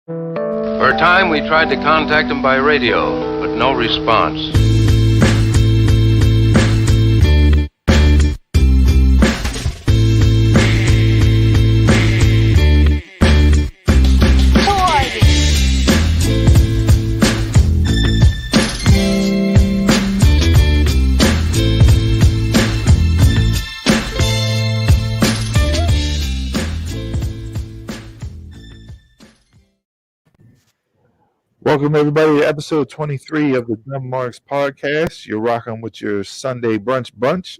For a time, we tried to contact him by radio, but no response. Welcome, everybody, to episode 23 of the Dumb Marks podcast. You're rocking with your Sunday brunch bunch.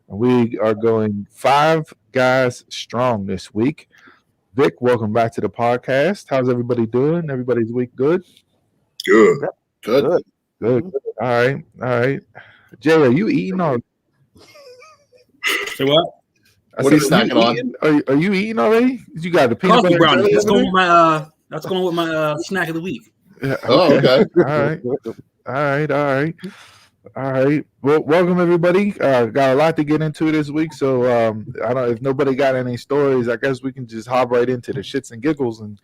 And we are going 5 guys strong this week. Vic, welcome back to the podcast. How's everybody doing? Everybody's week good? Good. Good. All right. Jay, are you eating already? Say what? What are you snacking on? Are you eating already? You got the peanut butter brownie. jelly That's going with my snack of the week. Yeah, okay. All right. Well, welcome everybody. Got a lot to get into this week, so I don't. If nobody got any stories, I guess we can just hop right into the shits and giggles and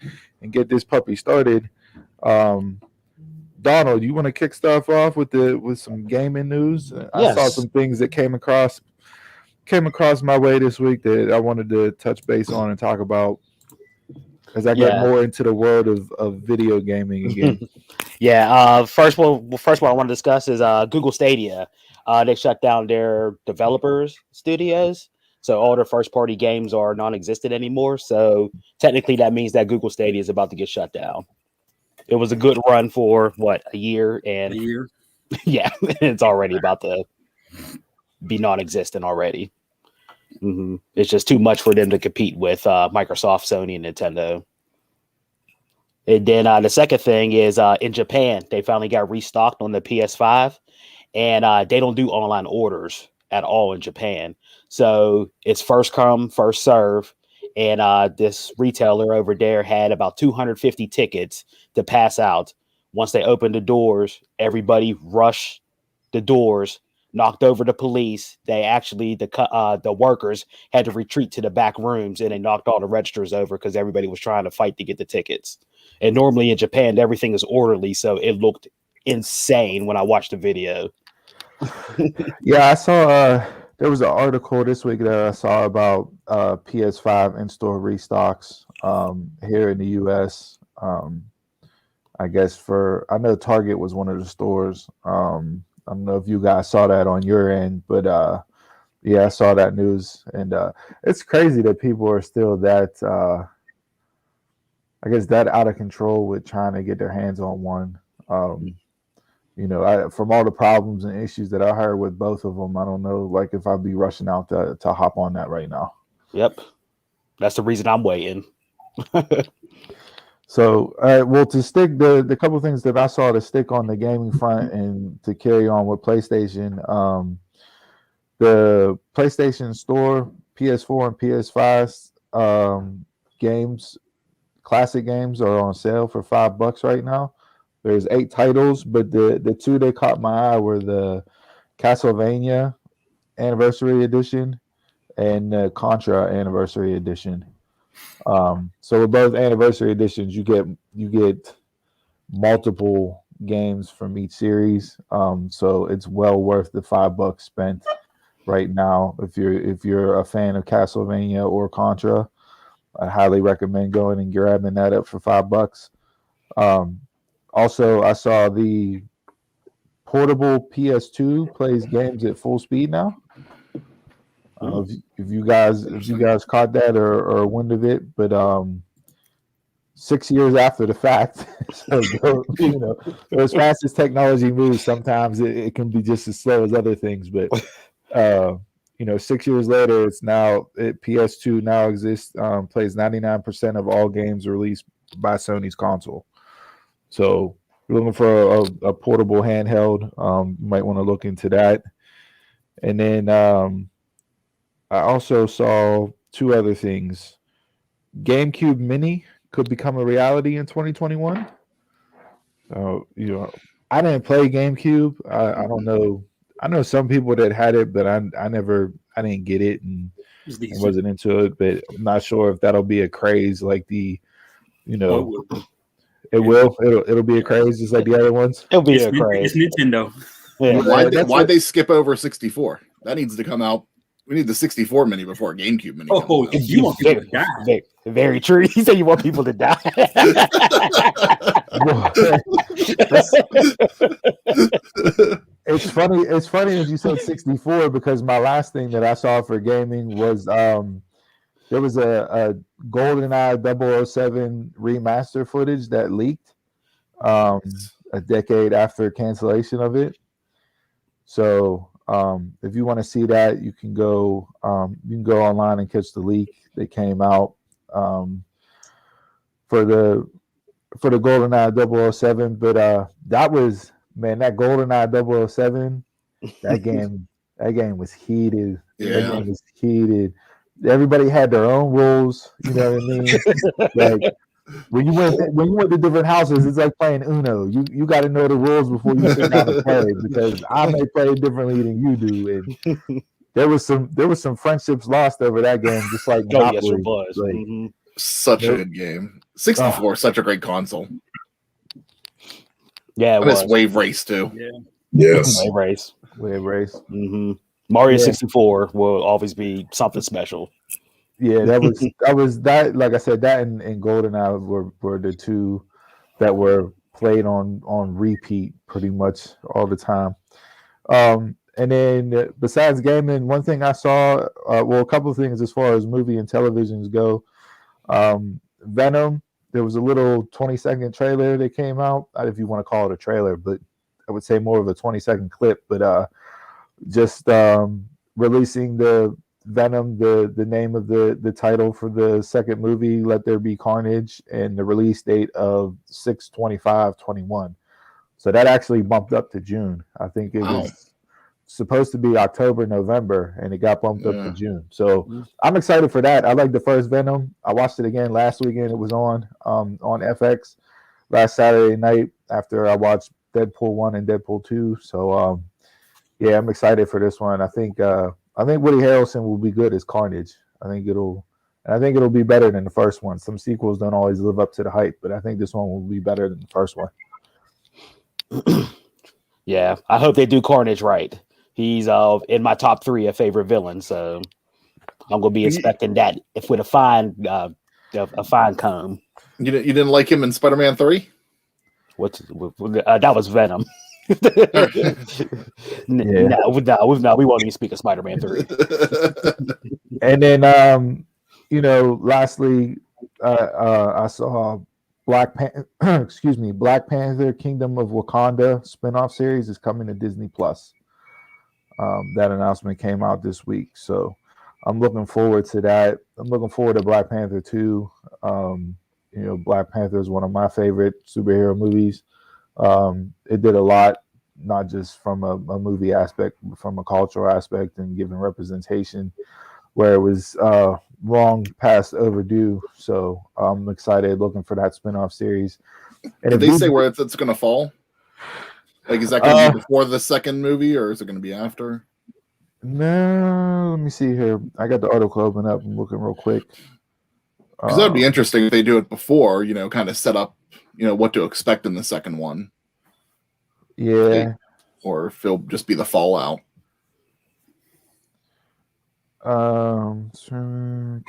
get this puppy started. Donald, you want to kick stuff off with some gaming news? Yes. I saw some things that came across my way this week that I wanted to touch base on and talk about as I get more into the world of video gaming again. First one I want to discuss is Google Stadia. They shut down their developers studios, so all their first party games are non-existent anymore. So technically, that means that Google Stadia is about to get shut down. It was a good run for a year, and it's already about to be non-existent already. Mm-hmm. It's just too much for them to compete with Microsoft, Sony, and Nintendo. And then the second thing is in Japan, they finally got restocked on the PS5, and they don't do online orders at all in Japan. So it's first come, first serve. And this retailer over there had about 250 tickets to pass out. Once they opened the doors, everybody rushed the doors, knocked over the police. They actually, the workers had to retreat to the back rooms, and they knocked all the registers over because everybody was trying to fight to get the tickets. And normally in Japan, everything is orderly, so it looked insane when I watched the video. Yeah, I saw there was an article this week that I saw about PS5 in-store restocks here in the U.S. I guess I know Target was one of the stores. I don't know if you guys saw that on your end, but I saw that news, and it's crazy that people are still that that out of control with trying to get their hands on one. From all the problems and issues that I heard with both of them, I don't know if I'd be rushing out to hop on that right now. Yep, that's the reason I'm waiting. So, to stick the couple of things that I saw to stick on the gaming front and to carry on with PlayStation, the PlayStation Store, PS4 and PS5 games, classic games are on sale for $5 right now. There's 8 titles, but the 2 that caught my eye were the Castlevania Anniversary Edition and the Contra Anniversary Edition. So with both anniversary editions, you get multiple games from each series. So it's well worth the $5 spent right now. If you're a fan of Castlevania or Contra, I highly recommend going and grabbing that up for $5. Also, I saw the portable PS2 plays games at full speed now. If you guys caught that or wind of it, but 6 years after the fact, so as fast as technology moves, sometimes it can be just as slow as other things. But 6 years later, it's now PS2 now exists, plays 99% of all games released by Sony's console. So if you're looking for a portable handheld, you might want to look into that. And then I also saw 2 other things. GameCube Mini could become a reality in 2021. I didn't play GameCube. I don't know. I know some people that had it, but I didn't get it and wasn't into it. But I'm not sure if that'll be a craze like the It will. It'll be a craze just like the other ones. It'll be It's, a craze. it's Nintendo. Yeah. Why'd they skip over 64? That needs to come out. We need the 64 mini before GameCube mini. Oh, comes out. you want people to die. Very true. He said you want people to die. It's funny. It's funny as you said 64 because my last thing that I saw for gaming was there was a GoldenEye 007 remaster footage that leaked a decade after cancellation of it. So if you want to see that, you can go online and catch the leak that came out for the GoldenEye 007. But that GoldenEye 007, that game was heated. Yeah. That game was heated. Everybody had their own rules. You know what I mean? Like when you went to different houses, it's like playing Uno. You got to know the rules before you sit down and play because I may play differently than you do. And there was some friendships lost over that game, just like Oh, yes, Monopoly. it was. Like, Such a good game. 64 such a great console. Yeah, it I miss was. Wave Race too. Yeah. Yes. Wave Race. Wave Race. Mm-hmm. Mario Yeah. 64 will always be something special. Yeah, that was that. Like I said, that and GoldenEye were the two that were played on repeat pretty much all the time. And then besides gaming, one thing I saw, a couple of things as far as movie and televisions go. Venom. There was a little 20-second trailer that came out. Not if you want to call it a trailer, but I would say more of a 20-second clip. But just releasing the Venom, the name of the title for the second movie, Let There Be Carnage, and the release date of 6/25/21. So that actually bumped up to June. I think it was supposed to be October, November, and it got bumped up to June. So I'm excited for that. I like the first Venom. I watched it again last weekend. It was on FX last Saturday night after I watched Deadpool 1 and Deadpool 2. So yeah, I'm excited for this one. I think Woody Harrelson will be good as Carnage. I think it'll be better than the first one. Some sequels don't always live up to the hype, but I think this one will be better than the first one. Yeah, I hope they do Carnage right. He's in my top 3 of favorite villains, so I'm gonna be expecting that if with a fine comb. You didn't like him in Spider-Man 3? That was Venom. No, we won't even speak of Spider-Man 3. And then lastly, I saw Black Panther Kingdom of Wakanda spinoff series is coming to Disney Plus. That announcement came out this week, so I'm looking forward to that. I'm looking forward to Black Panther 2. Black Panther is one of my favorite superhero movies. It did a lot, not just from a movie aspect, but from a cultural aspect and giving representation where it was long past overdue. So I'm excited, looking for that spinoff series. And did they say where it's going to fall? Like, is that going to be before the second movie, or is it going to be after? No, let me see here. I got the article open up. I'm looking real quick. Because that would be interesting if they do it before, kind of set up, what to expect in the second one. Yeah. Or if it'll just be the fallout. Confirm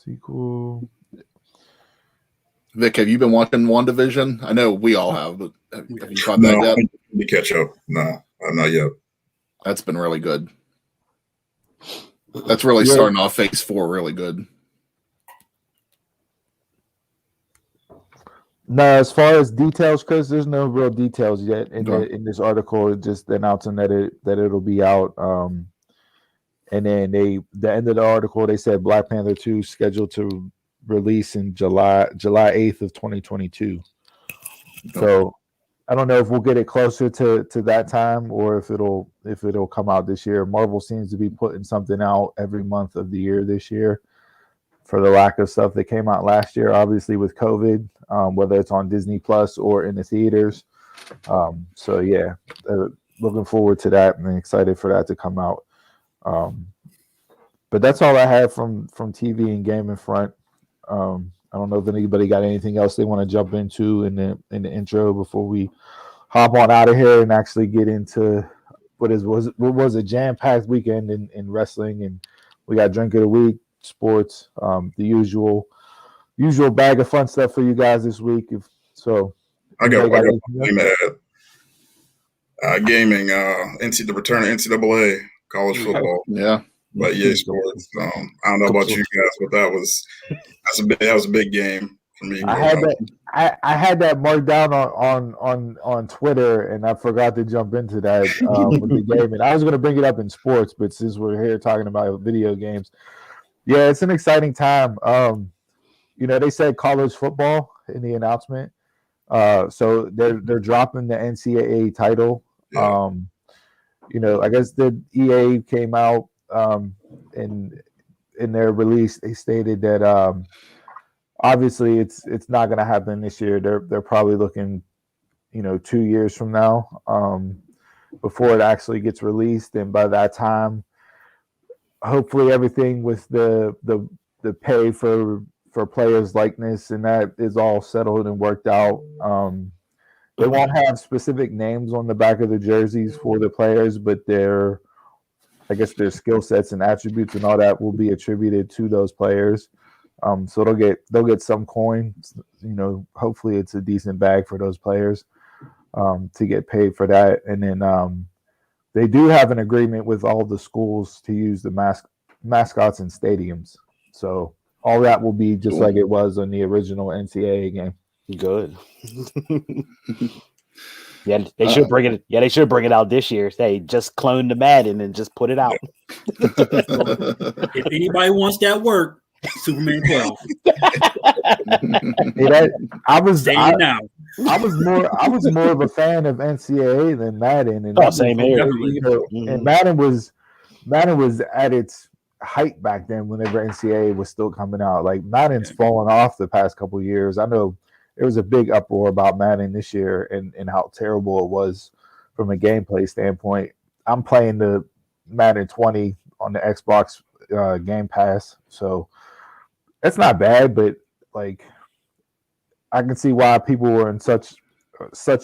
sequel. Vic, have you been watching WandaVision? I know we all have, but have you caught that yet? To catch up. No, not yet. That's been really good. That's really starting off Phase 4 really good. No, as far as details, Chris, there's no real details yet in this article. It's just announcing that it'll be out. And then the end of the article, they said Black Panther 2 scheduled to release in July 8th of 2022. So I don't know if we'll get it closer to that time or if it'll come out this year. Marvel seems to be putting something out every month of the year this year for the lack of stuff that came out last year, obviously with COVID, whether it's on Disney Plus or in the theaters. So yeah, looking forward to that and excited for that to come out. But that's all I have from TV and gaming front. I don't know if anybody got anything else they want to jump into in the intro before we hop on out of here and actually get into what was a jam-packed weekend in wrestling, and we got drink of the week, sports, the usual bag of fun stuff for you guys this week. I got gaming, the return of NCAA college football. Yeah. But EA Sports. I don't know about you guys, but that was a big game for me. I had that marked down on Twitter, and I forgot to jump into that with the game. And I was going to bring it up in sports, but since we're here talking about video games, yeah, it's an exciting time. They said college football in the announcement, so they're dropping the NCAA title. Yeah. I guess the EA came out in their release. They stated that obviously it's not going to happen this year. They're probably looking 2 years from now before it actually gets released, and by that time hopefully everything with the pay for players' likeness and that is all settled and worked out. They won't have specific names on the back of the jerseys for the players, but their skill sets and attributes and all that will be attributed to those players. So they'll get some coin. Hopefully it's a decent bag for those players to get paid for that. And then they do have an agreement with all the schools to use the mascots in stadiums. So all that will be just like it was on the original NCAA game. Good. Yeah, they should bring it. Yeah, they should bring it out this year. They just clone the Madden and just put it out. If anybody wants that work, Superman 12. I was more of a fan of NCAA than Madden, and same here. And Madden was at its height back then whenever NCAA was still coming out. Like Madden's fallen off the past couple of years. I know there was a big uproar about Madden this year and how terrible it was from a gameplay standpoint. I'm playing the Madden 20 on the Xbox Game Pass, so it's not bad, but like I can see why people were in such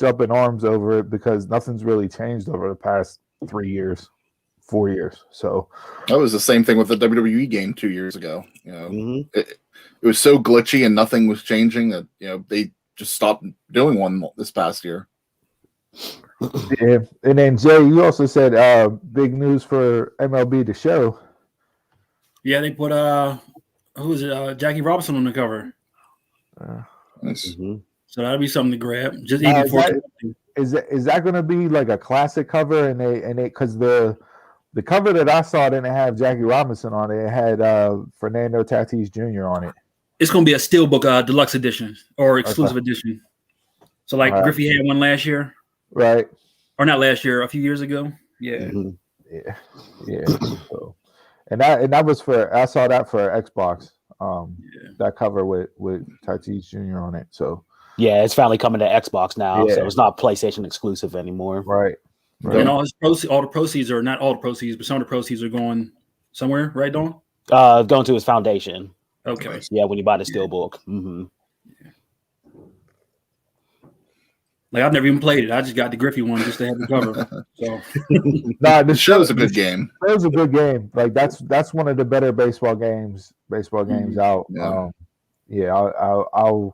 up in arms over it because nothing's really changed over the past 3 years, 4 years. So that was the same thing with the WWE game 2 years ago. It was so glitchy and nothing was changing that they just stopped doing one this past year. Yeah, and then Jay, you also said big news for MLB The Show. Yeah, they put who is it? Jackie Robinson on the cover. Nice. So that'll be something to grab. Just is that going to be like a classic cover? And they because the cover that I saw didn't have Jackie Robinson on it. It had Fernando Tatis Jr. on it. It's going to be a steelbook deluxe edition or exclusive edition. So like Griffey had one last year, right? Or not last year, a few years ago. Yeah, yeah. So, and that was I saw that for Xbox. That cover with Tatis Jr. on it. So yeah, it's finally coming to Xbox now, so it's not PlayStation exclusive anymore. Right. And all the proceeds are not all the proceeds, but some of the proceeds are going somewhere, right, Dawn? Going to his foundation. Okay. Yeah, when you buy the steelbook. Mm-hmm. Like I've never even played it. I just got the Griffey one just to have the cover. So the show's a good game. It was a good game. Like that's one of the better baseball games out. Yeah. I'll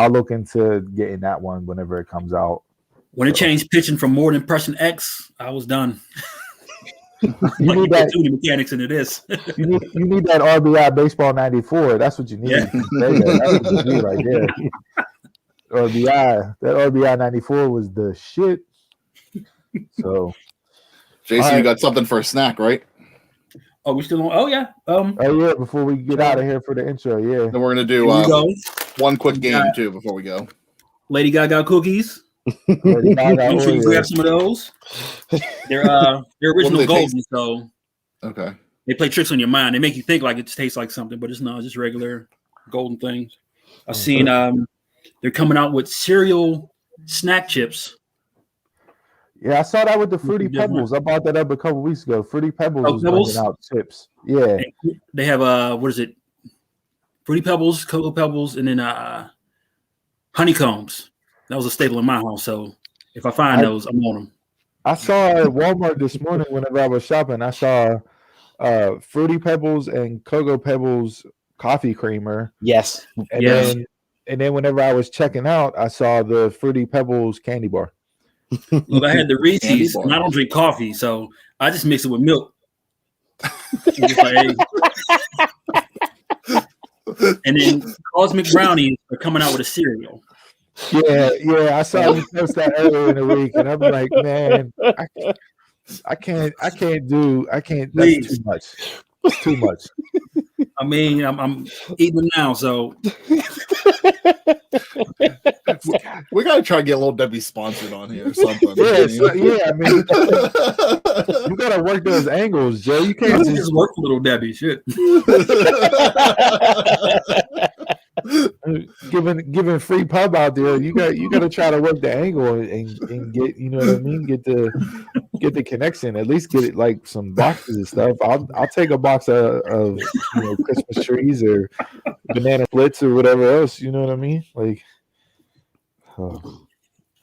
look into getting that one whenever it comes out. When it changed pitching from more than impression X, I was done. You need that too many mechanics into this. you need that RBI baseball 94. That's what you need. Yeah. That's what you need right there. That RBI 94 was the shit. So, Jason, you got something for a snack, right? Oh, we still on? Oh yeah. Before we get out of here for the intro, yeah. Then we're gonna do one quick game too before we go. Lady Gaga cookies. Make sure you grab some of those. They're original golden, so okay. They play tricks on your mind. They make you think like it tastes like something, but it's not. It's just regular golden things. I've seen they're coming out with cereal snack chips. Yeah, I saw that with the Fruity Pebbles. I bought that up a couple weeks ago. Fruity Pebbles was bringing out chips. Yeah, they have what is it? Fruity Pebbles, Cocoa Pebbles, and then honeycombs. That was a staple in my home. So if I find those, I'm on them. I saw at Walmart this morning whenever I was shopping. I saw Fruity Pebbles and Cocoa Pebbles coffee creamer. Yes. And then whenever I was checking out, I saw the Fruity Pebbles candy bar. Look, I had the Reese's, and I don't drink coffee, so I just mix it with milk. And then Cosmic Brownies are coming out with a cereal. Yeah, I saw you post that earlier in the week, and I'm like, man, I can't. That's too much. It's too much. I mean, I'm eating them now, so we gotta try to get a little Debbie sponsored on here or something. I mean, you gotta work those angles, Joe. You can't just work for little Debbie. Shit. Giving free pub out there, you got to try to work the angle and get, you know what I mean, get the connection, at least get it like some boxes and stuff. I'll take a box of Christmas trees or banana splits or whatever else, you know what I mean, like. All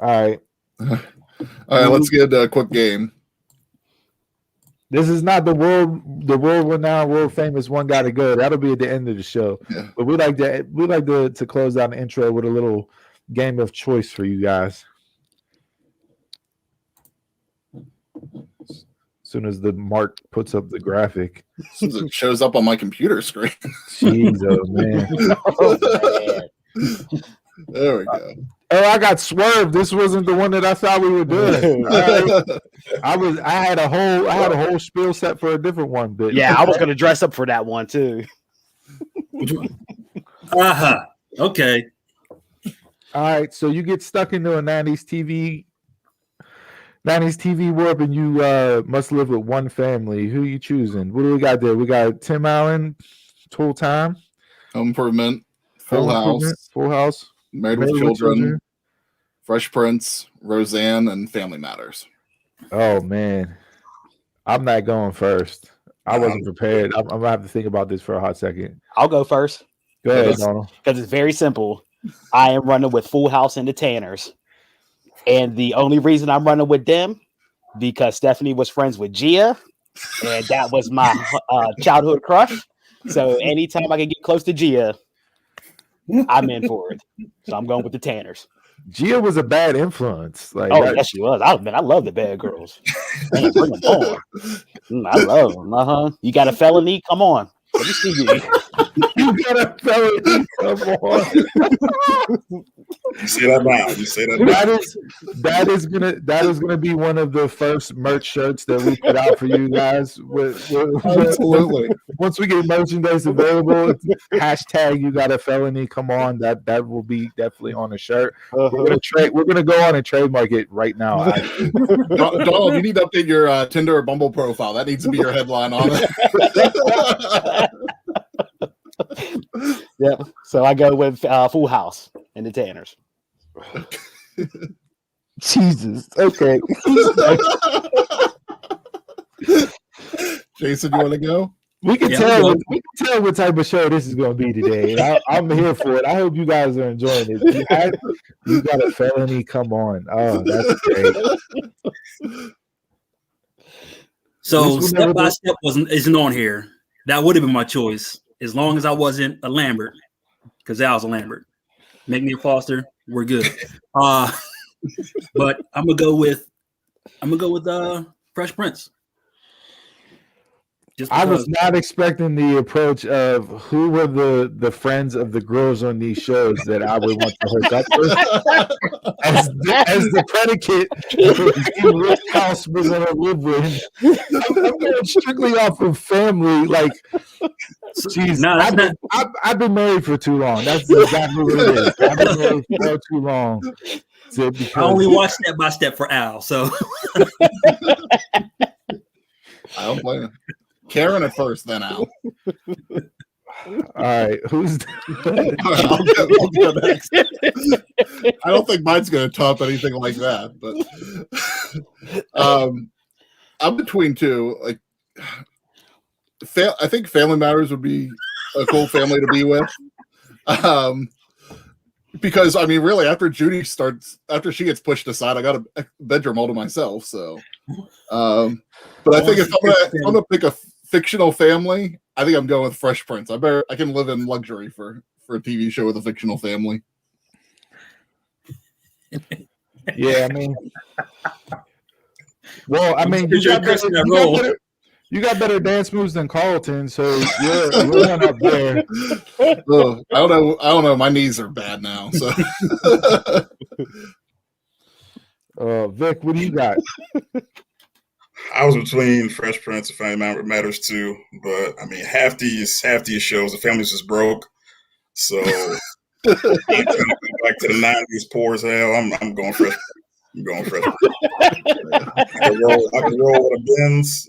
right, let's get a quick game. This is not the world renowned, world famous one gotta go. That'll be at the end of the show. Yeah. But we like to close out the intro with a little game of choice for you guys. As soon as the Mark puts up the graphic. As soon as it shows up on my computer screen. Jeez, oh man. Oh, man. There we go. Oh, I got swerved. This wasn't the one that I thought we were doing. Right. I had a whole spiel set for a different one, but yeah, I was gonna dress up for that one too. Okay. All right. So you get stuck into a 90s TV warp, and you must live with one family. Who are you choosing? What do we got there? We got Tim Allen, Tool Time, Home Improvement, Full House, Married with Children, Fresh Prince, Roseanne, and Family Matters. Oh man, I'm not going first. I wasn't prepared. I'm gonna have to think about this for a hot second. I'll go first. Go ahead, Donald. Because it's very simple. I am running with Full House and the Tanners, and the only reason I'm running with them because Stephanie was friends with Gia, and that was my childhood crush. So anytime I can get close to Gia, I'm in for it. So I'm going with the Tanners. Gia was a bad influence. Yes, she was. I love the bad girls. Man, bring them on. I love them. You got a felony? Come on. Let me see you. You got a felony? Come on. You say that now. You say that now. That is gonna be one of the first merch shirts that we put out for you guys. Absolutely. Once we get merchandise available, hashtag you got a felony. Come on, that will be definitely on a shirt. We're gonna go on and trademark it right now. Donald, you need to update your Tinder or Bumble profile. That needs to be your headline on it. Yep. So I go with Full House and the Tanners. Jesus. Okay. Jason, you want to go? We can tell what type of show this is going to be today. I'm here for it. I hope you guys are enjoying it. You got a felony? Come on. Oh, that's great. So Step by Step isn't on here. That would have been my choice as long as I wasn't a Lambert, because Al's a Lambert. Make me a Foster, we're good. But I'm gonna go with Fresh Prince. I was not expecting the approach of who were the friends of the girls on these shows that I would want to hook up with as the predicate for which house we're going to live with. I'm going strictly off of family. Like, geez, I've been married for too long. That's exactly what it is. I've been married for too long. I only watch Step by Step for Al, so I don't blame him. Karen at first, then Al. All right, who's? I'll go next. I don't think mine's going to top anything like that, but I'm between two. Like, I think Family Matters would be a cool family to be with. Because I mean, really, after she gets pushed aside, I got a bedroom all to myself. So, but I think if I'm gonna pick a fictional family, I think I'm going with Fresh Prince. I can live in luxury for a TV show with a fictional family. Yeah, I mean, well, I mean, you got better dance moves than Carlton, so you're one up there. I don't know. My knees are bad now. So, Vic, what do you got? I was between Fresh Prince and Family Matters too, but I mean, half these shows, the family's just broke. So, back to the '90s, poor as hell. I'm going Fresh Prince. I'm going Fresh Prince. I can roll with a Benz,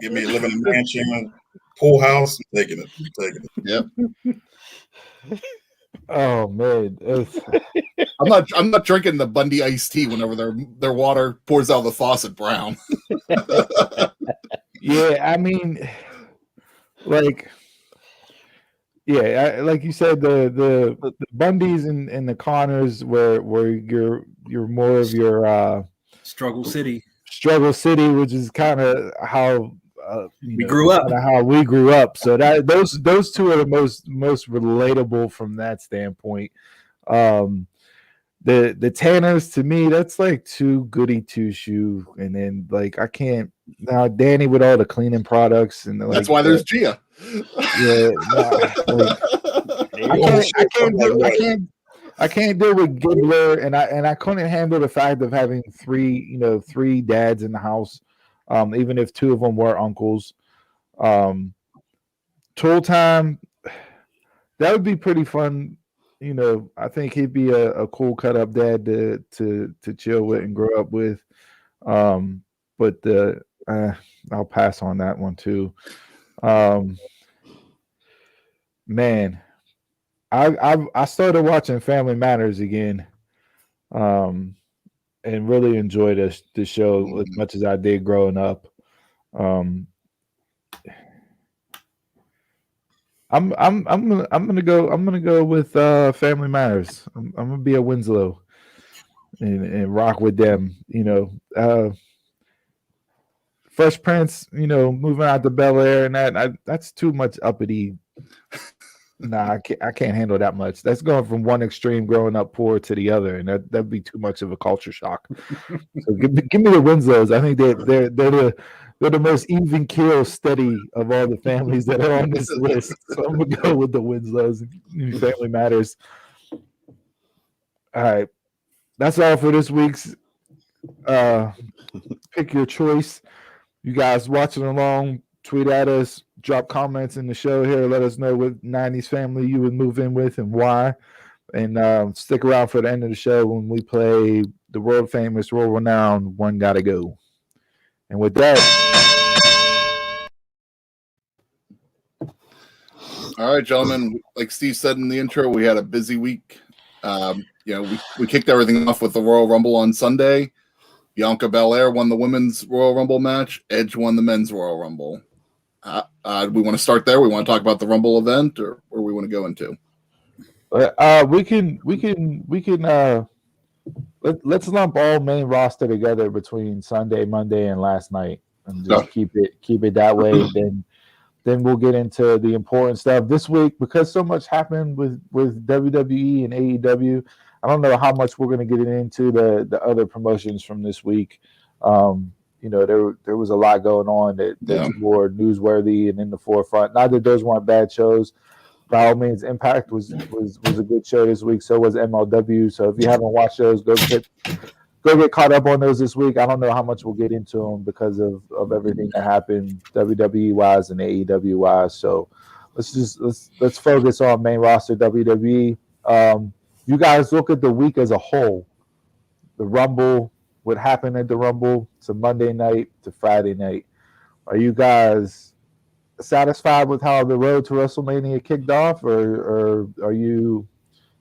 give me a living in a mansion, pool house. I'm taking it. Yep. Oh man, I'm not drinking the Bundy iced tea whenever their water pours out of the faucet brown. Yeah, I mean, like, yeah, like you said, the Bundys and the Connors where you're more of your Struggle City, which is kind of how we grew up. How we grew up. So that those two are the most relatable from that standpoint. The Tanners, to me, that's like too goody two shoe, and then like I can't now Danny with all the cleaning products and that's why there's Gia. Yeah, I can't deal with Gibbler, and I couldn't handle the fact of having three dads in the house, even if two of them were uncles. Tool Time, that would be pretty fun. I think he'd be a cool cut up dad to chill with and grow up with. But I'll pass on that one too. Man, I started watching Family Matters again, and really enjoyed the show as much as I did growing up. I'm gonna go with Family Matters. I'm gonna be a Winslow and rock with them. Fresh Prince, moving out to Bel Air and that's too much uppity. Nah, I can't handle that much. That's going from one extreme growing up poor to the other, and that'd be too much of a culture shock. So give me the Winslows. I think they're the most even keel steady of all the families that are on this list. So I'm gonna go with the Winslows. Family Matters. All right, that's all for this week's pick your choice. You guys watching along, tweet at us, drop comments in the show here. Let us know what 90s family you would move in with and why. And stick around for the end of the show when we play the world famous, world renowned One Gotta Go. And with that. All right, gentlemen. Like Steve said in the intro, we had a busy week. We kicked everything off with the Royal Rumble on Sunday. Bianca Belair won the women's Royal Rumble match. Edge won the men's Royal Rumble. We want to start there. We want to talk about the Rumble event, or where we want to go into. Let's lump all main roster together between Sunday, Monday, and last night, and just keep it that way. Then we'll get into the important stuff this week because so much happened with WWE and AEW. I don't know how much we're going to get into the other promotions from this week. There was a lot going on that's more newsworthy and in the forefront. Not that those weren't bad shows. By all means, Impact was a good show this week. So was MLW. So if you haven't watched those, go get caught up on those this week. I don't know how much we'll get into them because of everything that happened WWE wise and AEW wise. So let's focus on main roster WWE. You guys look at the week as a whole. The Rumble, what happened at the Rumble to Monday night to Friday night. Are you guys satisfied with how the road to WrestleMania kicked off, or are you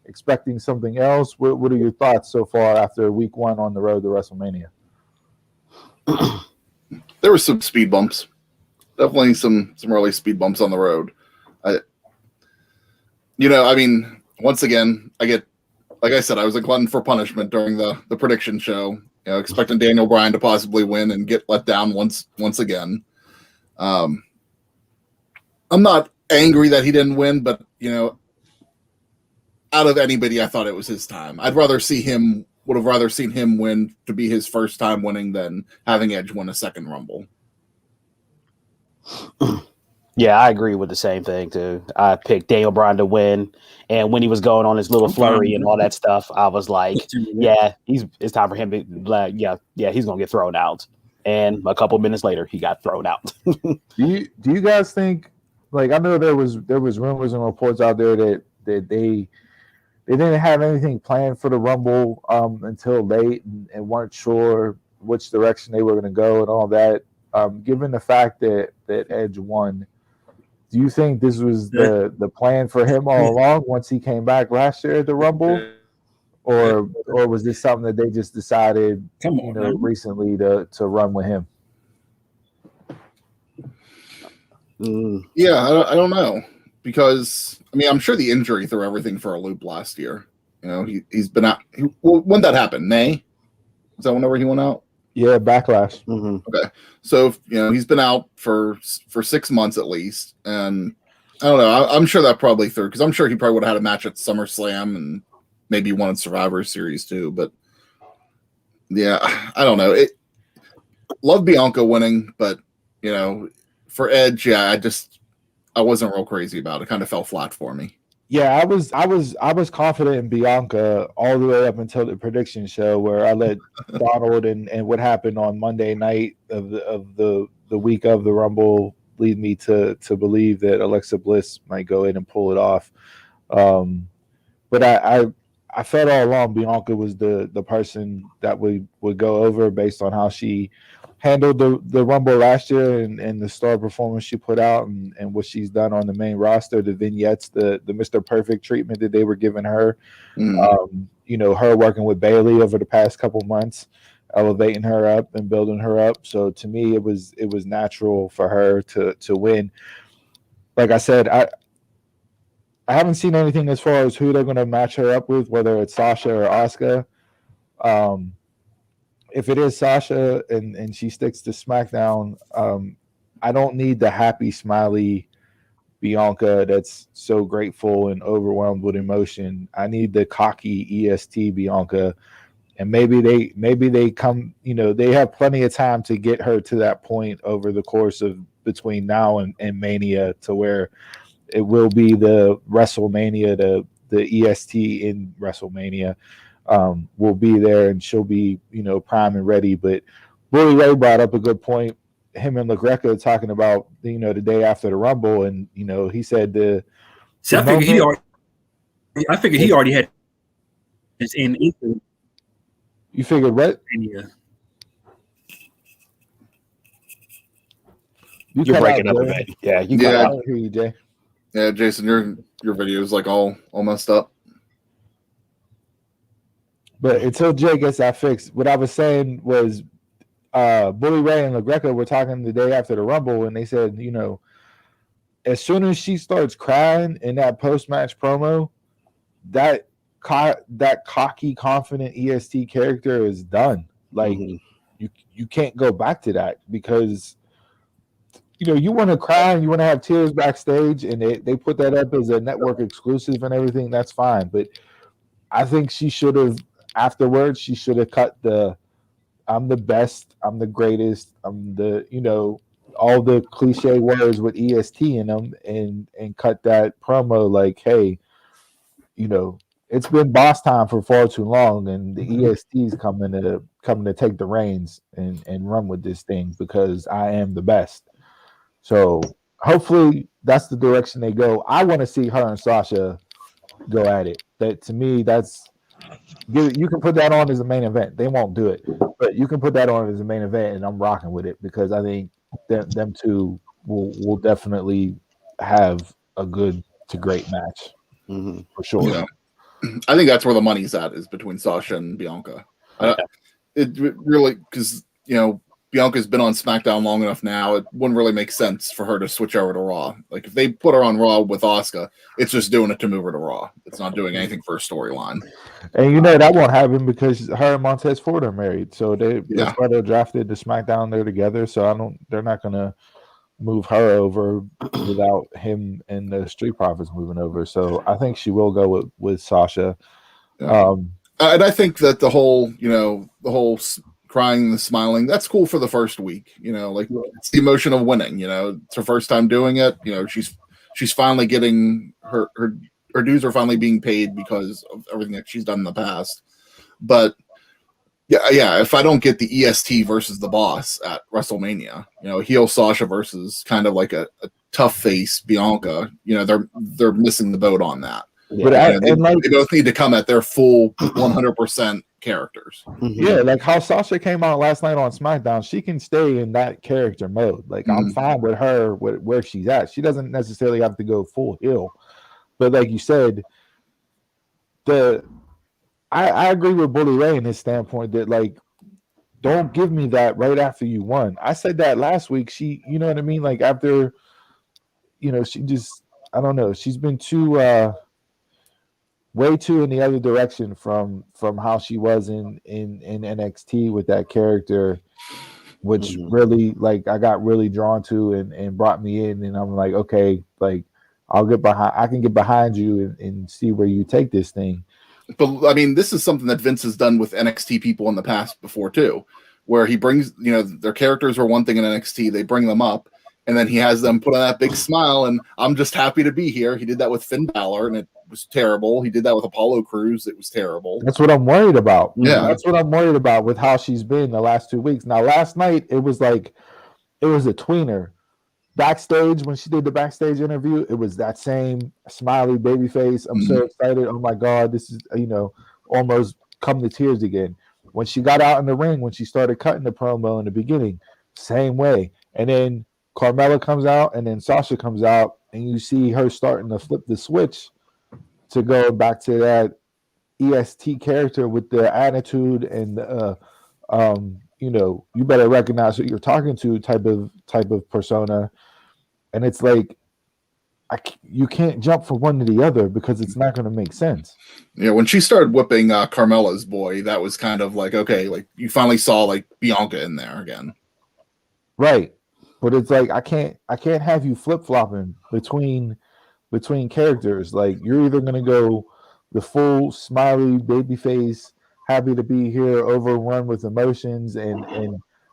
expecting something else? What are your thoughts so far after week one on the road to WrestleMania? There were some speed bumps. Definitely some early speed bumps on the road. once again, like I said, I was a glutton for punishment during the prediction show. Expecting Daniel Bryan to possibly win and get let down once again. I'm not angry that he didn't win, but out of anybody, I thought it was his time. Would have rather seen him win to be his first time winning than having Edge win a second Rumble. Yeah, I agree with the same thing too. I picked Daniel Bryan to win, and when he was going on his little flurry and all that stuff, I was like, "Yeah, it's time for him to, he's gonna get thrown out." And a couple minutes later, he got thrown out. Do you guys think? Like, I know there was rumors and reports out there that they didn't have anything planned for the Rumble until late and weren't sure which direction they were going to go and all that. Given the fact that Edge won, do you think this was the plan for him all along once he came back last year at the Rumble? Or was this something that they just decided recently to run with him? Yeah, I don't know. Because, I'm sure the injury threw everything for a loop last year. He's been out. When did that happen? May? Is that whenever he went out? Yeah, Backlash. Mm-hmm. Okay. So, he's been out for 6 months at least. And I don't know. I'm sure that probably threw, because I'm sure he probably would have had a match at SummerSlam and maybe won Survivor Series too. But, yeah, I don't know. Love Bianca winning, but, for Edge, yeah, I wasn't real crazy about it. Kind of fell flat for me. Yeah, I was confident in Bianca all the way up until the prediction show, where I let Donald and what happened on Monday night of the week of the Rumble lead me to believe that Alexa Bliss might go in and pull it off. But I felt all along Bianca was the person that would go over based on how she handled the Rumble last year and the star performance she put out and what she's done on the main roster, the vignettes, the Mr. Perfect treatment that they were giving her. Her working with Bayley over the past couple months, elevating her up and building her up. So to me, it was natural for her to win. Like I said, I haven't seen anything as far as who they're going to match her up with, whether it's Sasha or Asuka. If it is Sasha and she sticks to SmackDown, I don't need the happy, smiley Bianca that's so grateful and overwhelmed with emotion. I need the cocky EST Bianca, and maybe they come. They have plenty of time to get her to that point over the course of between now and Mania, to where it will be the WrestleMania, the EST in WrestleMania. Will be there and she'll be, prime and ready. But Bully Ray brought up a good point. Him and LaGreca talking about, the day after the Rumble, and he said I figured he already had his in. You figured what? Yeah. You're breaking up a bit. Yeah, you got out. I hear you, Jay. Yeah, Jason, your video is like all messed up. But until Jay gets that fixed, what I was saying was Bully Ray and LaGreca were talking the day after the Rumble, and they said, as soon as she starts crying in that post-match promo, that cocky, confident EST character is done. Like, you can't go back to that, because you want to cry and you want to have tears backstage, and they put that up as a network exclusive and everything. That's fine, but I think she should have. Afterwards, she should have cut I'm the best, I'm the greatest, I'm the, all the cliche words with EST in them, and cut that promo like, hey, it's been boss time for far too long, and the EST's coming to take the reins and run with this thing, because I am the best. So hopefully that's the direction they go. I want to see her and Sasha go at it. That, to me, you can put that on as a main event. They won't do it, but you can put that on as a main event, and I'm rocking with it, because I think them two will definitely have a good to great match for sure. I think that's where the money's at, is between Sasha and Bianca. It really, because Bianca's been on SmackDown long enough now, it wouldn't really make sense for her to switch over to Raw. Like if they put her on Raw with Asuka, it's just doing it to move her to Raw. It's not doing anything for a storyline. And that won't happen because her and Montez Ford are married. So that's why they're drafted to SmackDown. They're together. So they're not gonna move her over without him and the Street Profits moving over. So I think she will go with Sasha. Yeah. And I think that the whole crying, the smiling, that's cool for the first week. Like it's the emotion of winning. It's her first time doing it. She's finally getting her dues are finally being paid because of everything that she's done in the past. But yeah, if I don't get the EST versus the Boss at WrestleMania, heel Sasha versus kind of like a tough face Bianca, they're missing the boat on that. Yeah. But they both need to come at their full 100% characters. Yeah, like how Sasha came out last night on SmackDown, she can stay in that character mode. Like I'm fine with her where she's at. She doesn't necessarily have to go full heel. But like you said, I agree with Bully Ray in his standpoint that like don't give me that right after you won. I said that last week. She, you know what I mean? Like after, she just I don't know. She's been way too in the other direction from how she was in NXT with that character, which really like I got really drawn to and brought me in, and I'm like, okay, like I can get behind you and see where you take this thing. But I mean, this is something that Vince has done with NXT people in the past before too, where he brings, their characters were one thing in NXT, they bring them up, and then he has them put on that big smile, and I'm just happy to be here. He did that with Finn Balor, and it was terrible. He did that with Apollo Crews. It was terrible. That's what I'm worried about. Yeah. That's what I'm worried about with how she's been the last 2 weeks. Now, last night, it was a tweener. Backstage, when she did the backstage interview, it was that same smiley baby face. I'm so excited. Oh my God, this is, almost come to tears again. When she got out in the ring, when she started cutting the promo in the beginning, same way. And then Carmella comes out, and then Sasha comes out, and you see her starting to flip the switch to go back to that EST character with the attitude and you better recognize who you're talking to type of persona. And it's like you can't jump from one to the other because it's not going to make sense. Yeah, when she started whipping Carmella's boy, that was kind of like, okay, like you finally saw like Bianca in there again. Right. But it's like I can't have you flip-flopping between characters. Like you're either going to go the full smiley baby face, happy to be here, overrun with emotions, and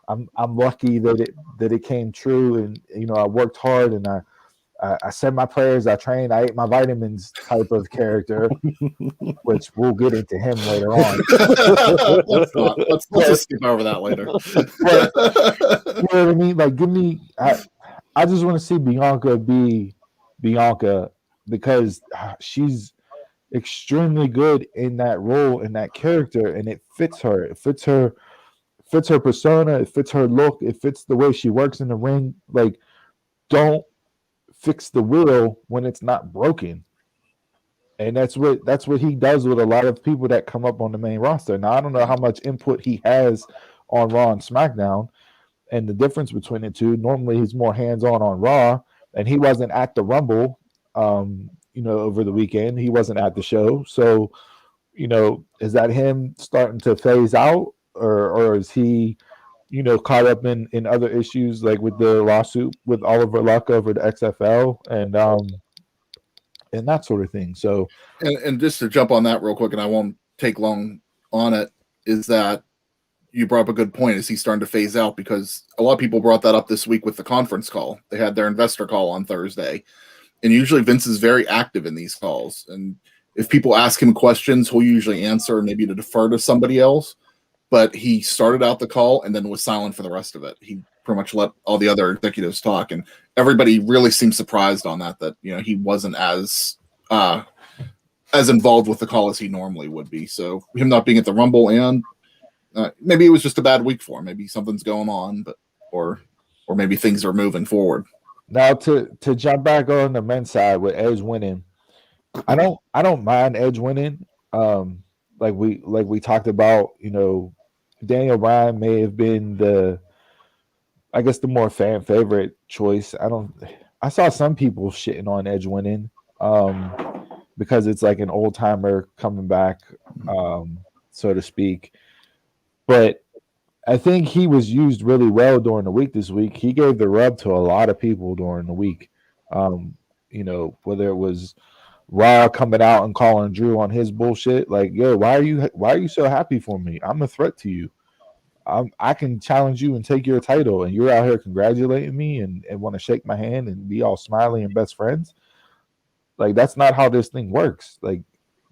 I'm lucky that it came true, and I worked hard and I said my prayers, I trained, I ate my vitamins type of character, which we'll get into him later on. let's just skip over that later. But, you know what I mean? Like, give me. I just want to see Bianca be Bianca because she's extremely good in that role, in that character, and it fits her. It fits her persona. It fits her look. It fits the way she works in the ring. Like, don't fix the wheel when it's not broken. And that's what he does with a lot of people that come up on the main roster. Now I don't know how much input he has on Raw and SmackDown and the difference between the two. Normally he's more hands-on on Raw, and he wasn't at the Rumble over the weekend. He wasn't at the show. So, is that him starting to phase out, or is he caught up in other issues like with the lawsuit with Oliver Luck over the XFL and that sort of thing. So, and just to jump on that real quick, and I won't take long on it, is that you brought up a good point. Is he starting to phase out? Because a lot of people brought that up this week with the conference call. They had their investor call on Thursday, and usually Vince is very active in these calls. And if people ask him questions, he'll usually answer, maybe to defer to somebody else. But he started out the call and then was silent for the rest of it. He pretty much let all the other executives talk, and everybody really seemed surprised on that he wasn't as involved with the call as he normally would be. So him not being at the Rumble, and maybe it was just a bad week for him. Maybe something's going on, but or maybe things are moving forward. Now to jump back on the men's side with Edge winning, I don't mind Edge winning. Like we talked about, Daniel Bryan may have been the I guess the more fan favorite choice. I saw some people shitting on Edge winning, because it's like an old timer coming back, so to speak. But I think he was used really well during the week this week. He gave the rub to a lot of people during the week. Whether it was Raw coming out and calling Drew on his bullshit, like, yo, why are you so happy for me? I'm a threat to you. I can challenge you and take your title, and you're out here congratulating me and want to shake my hand and be all smiley and best friends. Like, that's not how this thing works. Like,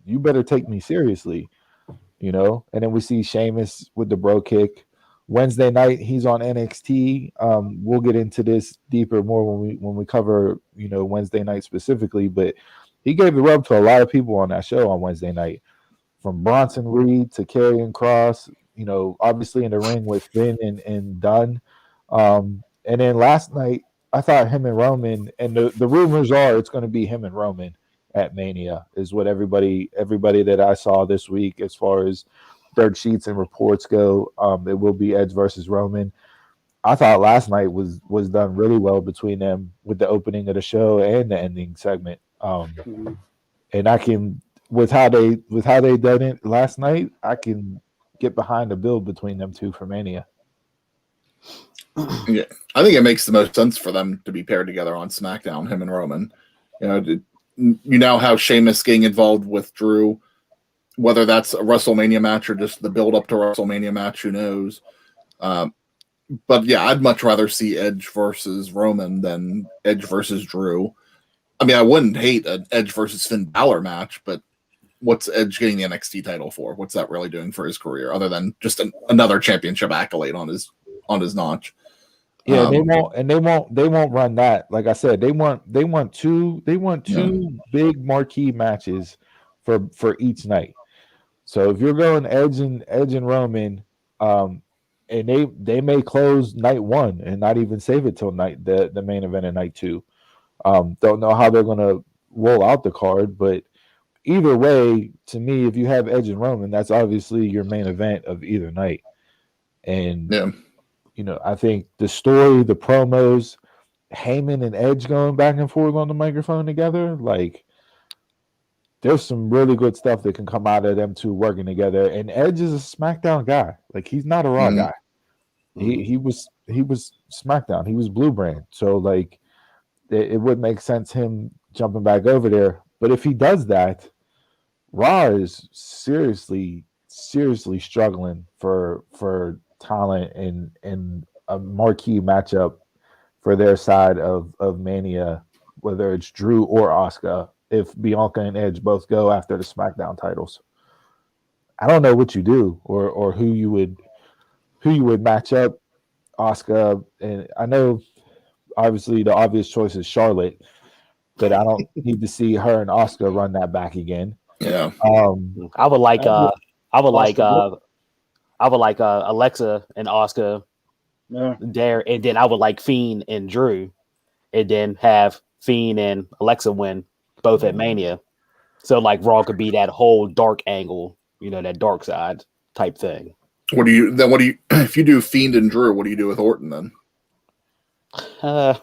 you better take me seriously, And then we see Sheamus with the bro kick. Wednesday night, he's on NXT. We'll get into this deeper more when we cover, Wednesday night specifically. But he gave the rub to a lot of people on that show on Wednesday night, from Bronson Reed to Karrion Kross. Obviously in the ring with Finn and Dunn. And then last night, I thought him and Roman, and the rumors are it's going to be him and Roman at Mania, is what everybody that I saw this week as far as dirt sheets and reports go. It will be Edge versus Roman. I thought last night was done really well between them with the opening of the show and the ending segment. And I can, with how they done it last night, I can get behind the build between them two for Mania. Yeah, I think it makes the most sense for them to be paired together on SmackDown, him and Roman. How Sheamus getting involved with Drew, whether that's a WrestleMania match or just the build up to WrestleMania match, who knows? But yeah, I'd much rather see Edge versus Roman than Edge versus Drew. I mean, I wouldn't hate an Edge versus Finn Balor match, but what's Edge getting the NXT title for? What's that really doing for his career, other than just another championship accolade on his notch? Yeah, they won't run that. Like I said, they want two big marquee matches for each night. So if you're going Edge and Roman, and they may close night one and not even save it till the main event of night two. Don't know how they're gonna roll out the card, but either way, to me, if you have Edge and Roman, that's obviously your main event of either night. And I think the story, the promos, Heyman and Edge going back and forth on the microphone together, like, there's some really good stuff that can come out of them two working together. And Edge is a SmackDown guy. Like, he's not a Raw guy. He was SmackDown. He was Blue Brand. So, like, it would make sense him jumping back over there. But if he does that, Raw is seriously struggling for talent and a marquee matchup for their side of Mania, whether it's Drew or Asuka, if Bianca and Edge both go after the SmackDown titles. I don't know what you do or who you would match up Asuka, and I know obviously the obvious choice is Charlotte, but I don't need to see her and Asuka run that back again. Yeah. I would like Alexa and Asuka there, and then I would like Fiend and Drew, and then have Fiend and Alexa win both at Mania. So like Raw could be that whole dark angle, that dark side type thing. What do you if you do Fiend and Drew, what do you do with Orton then? Uh,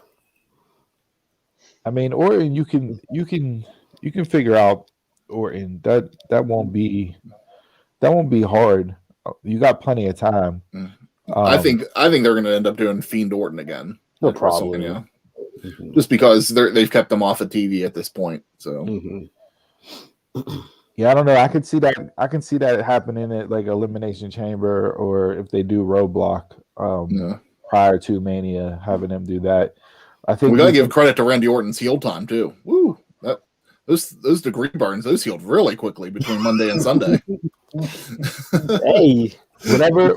I mean, Orton, you can figure out Orton. That won't be hard. You got plenty of time. I think they're going to end up doing Fiend Orton again. No problem. Mm-hmm. Just because they've kept them off of TV at this point. So yeah, I don't know. I can see that happening at like Elimination Chamber, or if they do Roadblock prior to Mania, having them do that. I think we got to give credit to Randy Orton's heel time too. Woo! Those degree burns, those healed really quickly between Monday and Sunday. Hey, whatever.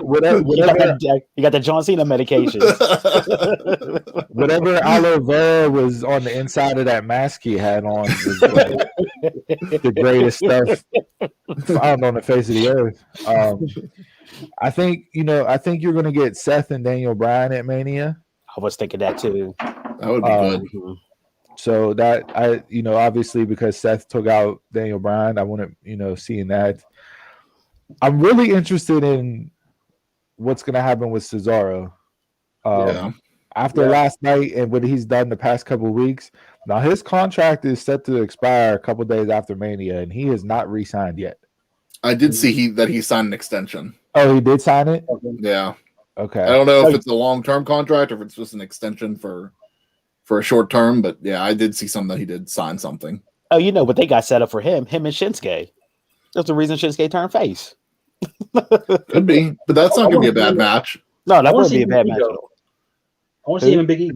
You got the John Cena medication. Whatever aloe vera was on the inside of that mask he had on was like the greatest stuff found on the face of the earth. I think you're going to get Seth and Daniel Bryan at Mania. I was thinking that too. That would be good. So that obviously because Seth took out Daniel Bryan, I want to seeing that. I'm really interested in what's going to happen with Cesaro. after last night and what he's done the past couple of weeks. Now his contract is set to expire a couple days after Mania, and he has not re-signed yet. I did see he signed an extension. Oh, he did sign it? Yeah. Okay. I don't know if it's a long-term contract or if it's just an extension for a short term, but yeah, I did see something that he did sign something. Oh, you know what they got set up for him and Shinsuke. That's the reason Shinsuke turned face. Could be, but that's not going to be a bad match. No, that wouldn't be a bad match. I want to see him in Big E.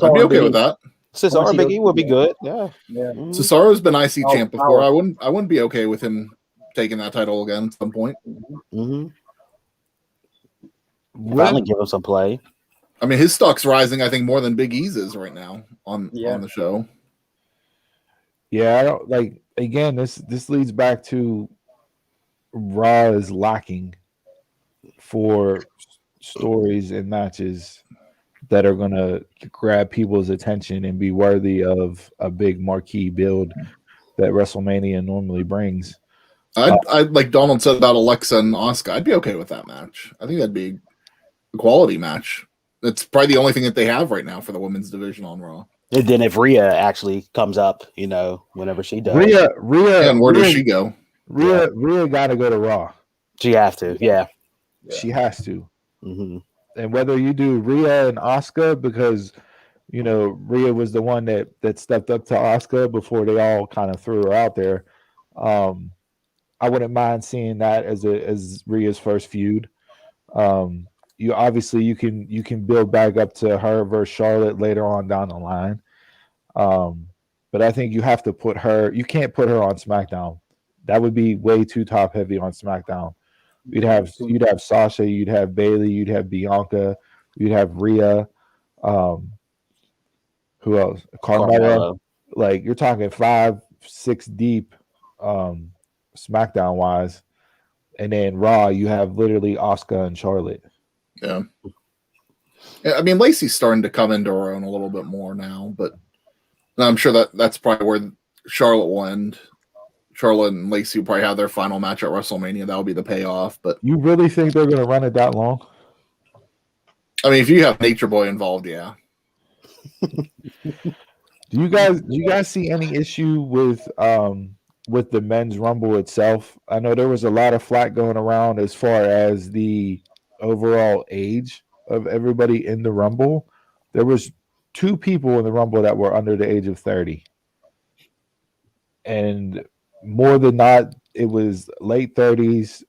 I'd be okay with that. Cesaro Big E would be good. Yeah. Cesaro's been IC champ before. I wouldn't be okay with him taking that title again at some point. Mm-hmm. Finally give him some play. I mean, his stock's rising, I think, more than Big E's is right now on the show. Yeah, I don't like. Again, this leads back to Raw is lacking for stories and matches that are gonna grab people's attention and be worthy of a big marquee build that WrestleMania normally brings. I'd like Donald said about Alexa and Asuka. I'd be okay with that match. I think that'd be a quality match. That's probably the only thing that they have right now for the women's division on Raw. And then if Rhea actually comes up, whenever she does. Rhea, and where does she go? Rhea got to go to Raw. She has to, yeah. She has to. Mm-hmm. And whether you do Rhea and Asuka, because Rhea was the one that stepped up to Asuka before they all kind of threw her out there. I wouldn't mind seeing that as Rhea's first feud. You obviously you can build back up to her versus Charlotte later on down the line. But I think you have to put her. You can't put her on SmackDown. That would be way too top heavy on SmackDown. You'd have Sasha, you'd have Bayley, you'd have Bianca, you'd have Rhea. Who else? Carmella. Like you're talking 5-6 deep, SmackDown wise, and then Raw you have literally Asuka and Charlotte. Yeah. I mean, Lacey's starting to come into her own a little bit more now, but I'm sure that's probably where Charlotte will end. Charlotte and Lacey will probably have their final match at WrestleMania. That'll be the payoff. But you really think they're going to run it that long? I mean, if you have Nature Boy involved, yeah. Do you guys see any issue with the men's Rumble itself? I know there was a lot of flack going around as far as the overall age of everybody in the Rumble. There was 2 people in the Rumble that were under the age of 30. And more than not, it was late 30s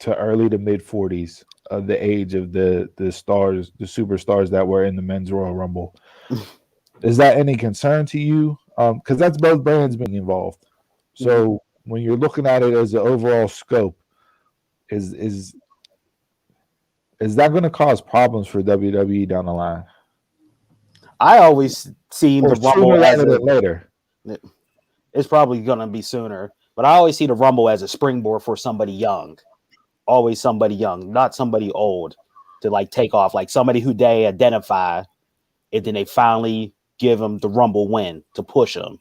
to early to mid 40s of the age of the stars, the superstars that were in the men's Royal Rumble. Is that any concern to you? Because that's both brands being involved. So when you're looking at it as an overall scope, is that going to cause problems for WWE down the line? I always see the Rumble as later. It's probably going to be sooner, but I always see the Rumble as a springboard for somebody young. Always somebody young, not somebody old, to like take off, like somebody who they identify, and then they finally give them the Rumble win to push them.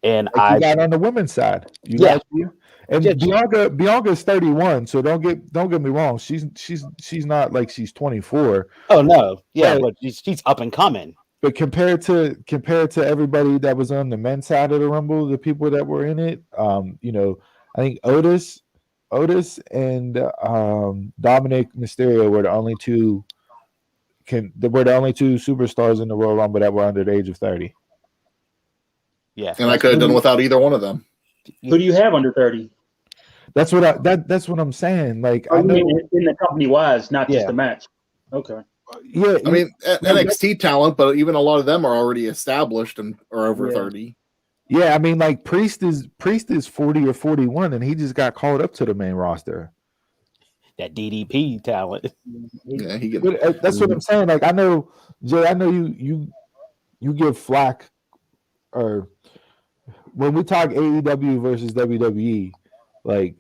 And like you got on the women's side, Bianca's 31, so don't get me wrong. She's not like she's 24. Oh no, yeah, but she's up and coming. But compared to everybody that was on the men's side of the Rumble, the people that were in it, I think Otis and Dominic Mysterio were the only two superstars in the Royal Rumble that were under the age of 30. Yeah, and I could have done without either one of them. Who do you have under 30? That's what I'm saying. Like I know in the company wise, not just the match. Okay. Yeah, I mean NXT talent, but even a lot of them are already established and are over 30. Yeah, I mean, like Priest is 40 or 41, and he just got called up to the main roster. That DDP talent. Yeah, that's what I'm saying. Like I know, Jay. I know you give flack, or when we talk AEW versus WWE, like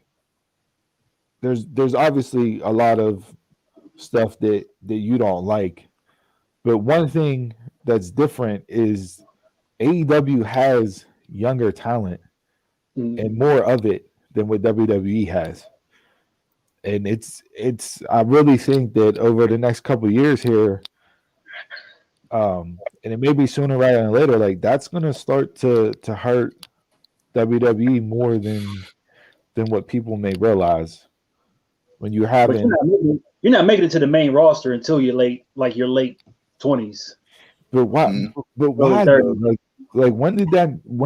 there's obviously a lot of stuff that you don't like, but one thing that's different is AEW has younger talent and more of it than what WWE has. and it's. I really think that over the next couple of years here, and it may be sooner rather than later, like that's gonna start to hurt WWE more than what people may realize. When you're But having, you're not making it to the main roster until you're late, like your late 20s, but why? Mm. But early why though? 30s. Like when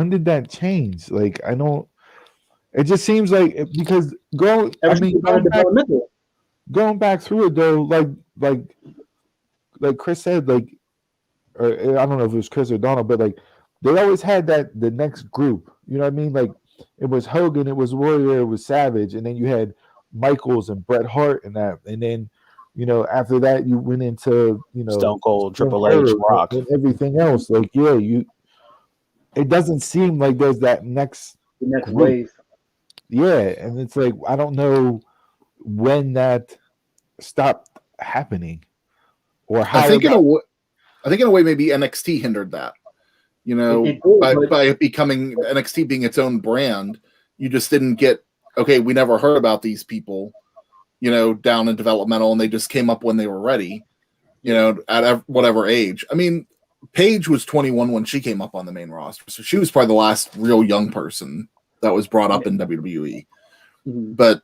did that change? Like I don't. It just seems like because go. I Everything's mean, about developmental. going back through it though, like Chris said, like or I don't know if it was Chris or Donald, but like they always had that the next group. You know what I mean? Like it was Hogan, it was Warrior, it was Savage, and then you had Michaels and Bret Hart and that, and then after that you went into Stone Cold, Triple Stone H, Cold Rock. and everything else. Like it doesn't seem like there's that next The next group. wave. Yeah, and it's like I don't know when that stopped happening or how. I think in a way, maybe NXT hindered that. By it becoming NXT being its own brand, you just didn't get we never heard about these people, down in developmental, and they just came up when they were ready, at whatever age. I mean, Paige was 21 when she came up on the main roster, so she was probably the last real young person that was brought up in WWE. Mm-hmm. But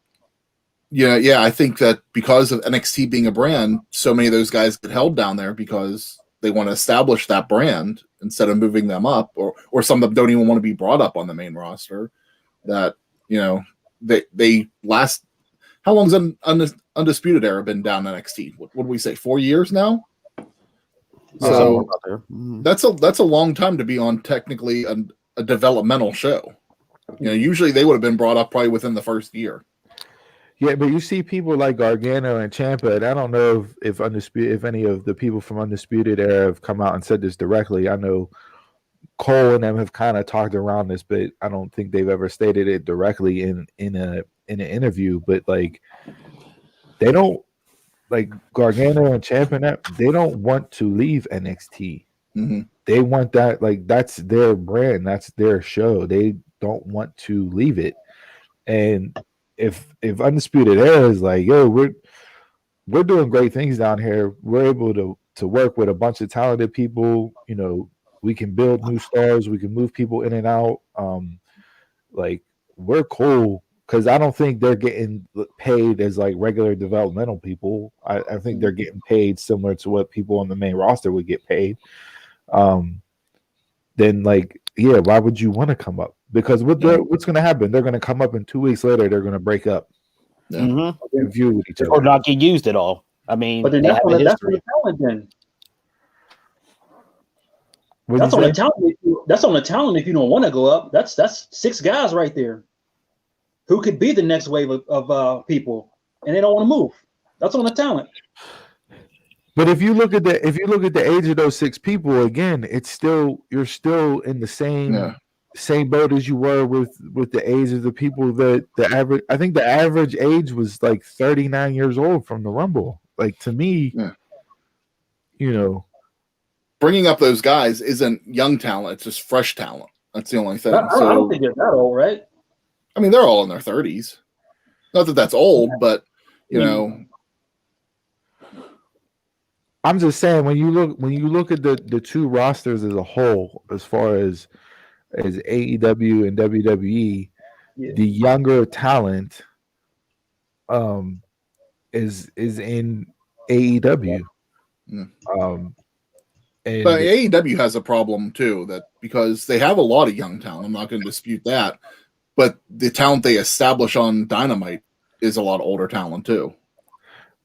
I think that because of NXT being a brand, so many of those guys get held down there because they want to establish that brand instead of moving them up, or some of them don't even want to be brought up on the main roster. That they last. How long's Undisputed Era been down NXT? What would we say? 4 years now. So that's a long time to be on technically a developmental show. Usually they would have been brought up probably within the first year. Yeah, but you see people like Gargano and Ciampa, and I don't know if any of the people from Undisputed Era have come out and said this directly. I know Cole and them have kind of talked around this, but I don't think they've ever stated it directly in an interview. But like, they don't like Gargano and Ciampa and that, they don't want to leave NXT. Mm-hmm. They want that, like that's their brand, that's their show. They don't want to leave it. And if Undisputed Era is like, yo, we're doing great things down here. We're able to work with a bunch of talented people. We can build new stars. We can move people in and out. Like we're cool because I don't think they're getting paid as like regular developmental people. I think they're getting paid similar to what people on the main roster would get paid. Then like, yeah, why would you want to come up? Because what's going to happen? They're going to come up and 2 weeks later, they're going to break up. Yeah. Mm-hmm. And feud with each other. Or not get used at all. I mean, but then that's on the talent then. That's on the talent. That's on the talent. If you don't want to go up, that's 6 guys right there who could be the next wave of people, and they don't want to move. That's on the talent. But if you look at the age of those 6 people, again, you're still in the same boat as you were with the age of the people that I think the average age was like 39 years old from the Rumble. Like to me, bringing up those guys isn't young talent; it's just fresh talent. That's the only thing. I don't think they're that old, right? I mean, they're all in their 30s. Not that that's old, but I'm just saying when you look at the 2 rosters as a whole, as far as AEW and WWE, the younger talent is in AEW. Yeah. But AEW has a problem too, that because they have a lot of young talent. I'm not going to dispute that, but the talent they establish on Dynamite is a lot older talent too.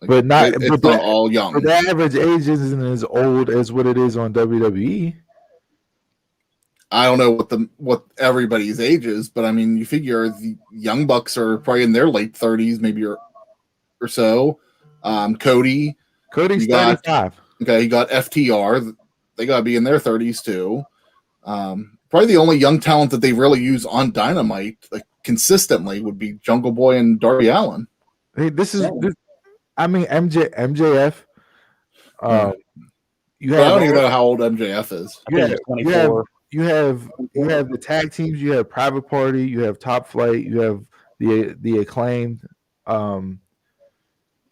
Like, but it's not all young. But the average age isn't as old as what it is on WWE. I don't know what everybody's age is, but I mean, you figure the Young Bucks are probably in their late 30s, maybe or so. Cody's 35. Okay, you got FTR. They got to be in their 30s too. Probably the only young talent that they really use on Dynamite, like consistently, would be Jungle Boy and Darby Allin. Hey, I mean, MJF. I don't even know how old MJF is. I think 24. You have the tag teams. You have Private Party. You have Top Flight. You have the Acclaimed.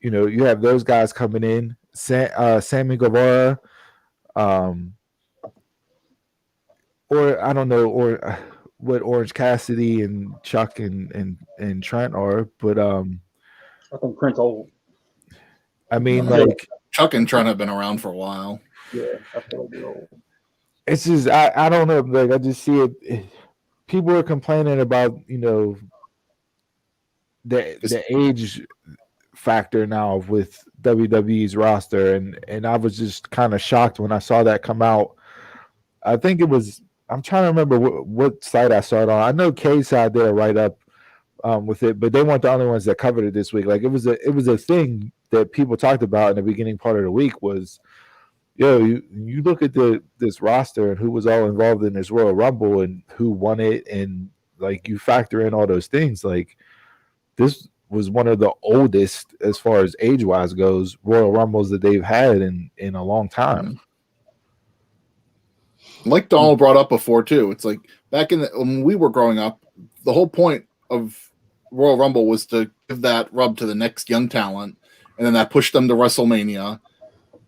you have those guys coming in. Sammy Guevara, or I don't know, or what Orange Cassidy and Chuck and Trent are, but I think Trent's old. I mean, No. like Chuck and Trent have been around for a while. Yeah, I feel like they're old. it's just I don't know, like I just see it. People are complaining about the age factor now with WWE's roster, and I was just kind of shocked when I saw that come out. I think it was. I'm trying to remember what site I saw it on. I know K-Side did a write up with it, but they weren't the only ones that covered it this week. Like it was a thing that people talked about in the beginning part of the week was, you look at this roster and who was all involved in this Royal Rumble and who won it, and like you factor in all those things, like this was one of the oldest as far as age wise goes Royal Rumbles that they've had in a long time. Like Donald brought up before too, it's like back when we were growing up, the whole point of Royal Rumble was to give that rub to the next young talent, and then that pushed them to WrestleMania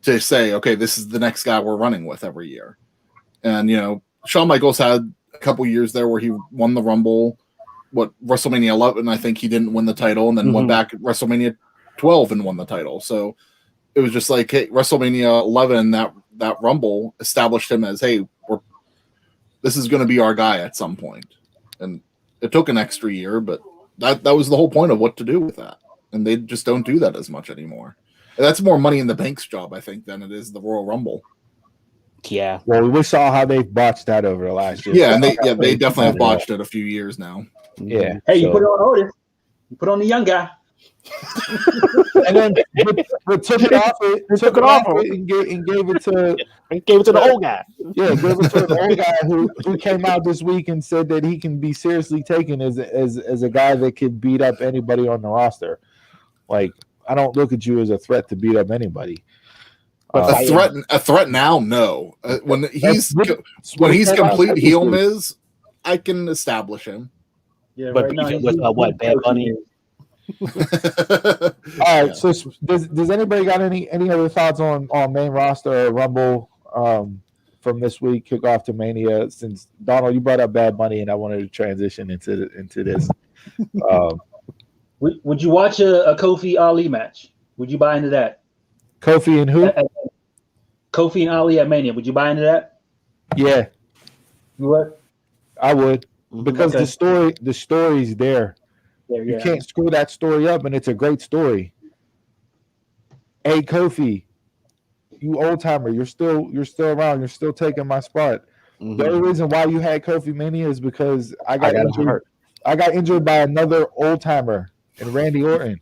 to say, okay, this is the next guy we're running with every year. And Shawn Michaels had a couple years there where he won the Rumble. WrestleMania 11, I think he didn't win the title, and then went back at WrestleMania 12 and won the title. So it was just like, hey, WrestleMania 11, that Rumble established him as, hey, this is going to be our guy at some point. And it took an extra year, but that was the whole point of what to do with that. And they just don't do that as much anymore. And that's more Money in the Bank's job, I think, than it is the Royal Rumble. Yeah. Well, we saw how they botched that over the last year. Yeah, and they definitely have botched it a few years now. Yeah. Hey, you put it on Otis. You put on the young guy. And then but took it off it and gave it to the old guy. Yeah, gave it to the old guy who came out this week and said that he can be seriously taken as a guy that could beat up anybody on the roster. Like, I don't look at you as a threat to beat up anybody. A threat now, no. When he's complete heel Miz, I can establish him. Yeah, But right now with what, Bad Bunny? All right. So does anybody got any other thoughts on main roster or Rumble from this week, kickoff to Mania? Since Donald, you brought up Bad Bunny, and I wanted to transition into this. Would you watch a Kofi Ali match? Would you buy into that? Kofi and who? Kofi and Ali at Mania. Would you buy into that? Yeah, You would. I would, because Okay. the story's there. Yeah, You can't screw that story up, and it's a great story. Hey, Kofi, you old timer, you're still around. You're still taking my spot. The only reason why you had Kofi Mania is because I got injured. I got injured by another old timer, and Randy Orton,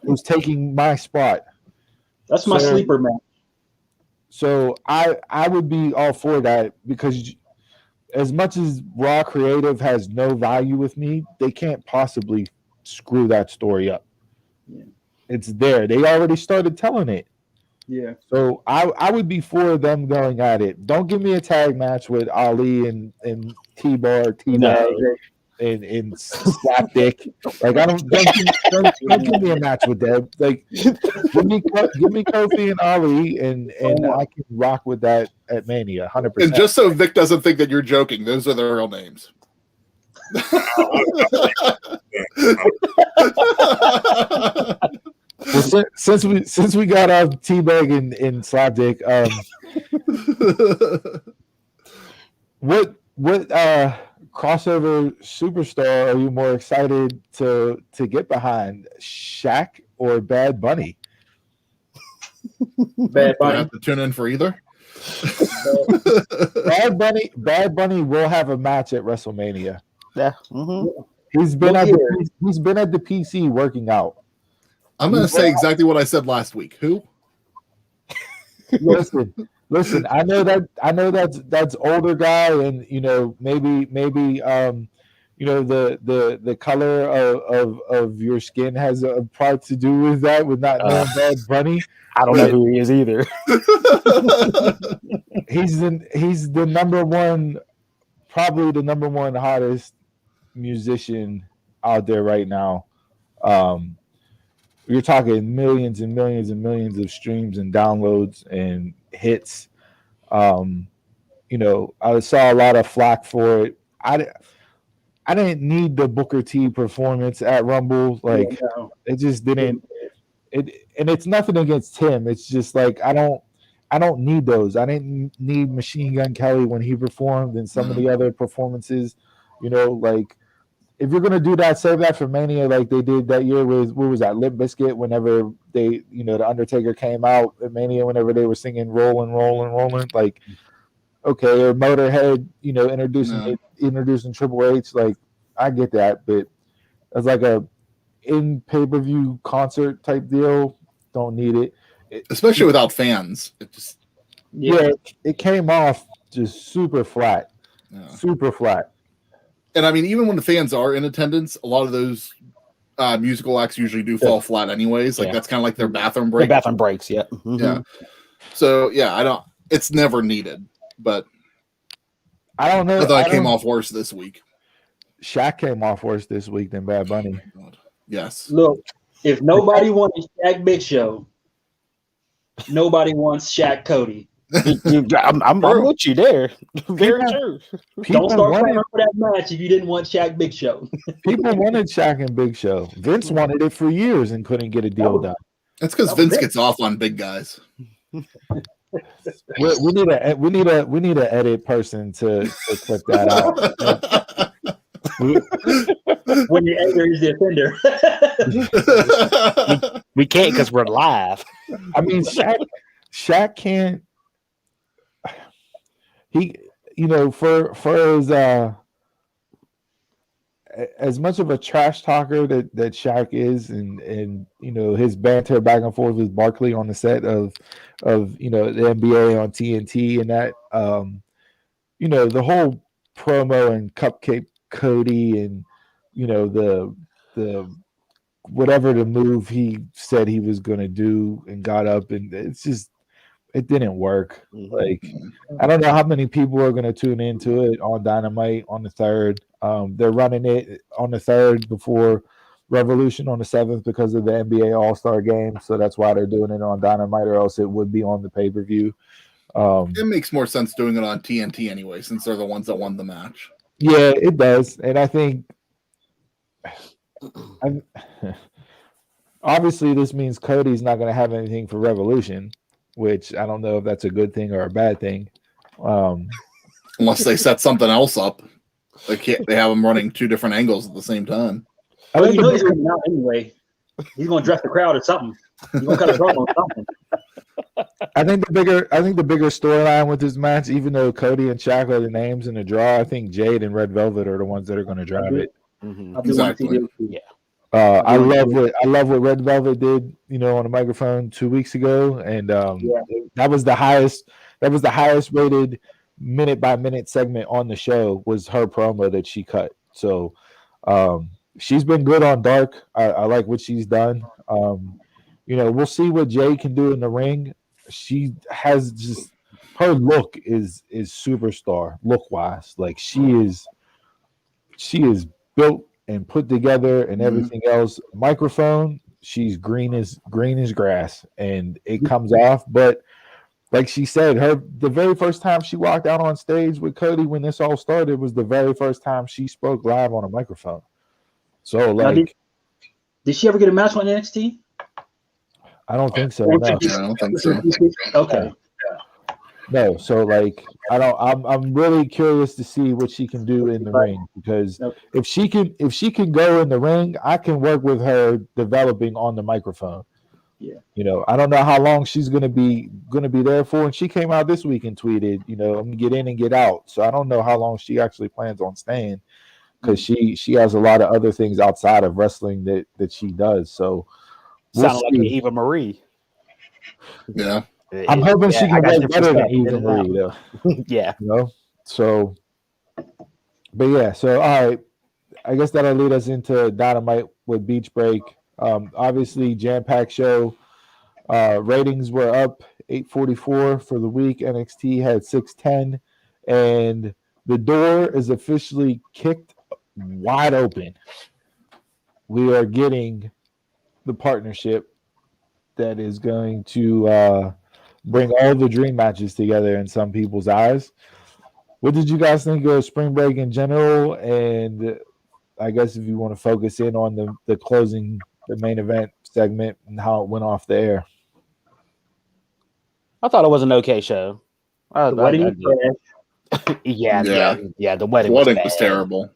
who's taking my spot. That's my sleeper match. So I would be all for that, because as much as Raw Creative has no value with me, they can't possibly screw that story up. Yeah. It's there. They already started telling it. Yeah. So I would be for them going at it. Don't give me a tag match with Ali and T-Bar, T-Bag, and Slapdick. Like, don't give me a match with them. Like, give me Kofi and Ali, and I can rock with that at Mania, 100%. And just so Vic doesn't think that you're joking, those are their real names. Well, since we got off T-Bag and Slapdick, what crossover superstar are you more excited to get behind, Shaq or Bad Bunny? Bad I Bunny. have to tune in for either. Bad Bunny will have a match at WrestleMania. Yeah. He's been at the PC working out. I'm going to say exactly what I said last week. Who? Listen. I know that's older guy, and maybe the color of your skin has a part to do with that, with not knowing Bad Bunny. I don't know who he is either. He's the number one, probably the number one hottest musician out there right now. you're talking millions and millions and millions of streams and downloads and hits. I saw a lot of flack for it. I didn't need the Booker T performance at Rumble. Like it just didn't. And it's nothing against him. It's just like I don't need those. I didn't need Machine Gun Kelly when he performed and some of the other performances. Like if you're gonna do that, save that for Mania, like they did that year with what was that, Limp Bizkit, whenever they, the Undertaker came out at Mania, whenever they were singing "Rollin', Rollin', Rollin'," like okay, or Motorhead, introducing Triple H, like I get that, but as like a in pay-per-view concert type deal, don't need it. Especially without fans. It just it came off just super flat. Super flat. And I mean, even when the fans are in attendance, a lot of those musical acts usually do fall flat anyways. Like that's kind of like their bathroom break. The bathroom breaks, yeah. Mm-hmm. Yeah. So it's never needed, but I don't know. I thought it came off worse this week. Shaq came off worse this week than Bad Bunny. Yes. Look, if nobody wants Shaq Big Show, nobody wants Shaq Cody. I'm with you there. Very true. Don't start crying for that match if you didn't want Shaq Big Show. People wanted Shaq and Big Show. Vince wanted it for years and couldn't get a deal done. That's because Vince gets off on big guys. We need a edit person to clip that out. When the editor is the offender. we can't because we're live. I mean, Shaq can't. He, for as much of a trash talker that Shaq is, and his banter back and forth with Barkley on the set of the NBA on TNT, and that the whole promo and Cupcake Cody and the whatever the move he said he was going to do and got up, and it didn't work. Like I don't know how many people are going to tune into it on Dynamite on the 3rd. They're running it on the 3rd before Revolution on the 7th because of the NBA All-Star game, so that's why they're doing it on Dynamite, or else it would be on the pay-per-view. It makes more sense doing it on TNT anyway, since they're the ones that won the match. Yeah, it does, and I think obviously this means Cody's not going to have anything for Revolution, which I don't know if that's a good thing or a bad thing. Unless they set something else up. They have him running 2 different angles at the same time. Well, he's coming out anyway. He's going to dress the crowd or something. He's going to cut a promo or something. I think the bigger storyline with this match, even though Cody and Shaq are the names in the draw, I think Jade and Red Velvet are the ones that are going to drive it. Mm-hmm. Exactly. Yeah. I love what Red Velvet did, on the microphone 2 weeks ago, and that was the highest rated minute by minute segment on the show was her promo that she cut. So she's been good on Dark. I like what she's done. We'll see what Jay can do in the ring. She has just her look is superstar look wise. Like she is built and put together and everything else. Microphone, she's green as grass, and it comes off. But like she said, the very first time she walked out on stage with Cody when this all started was the very first time she spoke live on a microphone. So like, did she ever get a match on NXT? I don't think so. No. I don't think so. Okay. No, so like I'm really curious to see what she can do in the ring, because if she can go in the ring, I can work with her developing on the microphone. Yeah. I don't know how long she's gonna be there for. And she came out this week and tweeted, I'm gonna get in and get out. So I don't know how long she actually plans on staying, because she has a lot of other things outside of wrestling that she does. So sounded like Eva Marie. Yeah. I'm hoping she can get better than Eva Marie, though. Yeah. So, but yeah, so all right. I guess that'll lead us into Dynamite with Beach Break. Obviously, jam-packed show. Ratings were up 844 for the week. NXT had 610, and the door is officially kicked wide open. We are getting the partnership that is going to bring all the dream matches together in some people's eyes. What did you guys think of Spring Break in general? And I guess if you want to focus in on the closing, the main event segment and how it went off the air. I thought it was an okay show. The wedding was trash. Yeah. The The wedding wedding was was bad. terrible.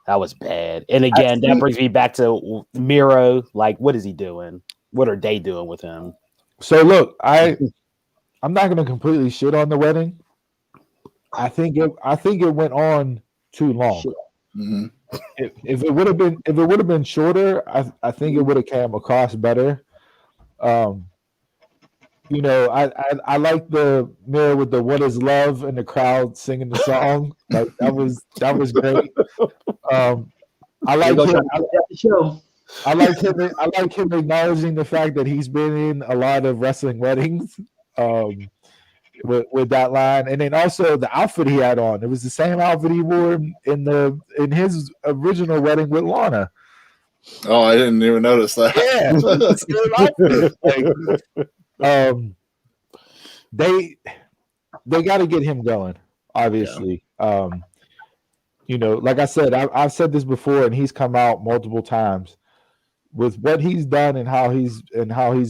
That was bad. And again, that brings me back to Miro. Like, what is he doing? What are they doing with him? So look, I'm not going to completely shit on the wedding. I think it went on too long. Mm-hmm. If it would have been shorter, I think it would have came across better. You know, I like the mirror with the "What Is Love" and the crowd singing the song. Like that was great. I like him. I like him acknowledging the fact that he's been in a lot of wrestling weddings. With that line, and then also the outfit he had on. It was the same outfit he wore in his original wedding with Lana. Oh, I didn't even notice that. Yeah, the same outfit. They got to get him going. Obviously, you know, like I said, I've said this before, and he's come out multiple times with what he's done and how he's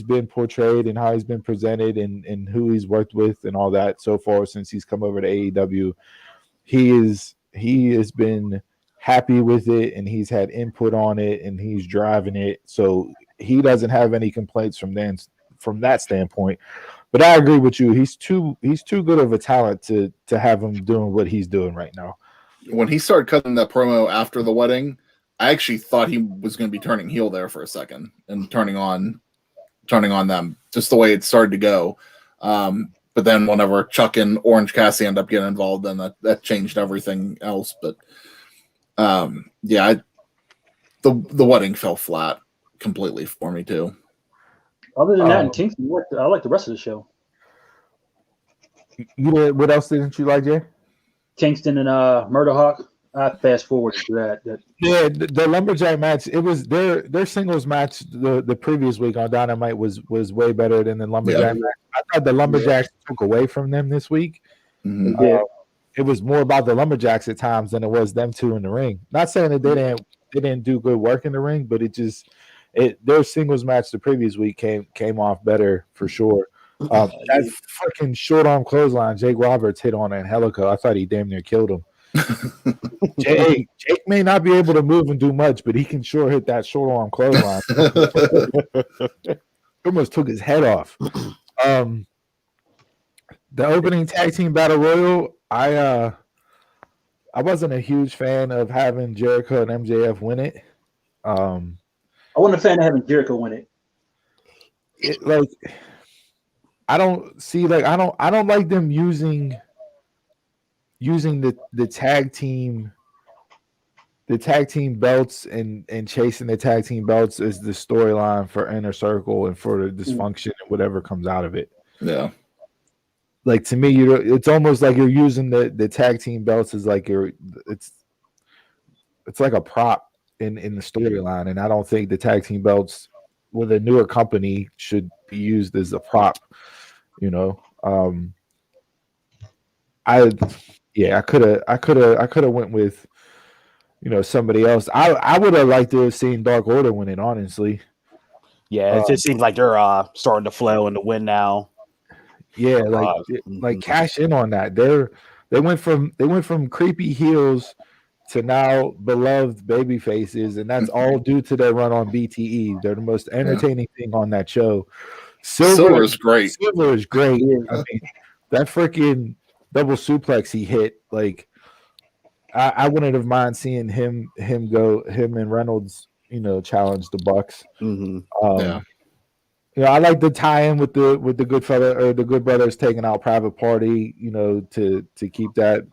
been portrayed and how he's been presented and who he's worked with and all that so far since he's come over to AEW. He has been happy with it and he's had input on it and he's driving it. So he doesn't have any complaints from that standpoint. But I agree with you. He's too good of a talent to have him doing what he's doing right now. When he started cutting that promo after the wedding, I actually thought he was going to be turning heel there for a second and turning on them, just the way it started to go. But then whenever Chuck and Orange Cassidy end up getting involved, then that changed everything else. But the wedding fell flat completely for me too. Other than that, and Kingston, I like the rest of the show. What else didn't you like, Jay? Kingston and Murderhawk. I fast forward to that. Yeah, the lumberjack match. It was their singles match the previous week on Dynamite was way better than the lumberjack match. I thought the lumberjacks took away from them this week. Mm-hmm. It was more about the lumberjacks at times than it was them two in the ring. Not saying that they didn't do good work in the ring, but their singles match the previous week came off better for sure. That fucking short arm clothesline Jake Roberts hit on Angelico. I thought he damn near killed him. Jake may not be able to move and do much, but he can sure hit that short arm clothesline. Almost took his head off. The opening tag team battle royal, I wasn't a huge fan of having Jericho and MJF win it. I wasn't a fan of having Jericho win it. I don't like them using the tag team belts and chasing the tag team belts as the storyline for Inner Circle and for the dysfunction and whatever comes out of it. Yeah. Like to me, it's almost like you're using the tag team belts as like it's like a prop in the storyline, and I don't think the tag team belts with a newer company should be used as a prop. You know, I could have went with, somebody else. I would have liked to have seen Dark Order win it, honestly. Yeah, it just seems like they're starting to flow and to win now. Yeah, like cash in on that. They went from creepy heels to now beloved baby faces, and that's all due to their run on BTE. They're the most entertaining thing on that show. Silver is great. Silver is great. I mean, that freaking double suplex he hit, like I wouldn't have mind seeing him and Reynolds, challenge the Bucks. Mm-hmm. I like the tie-in with the good fella or the Good Brothers taking out Private Party, to keep that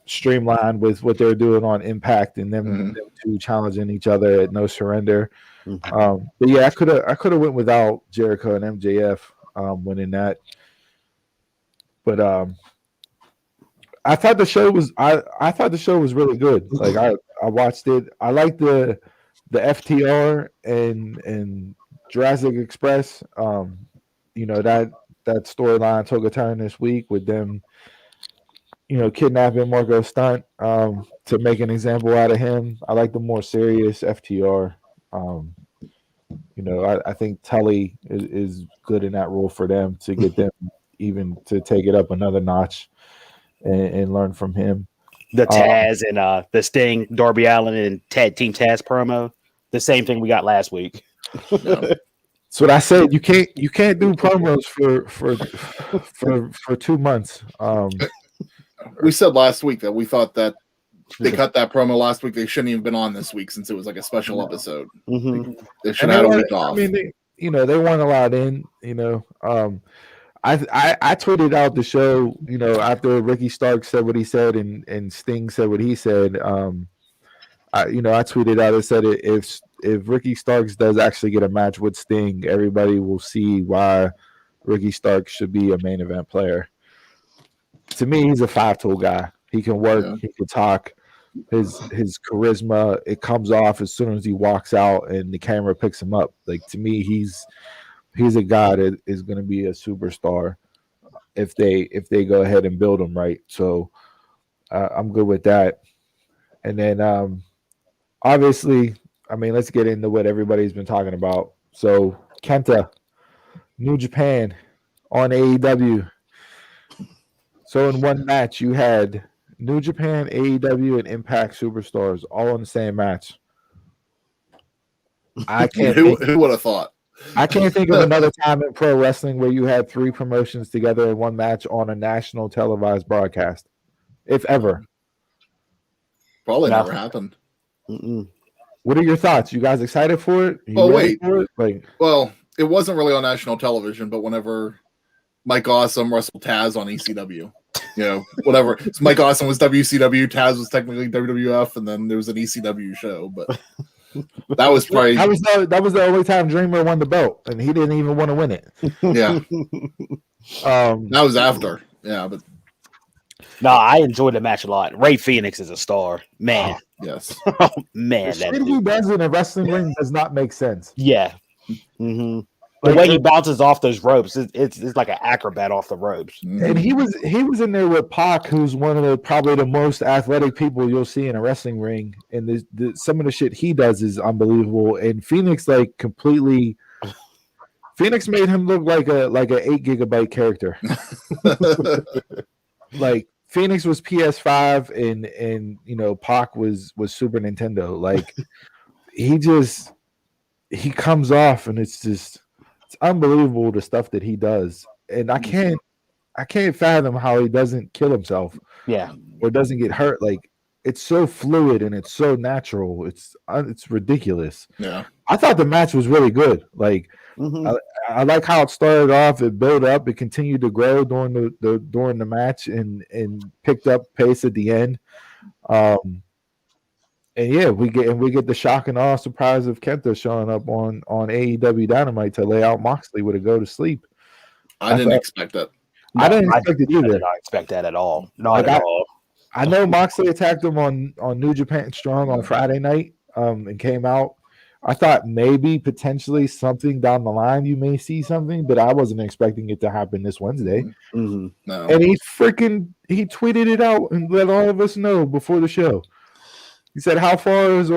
streamlined with what they're doing on Impact and them two challenging each other at No Surrender. Mm-hmm. But yeah, I could have went without Jericho and MJF winning that. But I thought the show was really good. Like I watched it. I like the the FTR and Jurassic Express. That storyline took a turn this week with them, kidnapping Marco Stunt to make an example out of him. I like the more serious FTR. I think Tully is good in that role for them to get them even to take it up another notch and learn from him. The Taz and the Sting, Darby Allin, and Team Taz promo. The same thing we got last week. That's what I said. You can't do promos for 2 months. We said last week that we thought that they cut that promo last week. They shouldn't even been on this week since it was like a special episode. Mm-hmm. They should have had a week off. I mean, they weren't allowed in. I tweeted out the show. After Ricky Stark said what he said and Sting said what he said. I tweeted out. I said if Ricky Starks does actually get a match with Sting, everybody will see why Ricky Starks should be a main event player. To me, he's a 5-tool guy. He can work. Yeah. He can talk. His charisma, it comes off as soon as he walks out and the camera picks him up. Like, to me, he's a guy that is going to be a superstar if they go ahead and build him right. So I'm good with that. And then obviously, I mean, let's get into what everybody's been talking about. So Kenta, New Japan on AEW. So in one match, you had New Japan, AEW, and Impact Superstars all in the same match. I can't. Who would have thought? I can't think of another time in pro wrestling where you had 3 promotions together in one match on a national televised broadcast, if ever. Probably never happened. Mm-mm. What are your thoughts? You guys excited for it? Wait. For it? Well, it wasn't really on national television, but whenever Mike Awesome wrestled Taz on ECW, whatever. So Mike Awesome was WCW, Taz was technically WWF, and then there was an ECW show. But that was probably that was the only time Dreamer won the belt, and he didn't even want to win it. Yeah, that was after. Yeah, but no, I enjoyed the match a lot. Ray Phoenix is a star, man. Yes, man. The shit he does in a wrestling ring does not make sense. Yeah. Mm-hmm. The way he bounces off those ropes, it's like an acrobat off the ropes. And he was in there with Pac, who's one of probably the most athletic people you'll see in a wrestling ring. And some of the shit he does is unbelievable. And Phoenix Phoenix made him look like a 8 gigabyte character. Like Phoenix was PS5 and Pac was Super Nintendo. Like he comes off and it's unbelievable the stuff that he does, and I can't fathom how he doesn't kill himself, or doesn't get hurt. Like, it's so fluid and it's so natural. It's ridiculous. Yeah, I thought the match was really good. Like, I like how it started off. It built up. It continued to grow during the match and picked up pace at the end. And yeah, we get the shock and awe surprise of Kenta showing up on AEW Dynamite to lay out Moxley with a go to sleep. I didn't expect that. I didn't expect it either. I did not expect that at all. Not at all. I know Moxley attacked him on New Japan Strong on Friday night and came out. I thought maybe potentially something down the line you may see something, but I wasn't expecting it to happen this Wednesday. Mm-hmm. No. And he tweeted it out and let all of us know before the show. He said, "How far is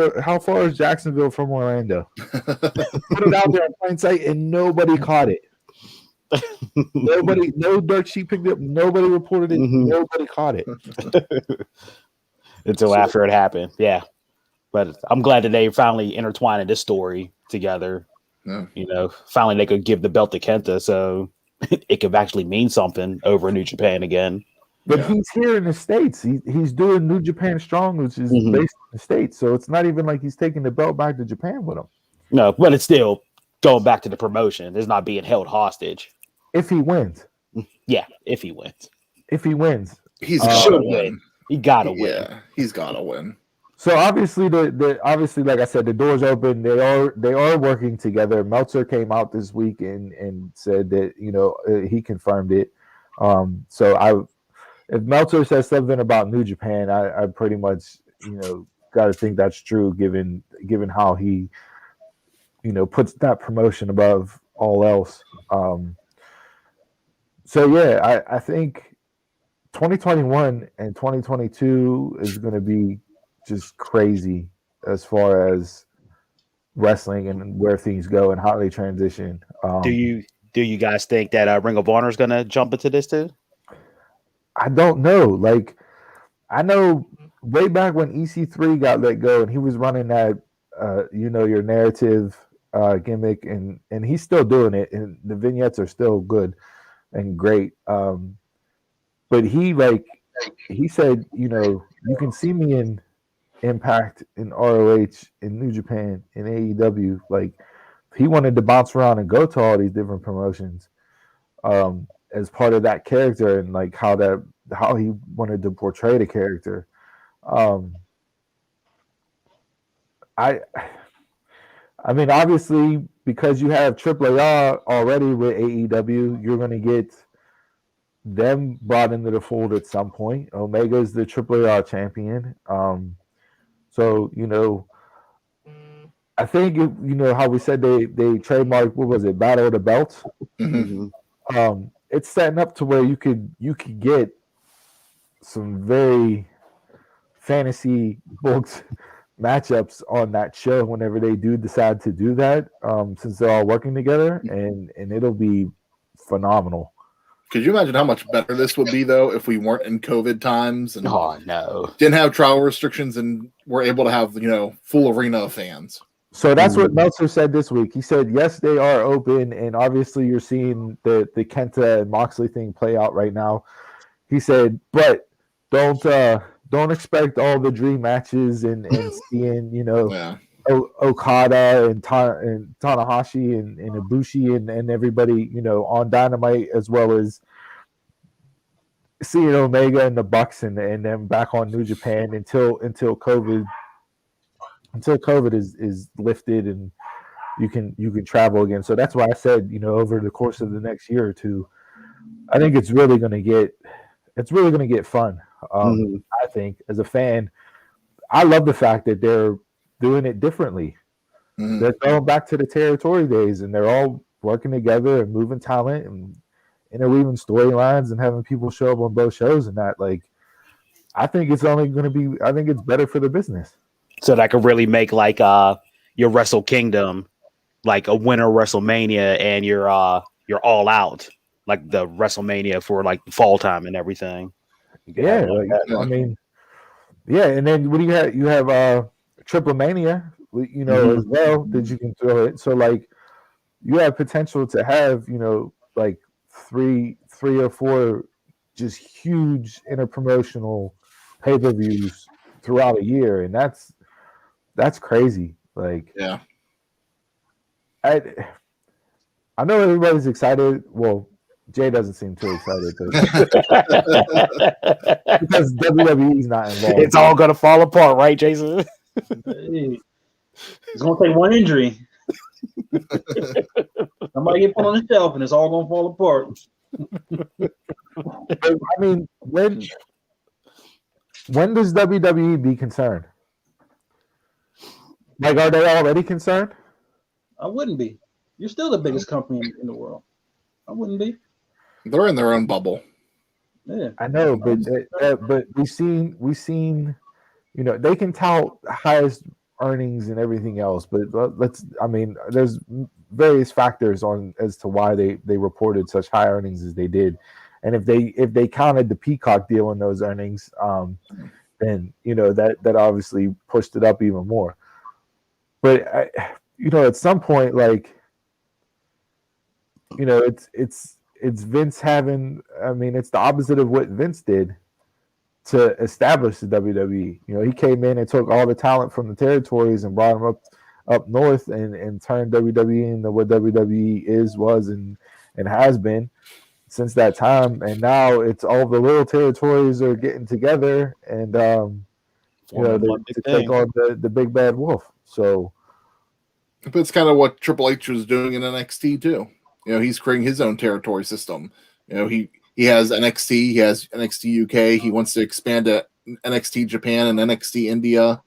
Jacksonville from Orlando?" Put it out there in plain sight, and nobody caught it. No dirt sheet picked it up. Nobody reported it. Nobody caught it until after it happened. Yeah, but I'm glad that they finally intertwined this story together. Yeah. Finally they could give the belt to Kenta, so it could actually mean something over in New Japan again. But he's here in the States. He's doing New Japan Strong, which is based in the States. So it's not even like he's taking the belt back to Japan with him. No, but it's still going back to the promotion. It's not being held hostage. If he wins. Yeah, if he wins. If he wins. He's gotta win. He gotta win. Yeah, he's gotta win. So obviously, obviously, like I said, the door's open. They are working together. Meltzer came out this week and said that he confirmed it. So if Meltzer says something about New Japan, I pretty much got to think that's true, given how he, puts that promotion above all else. So yeah, I think 2021 and 2022 is going to be just crazy as far as wrestling and where things go and how they transition. Do you guys think that Ring of Honor is going to jump into this too? I don't know. Like, I know way back when EC3 got let go and he was running that, your narrative gimmick, and he's still doing it, and the vignettes are still good and great. But he said, you can see me in Impact, in ROH, in New Japan, in AEW. Like, he wanted to bounce around and go to all these different promotions as part of that character, and like how he wanted to portray the character. I mean, obviously, because you have AAA already with AEW, you're going to get them brought into the fold at some point. Omega is the AAA champion. So, I think, how we said they trademarked, what was it, Battle of the Belts? Mm-hmm. It's setting up to where you could get some very fantasy booked matchups on that show whenever they do decide to do that, since they're all working together, and it'll be phenomenal. Could you imagine how much better this would be, though, if we weren't in COVID times and no, didn't have travel restrictions and were able to have, full arena of fans? So that's what Meltzer said this week. He said, yes, they are open, and obviously you're seeing the Kenta and Moxley thing play out right now. He said, but don't expect all the dream matches and seeing, Okada and Tanahashi and Ibushi and everybody, on Dynamite, as well as seeing Omega and the Bucks and then back on New Japan until COVID is lifted and you can travel again. So that's why I said, over the course of the next year or two, I think it's really going to get fun. I think, as a fan, I love the fact that they're doing it differently. Mm-hmm. They're going back to the territory days, and they're all working together and moving talent and interweaving storylines and having people show up on both shows. And that, like, I think it's only going to be. I think it's better for the business. So that could really make like your Wrestle Kingdom like a winter WrestleMania, and you're all out like the WrestleMania for like the fall time and everything. Yeah, I mean, yeah, and then what do you have? You have Triple Mania, as well, that you can throw it. So like, you have potential to have, like three or four just huge interpromotional pay-per-views throughout a year, and that's crazy. Like, yeah, I know everybody's excited. Well, Jay doesn't seem too excited because WWE's not involved. It's all gonna fall apart, right, Jason? Hey, it's gonna take one injury. Somebody get put on the shelf, and it's all gonna fall apart. I mean, when does WWE be concerned? Like, are they already concerned? I wouldn't be. You're still the biggest company in the world. I wouldn't be. They're in their own bubble. Yeah, I know, but we've seen, they can tout highest earnings and everything else, but there's various factors as to why they reported such high earnings as they did, and if they counted the Peacock deal in those earnings, then that obviously pushed it up even more. But at some point, like, it's Vince having. I mean, it's the opposite of what Vince did to establish the WWE. He came in and took all the talent from the territories and brought them up north and turned WWE into what WWE was and has been since that time. And now it's all the little territories are getting together and to take on the big bad wolf. So, but it's kind of what Triple H was doing in NXT too. He's creating his own territory system. He has NXT, he has NXT UK. He wants to expand to NXT Japan and NXT India.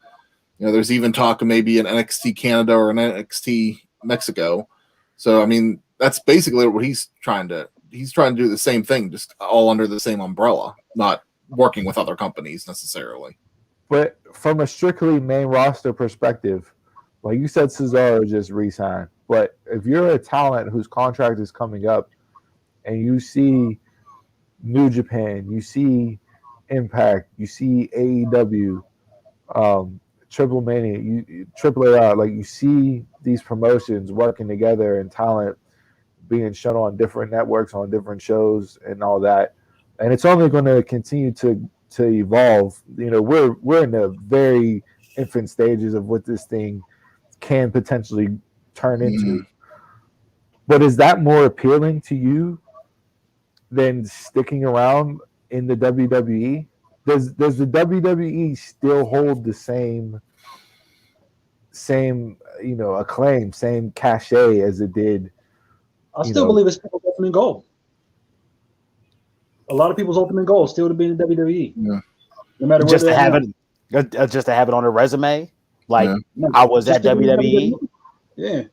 There's even talk of maybe an NXT Canada or an NXT Mexico. So I mean, that's basically what he's trying to do the same thing, just all under the same umbrella, not working with other companies necessarily. But from a strictly main roster perspective, like you said, Cesaro just re-signed. But if you're a talent whose contract is coming up and you see New Japan, you see Impact, you see AEW, Triple Mania, Triple A, like you see these promotions working together and talent being shown on different networks, on different shows, and all that, and it's only going to continue to evolve. We're in the very infant stages of what this thing can potentially turn into. But is that more appealing to you than sticking around in the WWE? Does the WWE still hold the same acclaim, same cachet as it did? I still believe it's people's ultimate goal. A lot of people's ultimate goal is still to be in the WWE. Yeah. No matter Just where to have it, just to have it on a resume, like I was at WWE. Yeah.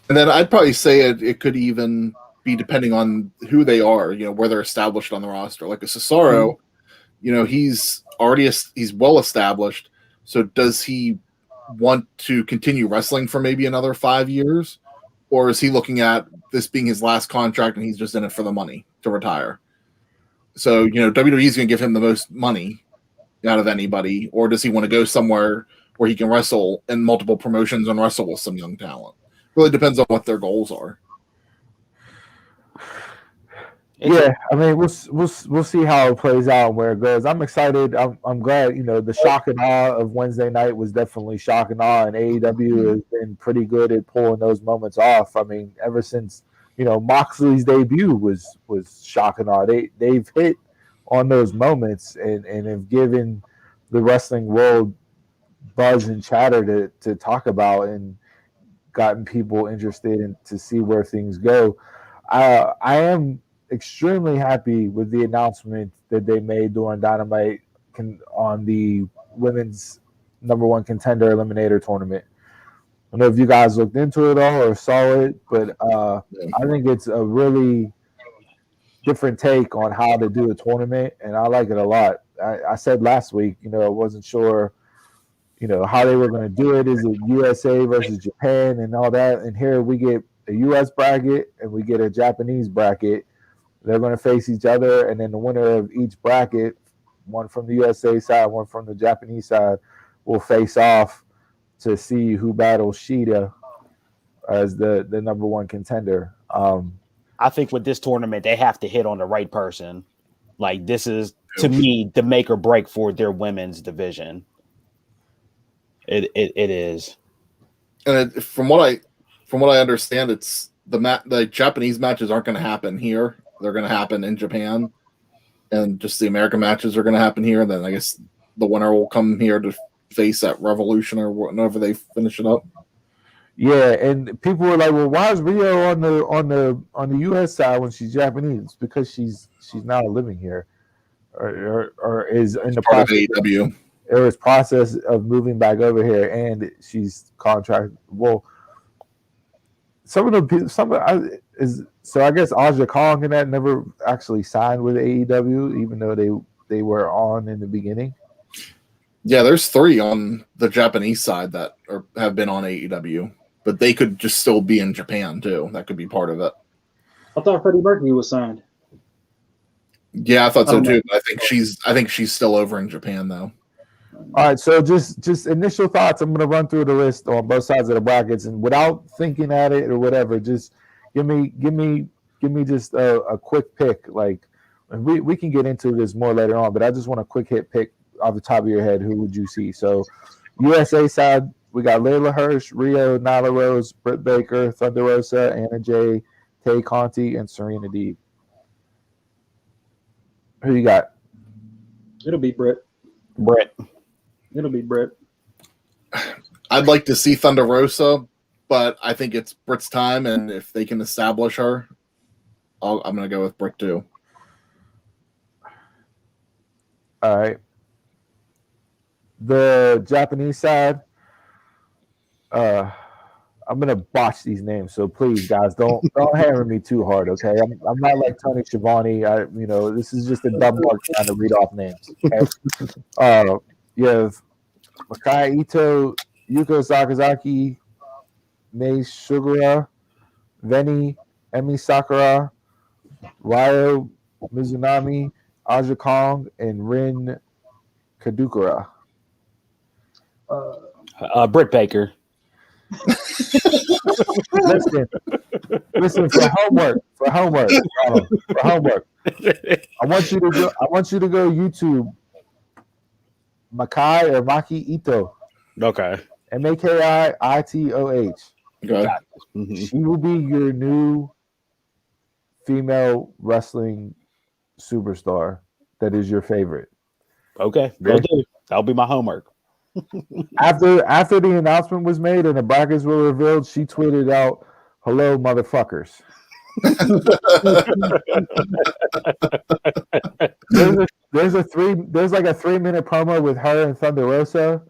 And then I'd probably say it could even be depending on who they are, where they're established on the roster. Like a Cesaro, he's well established. So does he want to continue wrestling for maybe another 5 years? Or is he looking at this being his last contract and he's just in it for the money to retire? So, WWE is going to give him the most money out of anybody. Or does he want to go somewhere where he can wrestle in multiple promotions and wrestle with some young talent? Really depends on what their goals are. Yeah, I mean, we'll see how it plays out and where it goes. I'm excited. I'm glad. The shock and awe of Wednesday night was definitely shock and awe, and AEW has been pretty good at pulling those moments off. I mean, ever since Moxley's debut was shock and awe. They've hit on those moments and have given the wrestling world buzz and chatter to talk about and gotten people interested in to see where things go. I am extremely happy with the announcement that they made during Dynamite on the women's #1 contender eliminator tournament. I don't know if you guys looked into it all or saw it, but I think it's a really different take on how to do a tournament, and I like it a lot. I said last week, I wasn't sure, how they were going to do it. Is it USA versus Japan and all that? And here we get a US bracket and we get a Japanese bracket. They're going to face each other, and then the winner of each bracket, one from the USA side, one from the Japanese side, will face off to see who battles Shida as the #1 contender. I think with this tournament, they have to hit on the right person. Like, this is, to me, the make or break for their women's division. It is. And from what I understand, it's the Japanese matches aren't going to happen here. They're going to happen in Japan, and just the American matches are going to happen here. And then I guess the winner will come here to face at Revolution or whenever they finish it up. Yeah, and people were like, "Well, why is Rio on the U.S. side when she's Japanese?" It's because she's now living here, or is in the Part process of AEW. It was process of moving back over here, and she's contracted. Well, some of the people, I guess Aja Kong and that never actually signed with AEW, even though they were on in the beginning. Yeah, there's 3 on the Japanese side that have been on AEW, but they could just still be in Japan too. That could be part of it. I thought Freddie Mercury was signed. Yeah, I thought so too. I think she's still over in Japan though. All right, so just initial thoughts. I'm going to run through the list on both sides of the brackets, and without thinking at it or whatever, just give me just a quick pick. Like, we can get into this more later on, but I just want a quick hit pick off the top of your head. Who would you see? So, USA side, we got Layla Hirsch, Rio, Nyla Rose, Britt Baker, Thunder Rosa, Anna Jay, Tay Conti, and Serena Deeb. Who you got? It'll be Britt. It'll be Britt. I'd like to see Thunder Rosa, but I think it's Britt's time, and if they can establish her, I'm going to go with Britt too. All right. the Japanese side, I'm gonna botch these names, so please, guys, don't hammer me too hard, okay? I'm not like Tony Schiavone. This is just a dumb mark trying to read off names. Okay? You have Makai Ito, Yuko Sakazaki, Mei Sugura, Veni, Emi Sakura, Ryo Mizunami, Aja Kong, and Rin Kadukura. Britt Baker. Listen for homework. I want you to go YouTube Makai or Maki Ito. Okay. Makiitoh. Okay. Mm-hmm. She will be your new female wrestling superstar that is your favorite. Okay. Will do. That'll be my homework. After the announcement was made and the brackets were revealed, she tweeted out, "Hello, motherfuckers." there's like a 3-minute promo with her and Thunder Rosa.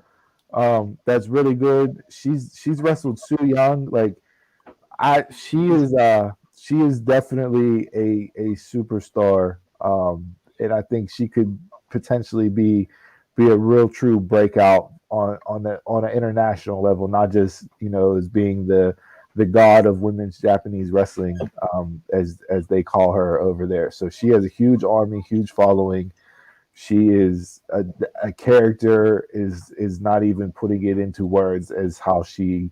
That's really good. She's wrestled Su Yung. She is definitely a superstar. And I think she could potentially be a real true breakout on an international level, not just as being the god of women's Japanese wrestling, as they call her over there. So she has a huge army, huge following. She is a character, is not even putting it into words as how she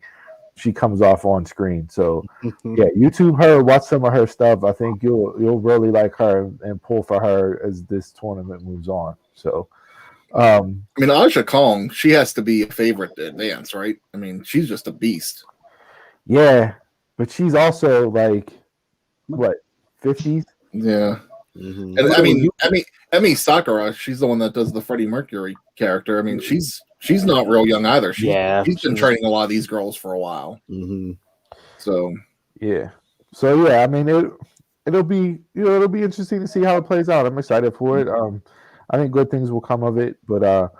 comes off on screen. So yeah, YouTube her, watch some of her stuff. I think you'll really like her and pull for her as this tournament moves on. So I mean, Aja Kong, she has to be a favorite to advance, right? I mean, she's just a beast. Yeah, but she's also like what, 50s? Yeah. Mm-hmm. And I mean, Emi Sakura, she's the one that does the Freddie Mercury character. I mean, she's not real young either. She's been training a lot of these girls for a while. Mm-hmm. So yeah, I mean, it'll be interesting to see how it plays out. I'm excited for it. I think good things will come of it. But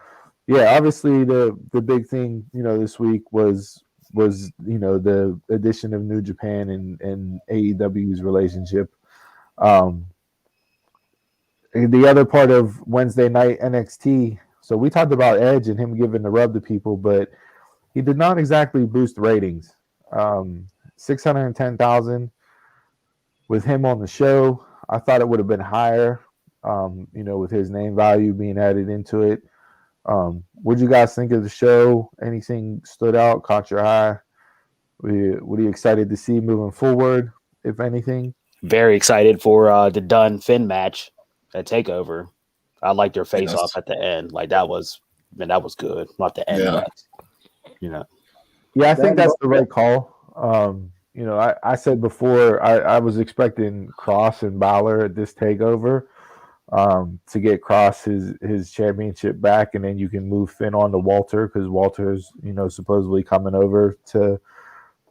yeah, obviously the big thing this week was the addition of New Japan and AEW's relationship. The other part of Wednesday night NXT. So we talked about Edge and him giving the rub to people, but he did not exactly boost ratings. 610,000 with him on the show. I thought it would have been higher, with his name value being added into it. What did you guys think of the show? Anything stood out, caught your eye? What are you excited to see moving forward, if anything? Very excited for the Dunn Finn match at TakeOver. I liked their face off at the end. Like that was good. Not the end, but Yeah, I think that's the right call. I said before I was expecting Cross and Balor at this TakeOver to get Cross his championship back, and then you can move Finn on to Walter because Walter's supposedly coming over to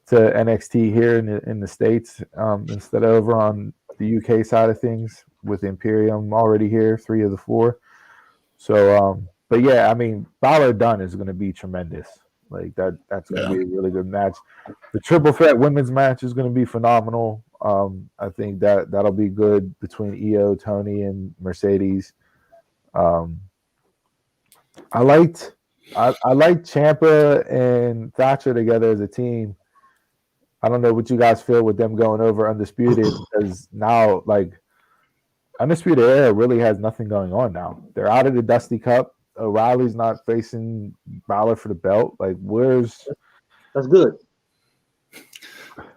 NXT here in the States instead of over on the UK side of things with Imperium already here, 3 of the 4. So, but yeah, I mean, Balor Dunn is going to be tremendous. Like that's going to be a really good match. The triple threat women's match is going to be phenomenal. I think that'll be good between Io, Tony, and Mercedes. I liked Ciampa and Thatcher together as a team. I don't know what you guys feel with them going over Undisputed because now, like, Undisputed Era really has nothing going on now. They're out of the Dusty Cup. O'Reilly's not facing Balor for the belt. Like, that's good.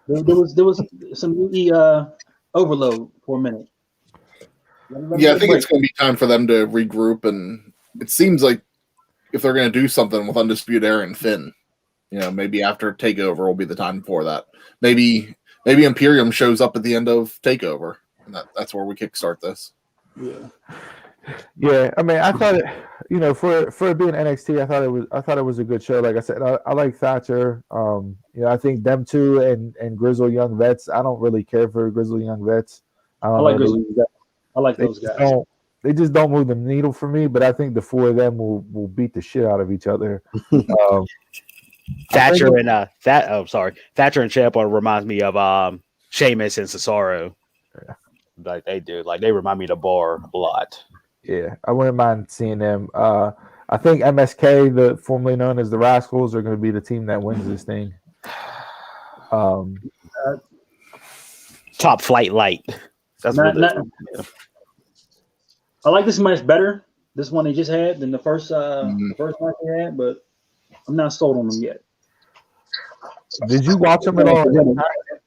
There was some overload for a minute. Yeah, I think it's going to be time for them to regroup, and it seems like if they're going to do something with Undisputed Era and Finn, maybe after TakeOver will be the time for that. Maybe Imperium shows up at the end of TakeOver, and that's where we kickstart this. Yeah. I mean, I thought it, for it being NXT, I thought it was a good show. Like I said, I like Thatcher. I think them two and Grizzled Young Vets. I don't really care for Grizzled Young Vets. I like Grizzled. I like those guys. they just don't move the needle for me. But I think the four of them will beat the shit out of each other. Thatcher and Thatcher and Ciampa reminds me of Sheamus and Cesaro. Yeah. Like they do, like they remind me of the Bar a lot. Yeah, I wouldn't mind seeing them. I think MSK, the formerly known as the Rascals, are going to be the team that wins this thing. Top Flight Light. That's I like this match better. This one they just had than the first match they had, but I'm not sold on them yet. Did you watch them at all?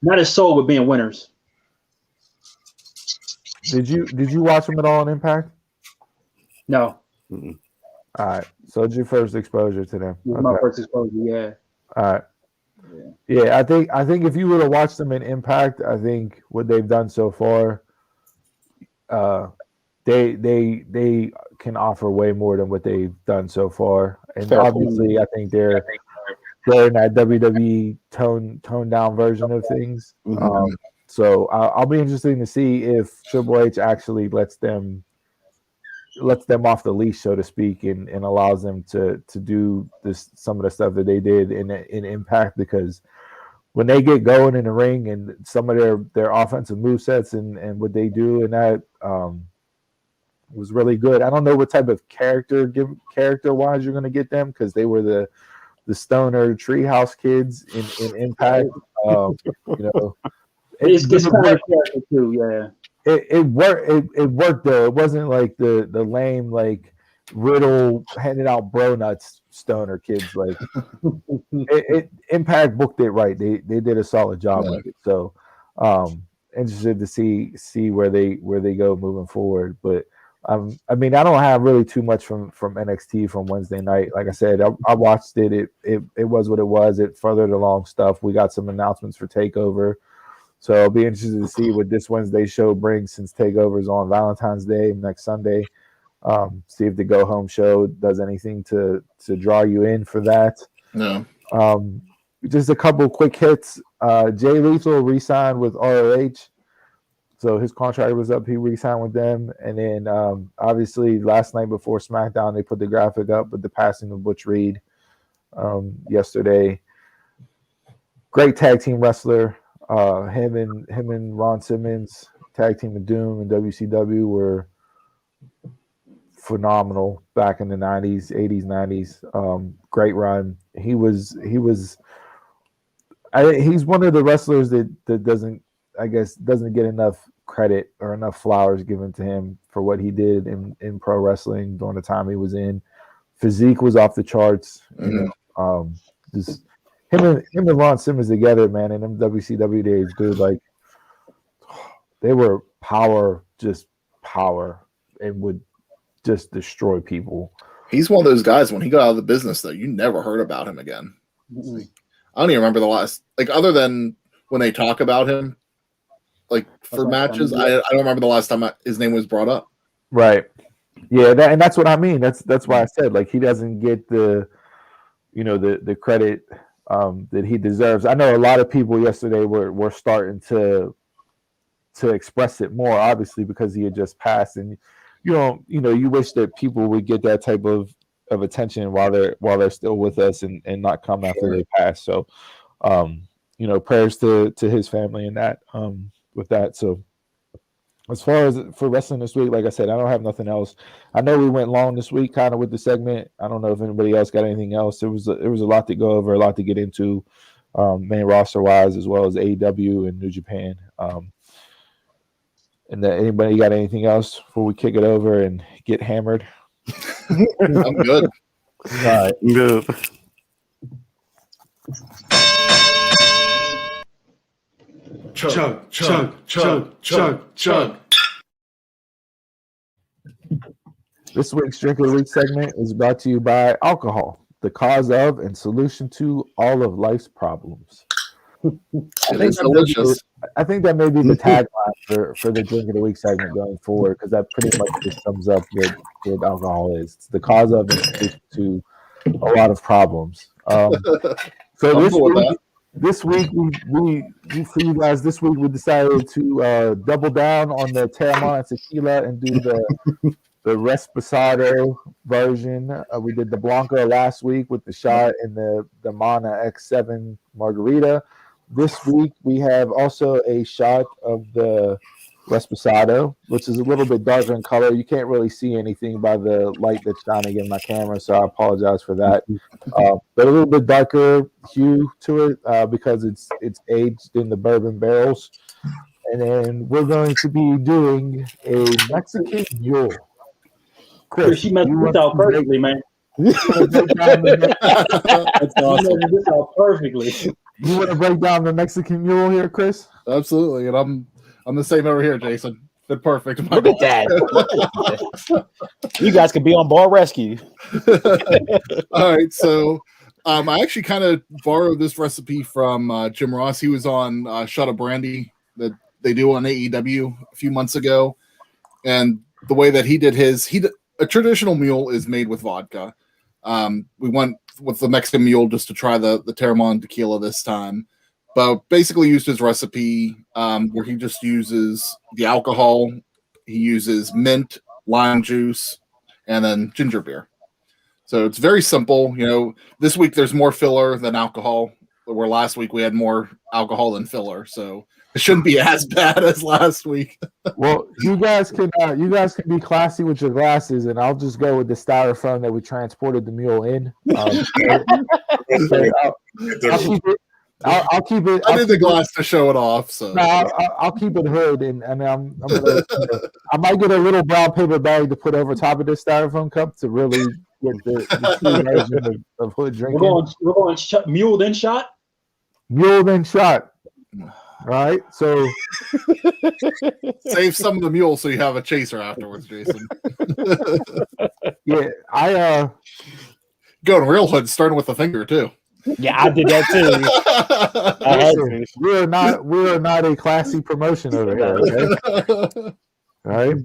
Not as sold with being winners. Did you watch them at all in Impact? No. All right. So it's your first exposure to them. Okay. My first exposure, yeah. All right. Yeah, I think if you were to watch them in Impact, I think what they've done so far, they can offer way more than what they've done so far. And obviously, I think they're in that WWE toned down version of things. Mm-hmm. So I'll be interested to see if Triple H actually lets them off the leash, so to speak, and allows them to do some of the stuff that they did in Impact, because when they get going in the ring and some of their offensive movesets and what they do, and that was really good. I don't know what type of character wise you're going to get them, because they were the stoner treehouse kids in Impact. It's kind of character too, yeah. It worked though. It wasn't like the lame like Riddle handing out bro nuts stoner kids. Like Impact booked it right. They did a solid job with it. So interested to see where they go moving forward. But I mean, I don't have really too much from NXT from Wednesday night. Like I said, I watched it. It was what it was. It furthered along stuff. We got some announcements for TakeOver. So I'll be interested to see what this Wednesday show brings, since TakeOver is on Valentine's Day next Sunday. See if the Go Home show does anything to draw you in for that. No. Just a couple quick hits. Jay Lethal re-signed with ROH. So his contract was up. He re-signed with them. And then obviously last night before SmackDown, they put the graphic up with the passing of Butch Reed yesterday. Great tag team wrestler. Him and Ron Simmons, tag team of Doom and WCW, were phenomenal back in the 90s, 80s, 90s. Great run. He's one of the wrestlers that doesn't get enough credit or enough flowers given to him for what he did in pro wrestling during the time he was in. Physique was off the charts. Mm-hmm. Just him and Ron Simmons together, man, in them WCW days, dude, like they were power, and would just destroy people. He's one of those guys, when he got out of the business, though, you never heard about him again. Mm-hmm. I don't even remember the last, like, other than when they talk about him, like for matches, I don't remember the last time his name was brought up. Right. Yeah, and that's what I mean. That's why I said, like, he doesn't get the credit that he deserves. I know a lot of people yesterday were starting to express it more, obviously, because he had just passed, and you wish that people would get that type of attention while they're still with us and not come after they pass. So prayers to his family and that with that. So as far as for wrestling this week, like I said, I don't have nothing else. I know we went long this week kind of with the segment. I don't know if anybody else got anything else. There was a lot to go over, a lot to get into, main roster wise, as well as AEW and New Japan. And that anybody got anything else before we kick it over and get hammered? I'm good. All right, good. Chug, chug, chug, chug, chug. This week's Drink of the Week segment is brought to you by alcohol, the cause of and solution to all of life's problems. It's delicious. I think that may be the tagline for the Drink of the Week segment going forward, because that pretty much just sums up what alcohol is. It's the cause of and solution to a lot of problems. So this week we for you guys this week we decided to double down on the Teremana Tequila and do the Reposado version. We did the Blanco last week with the shot and the Mana X7 margarita. This week we have also a shot of the Reposado, which is a little bit darker in color. You can't really see anything by the light that's shining in my camera, so I apologize for that. But a little bit darker hue to it because it's aged in the bourbon barrels. And then we're going to be doing a Mexican Mule. Chris, you messed this out perfectly, man. That's awesome. You this out perfectly. You want to break down the Mexican Mule here, Chris? Absolutely, and I'm the same over here, Jason. Fit perfect. Look at that. You guys could be on Bar Rescue. All right, so I actually kind of borrowed this recipe from Jim Ross. He was on Shot of Brandy that they do on AEW a few months ago, and the way that he did his, a traditional mule is made with vodka. We went with the Mexican Mule just to try the Teremana tequila this time, but basically used his recipe where he just uses the alcohol, he uses mint, lime juice, and then ginger beer. So it's very simple. You know, this week there's more filler than alcohol, where last week we had more alcohol than filler. So it shouldn't be as bad as last week. Well, you guys can be classy with your glasses, and I'll just go with the styrofoam that we transported the mule in. I'll keep it. I did the glass to show it off, so no, I'll keep it hood, and I'm gonna, I might get a little brown paper bag to put over top of this styrofoam cup to really get the true version of hood drinking. We're going mule then shot. Mule then shot. Right, so save some of the mule so you have a chaser afterwards, Jason. Yeah, I going real hood, starting with the finger too. Yeah, I did that too. We're not a classy promotion over here. Okay?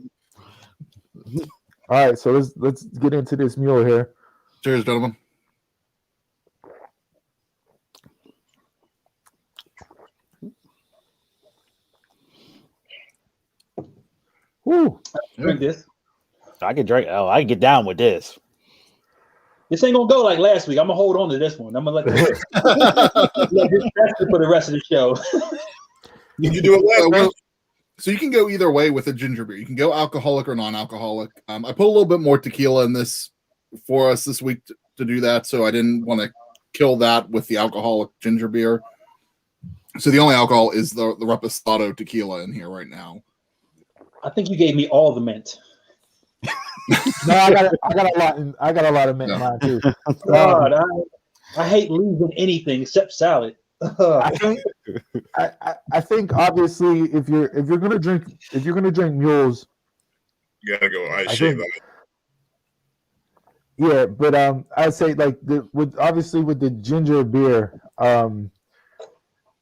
All right. So let's get into this mule here. Cheers, gentlemen. Woo. Drink this. I can drink. Oh, I can get down with this. This ain't gonna go like last week. I'm gonna hold on to this one. I'm gonna let this for the rest of the show. You can do it last week. So you can go either way with a ginger beer. You can go alcoholic or non-alcoholic. I put a little bit more tequila in this for us this week to do that, so I didn't want to kill that with the alcoholic ginger beer. So the only alcohol is the Reposado tequila in here right now. I think you gave me all the mint. No, I got a lot of mint in mine too. God, I hate losing anything except salad. I think obviously if you're gonna drink mules, You gotta go ice shave. Yeah, but I'd say like with the ginger beer,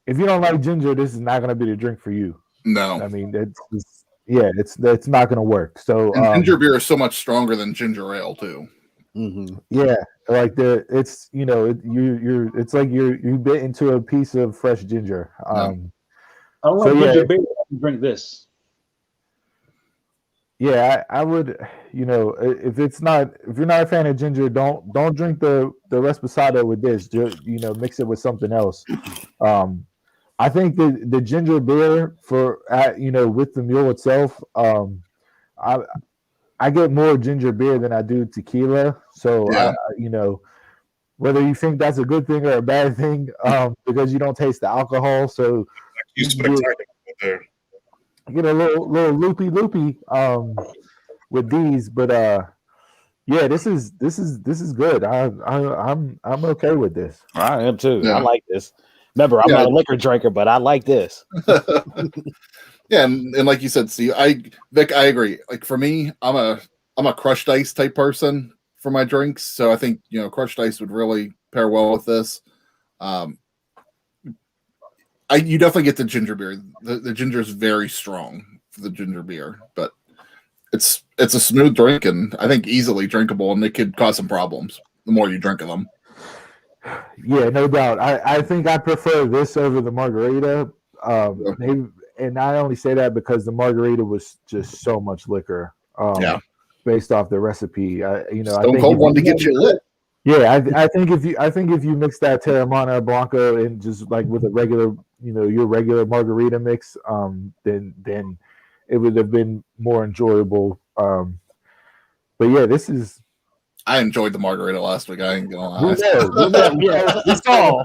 if you don't like ginger, this is not gonna be the drink for you. No, I mean it's not gonna work. So ginger beer is so much stronger than ginger ale too. Mm-hmm. Yeah, like it's it's like you bit into a piece of fresh ginger. I don't like ginger beer. I can drink this. Yeah, I would. If you're not a fan of ginger, don't drink the Reposado with this. Just, mix it with something else. I think the ginger beer with the mule itself, I get more ginger beer than I do tequila. So, yeah. Whether you think that's a good thing or a bad thing, because you don't taste the alcohol, so You spectacular there. get a little loopy with these. But yeah, this is good. I'm okay with this. I am too. Yeah. I like this. Remember, I'm not a liquor drinker, but I like this. Yeah, and like you said, Steve, Vic, I agree. Like for me, I'm a crushed ice type person for my drinks, so I think crushed ice would really pair well with this. You definitely get the ginger beer. The ginger is very strong for the ginger beer, but it's a smooth drink and I think easily drinkable, and it could cause some problems the more you drink of them. Yeah, no doubt. I think I prefer this over the margarita. And I only say that because the margarita was just so much liquor. Based off the recipe. I Stone think Cold wanted to get you lit. Yeah, I think if you mix that Teremana Blanco and just like with a regular, your regular margarita mix, then it would have been more enjoyable. But yeah, this is. I enjoyed the margarita last week. I ain't gonna lie. We saw.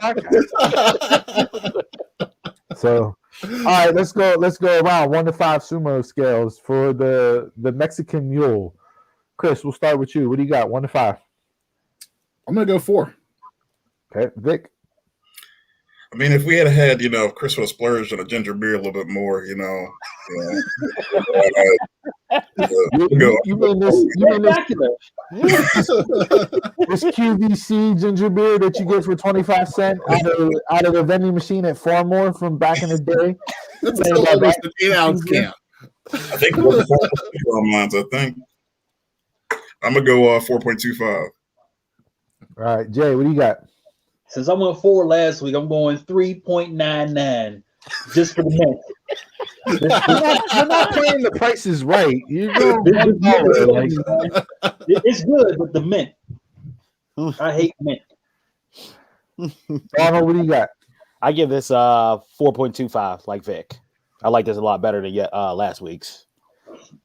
So, all right, let's go around 1 to 5 sumo scales for the Mexican Mule. Chris, we'll start with you. What do you got? 1 to 5. I'm gonna go 4. Okay, Vic. I mean, if we had Chris would have splurged on a ginger beer a little bit more, You mean this QVC ginger beer that you get for 25 cents out of the vending machine at Farmore from back in the day? That's still almost an 8-ounce can. I think I think I'm gonna go 4.25. All right, Jay, what do you got? Since I went 4 last week, I'm going 3.99 just for the mint. You're not playing the prices right. You're going It's good, but the mint. I hate mint. Donald, what do you got? I give this 4.25 like Vic. I like this a lot better than last week's.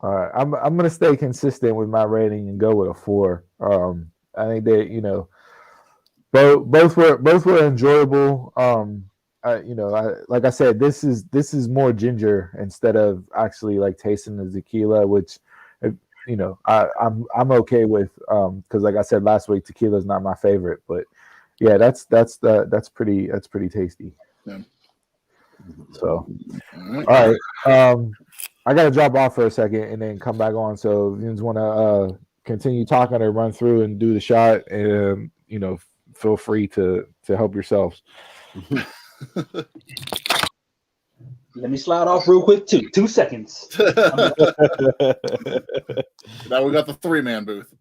All right, I'm gonna stay consistent with my rating and go with a 4. I think that both were enjoyable. Like I said, this is more ginger instead of actually like tasting the tequila, which I'm okay with because like I said last week, tequila is not my favorite, but yeah, that's pretty tasty. Yeah. So, all right, I gotta drop off for a second and then come back on. So if you just want to continue talking or run through and do the shot, and feel free to help yourselves. Let me slide off real quick too. 2 seconds. Now we got the 3-man booth.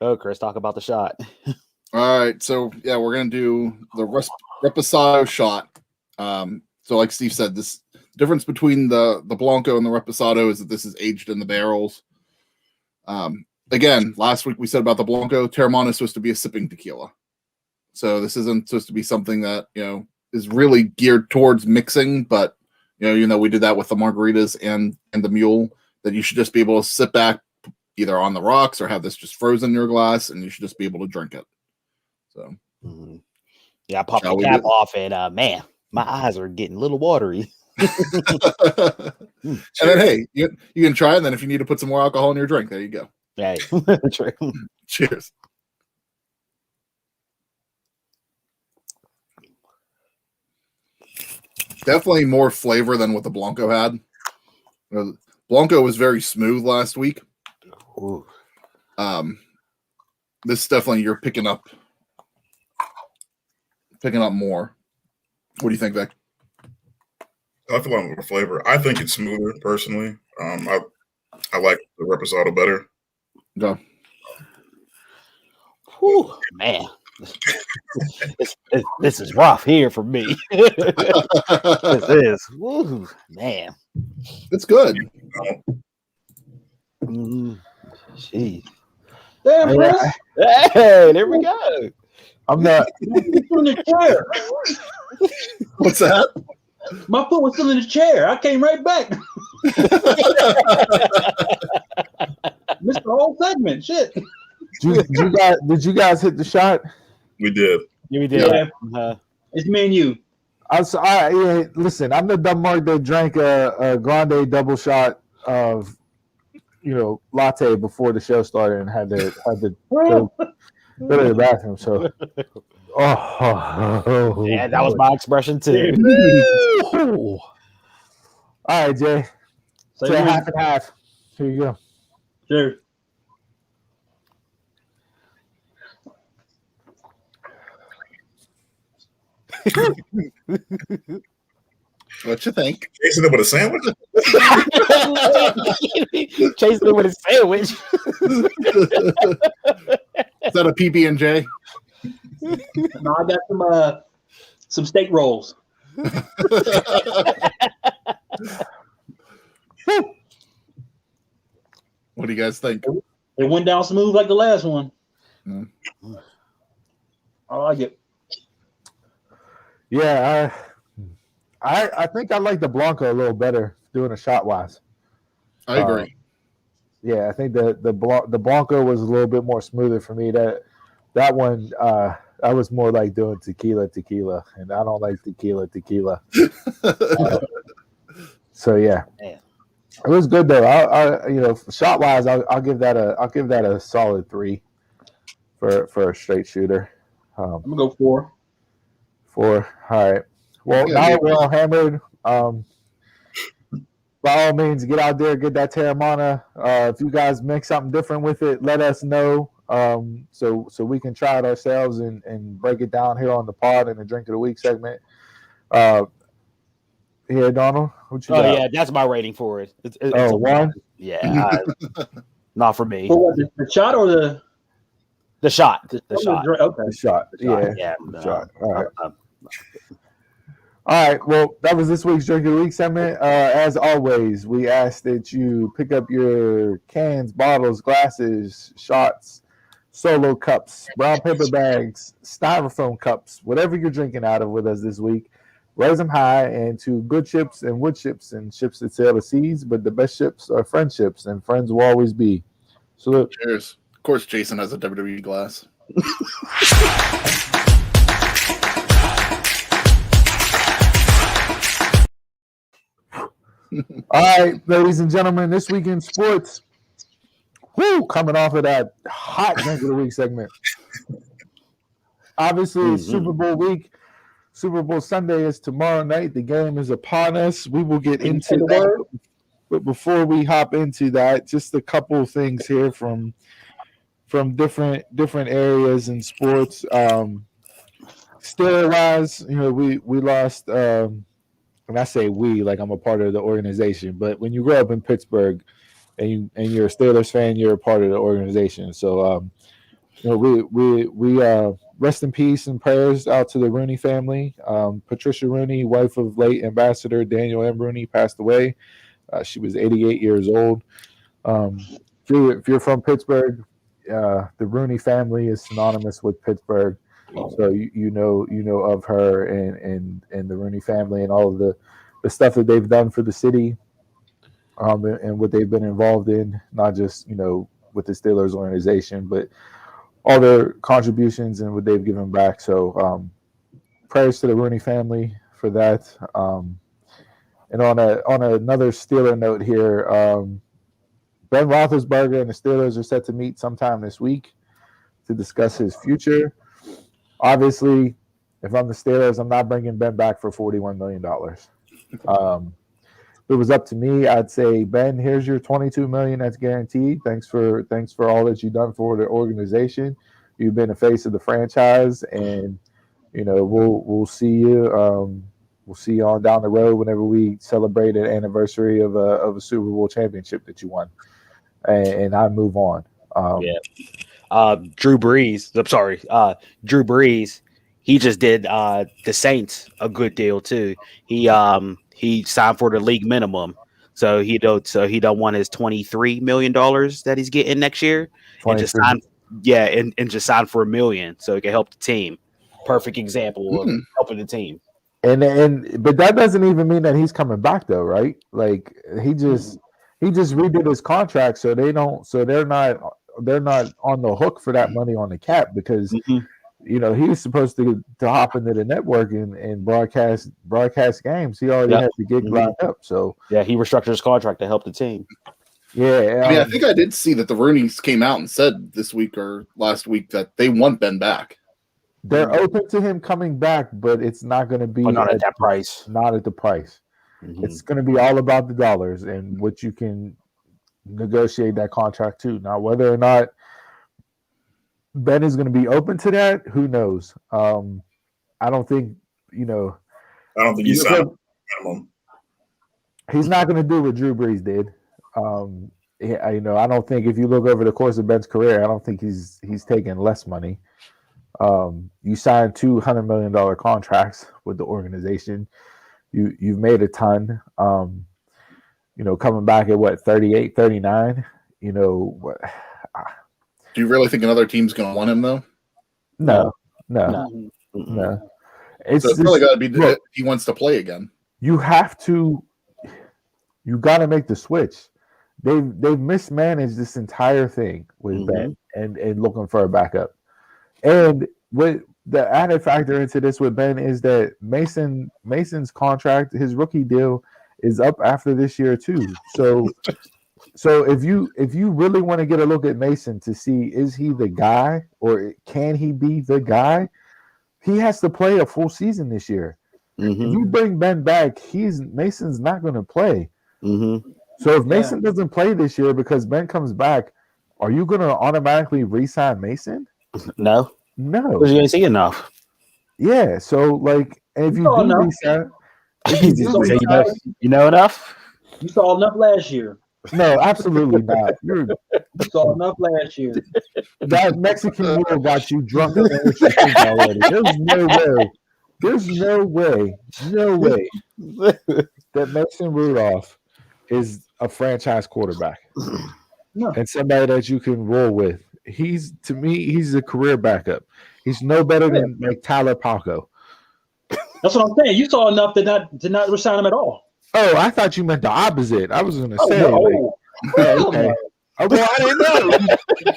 Oh, Chris, talk about the shot. All right, so yeah, we're gonna do the Reposado shot. So like Steve said, this difference between the Blanco and the Reposado is that this is aged in the barrels. Again, last week we said about the Blanco, Teremana is supposed to be a sipping tequila. So this isn't supposed to be something that, is really geared towards mixing, but we did that with the margaritas and the Mule, that you should just be able to sit back either on the rocks or have this just frozen in your glass and you should just be able to drink it. So yeah, I popped the cap off and man, my eyes are getting a little watery. And then hey, you can try it, and then if you need to put some more alcohol in your drink, there you go. Right. True. Cheers. Definitely more flavor than what the Blanco had. Blanco was very smooth last week. Ooh. This definitely you're picking up more. What do you think, Vic? I feel like more flavor. I think it's smoother personally. I like the Reposado better. Go. Whew, man. This is rough here for me. This is. Woo, man. It's good. Jeez. Damn, Chris. Hey, there we go. I'm not. In the chair. What's that? My foot was still in the chair. I came right back. Missed the whole segment. Shit. Did you guys hit the shot? We did. Yeah, we did. Yeah. It's me and you. Listen, I'm the dumb mark that drank a grande double shot of latte before the show started and had to go to the bathroom. So, yeah, that was my expression too. All right, Jay. So half and half. Here you go. Sure. What you think? Chasing it with a sandwich? Chasing it with a sandwich. Is that a PB&J? No, I got some steak rolls. What do you guys think? It went down smooth like the last one. Mm. I like it. Yeah, I think I like the Blanco a little better doing a shot wise. I agree. Yeah, I think the Blanco was a little bit more smoother for me. That one I was more like doing tequila, and I don't like tequila. So yeah. Man. It was good though. I shot wise, I'll give that a solid 3 for a straight shooter. I'm gonna go 4. 4. All right. Well, now that we're all hammered, by all means, get out there, get that Teremana. If you guys make something different with it, let us know. So we can try it ourselves and break it down here on the pod in the Drink of the Week segment. Here, Donald, what you got? Oh yeah, that's my rating for it. It's a 1. Yeah, not for me. For what, the shot or the shot? The shot. Okay. The shot. Yeah. The shot. All right. All right. Well, that was this week's Drink of the Week segment. As always, we ask that you pick up your cans, bottles, glasses, shots, solo cups, brown paper bags, styrofoam cups, whatever you're drinking out of with us this week. Raise them high and to good ships and wood ships and ships that sail the seas. But the best ships are friendships, and friends will always be. Salute. Cheers. Of course, Jason has a WWE glass. All right, ladies and gentlemen, this week in sports, coming off of that hot Drink of the Week segment. Obviously, Super Bowl week. Super Bowl Sunday is tomorrow night. The game is upon us. We will get into that. But before we hop into that, just a couple of things here from different areas in sports. Steelers-wise, we lost. And I say we, like I'm a part of the organization. But when you grow up in Pittsburgh and you're a Steelers fan, you're a part of the organization. So we rest in peace and prayers out to the Rooney family. Patricia Rooney, wife of late Ambassador Daniel M. Rooney, passed away. She was 88 years old. If you're from Pittsburgh, the Rooney family is synonymous with Pittsburgh. So you know of her and the Rooney family and all of the stuff that they've done for the city, and what they've been involved in, not just with the Steelers organization, but all their contributions and what they've given back. So prayers to the Rooney family for that. And on another Steeler note here, Ben Roethlisberger and the Steelers are set to meet sometime this week to discuss his future. Obviously, if I'm the Steelers, I'm not bringing Ben back for $41 million. If it was up to me, I'd say, Ben, here's your $22 million that's guaranteed. Thanks for all that you've done for the organization. You've been the face of the franchise, and we'll see you. We'll see you on down the road whenever we celebrate an anniversary of a Super Bowl championship that you won, and I move on. Drew Brees. I'm sorry, Drew Brees. He just did the Saints a good deal too. He signed for the league minimum, so he don't want his $23 million that he's getting next year, and just sign, and just sign for $1 million so he can help the team. Perfect example of helping the team. But that doesn't even mean that he's coming back though, right? Like he just redid his contract, so they're not on the hook for that money on the cap because he was supposed to hop into the network and broadcast games. He already had the gig lined up. So yeah, he restructured his contract to help the team. Yeah, I think I did see that the Rooneys came out and said this week or last week that they want Ben back. They're open to him coming back, but it's not going to be not at that price. Not at the price. It's going to be all about the dollars and what you can negotiate that contract to. Now, whether or not Ben is going to be open to that, who knows? I don't think I don't think he's signed minimum. He's not going to do what Drew Brees did. yeah, I don't think if you look over the course of Ben's career, I don't think he's taken less money. You signed $200 million contracts with the organization. You've made a ton. Coming back at what 38, 39. What? Do you really think another team's going to want him though? No. It's really got to be if he wants to play again. You got to make the switch. They've mismanaged this entire thing with Ben and looking for a backup. And what the added factor into this with Ben is that Mason's contract, his rookie deal, is up after this year too. So if you really want to get a look at Mason to see is he the guy or can he be the guy, he has to play a full season this year. If you bring Ben back, Mason's not going to play. So if Mason doesn't play this year because Ben comes back, are you going to automatically re-sign Mason? No. Because you ain't see enough. Yeah. So if you do re-sign, you know enough. You saw enough last year. No, absolutely not. You saw enough last year. That Mexican Mule got you drunk already. There's no way that Mason Rudolph is a franchise quarterback and somebody that you can roll with. To me, he's a career backup. He's no better than Tyler Palco. That's what I'm saying. You saw enough to not resign him at all. Oh, I thought you meant the opposite. I was going to say. Okay. Oh, well, I didn't know.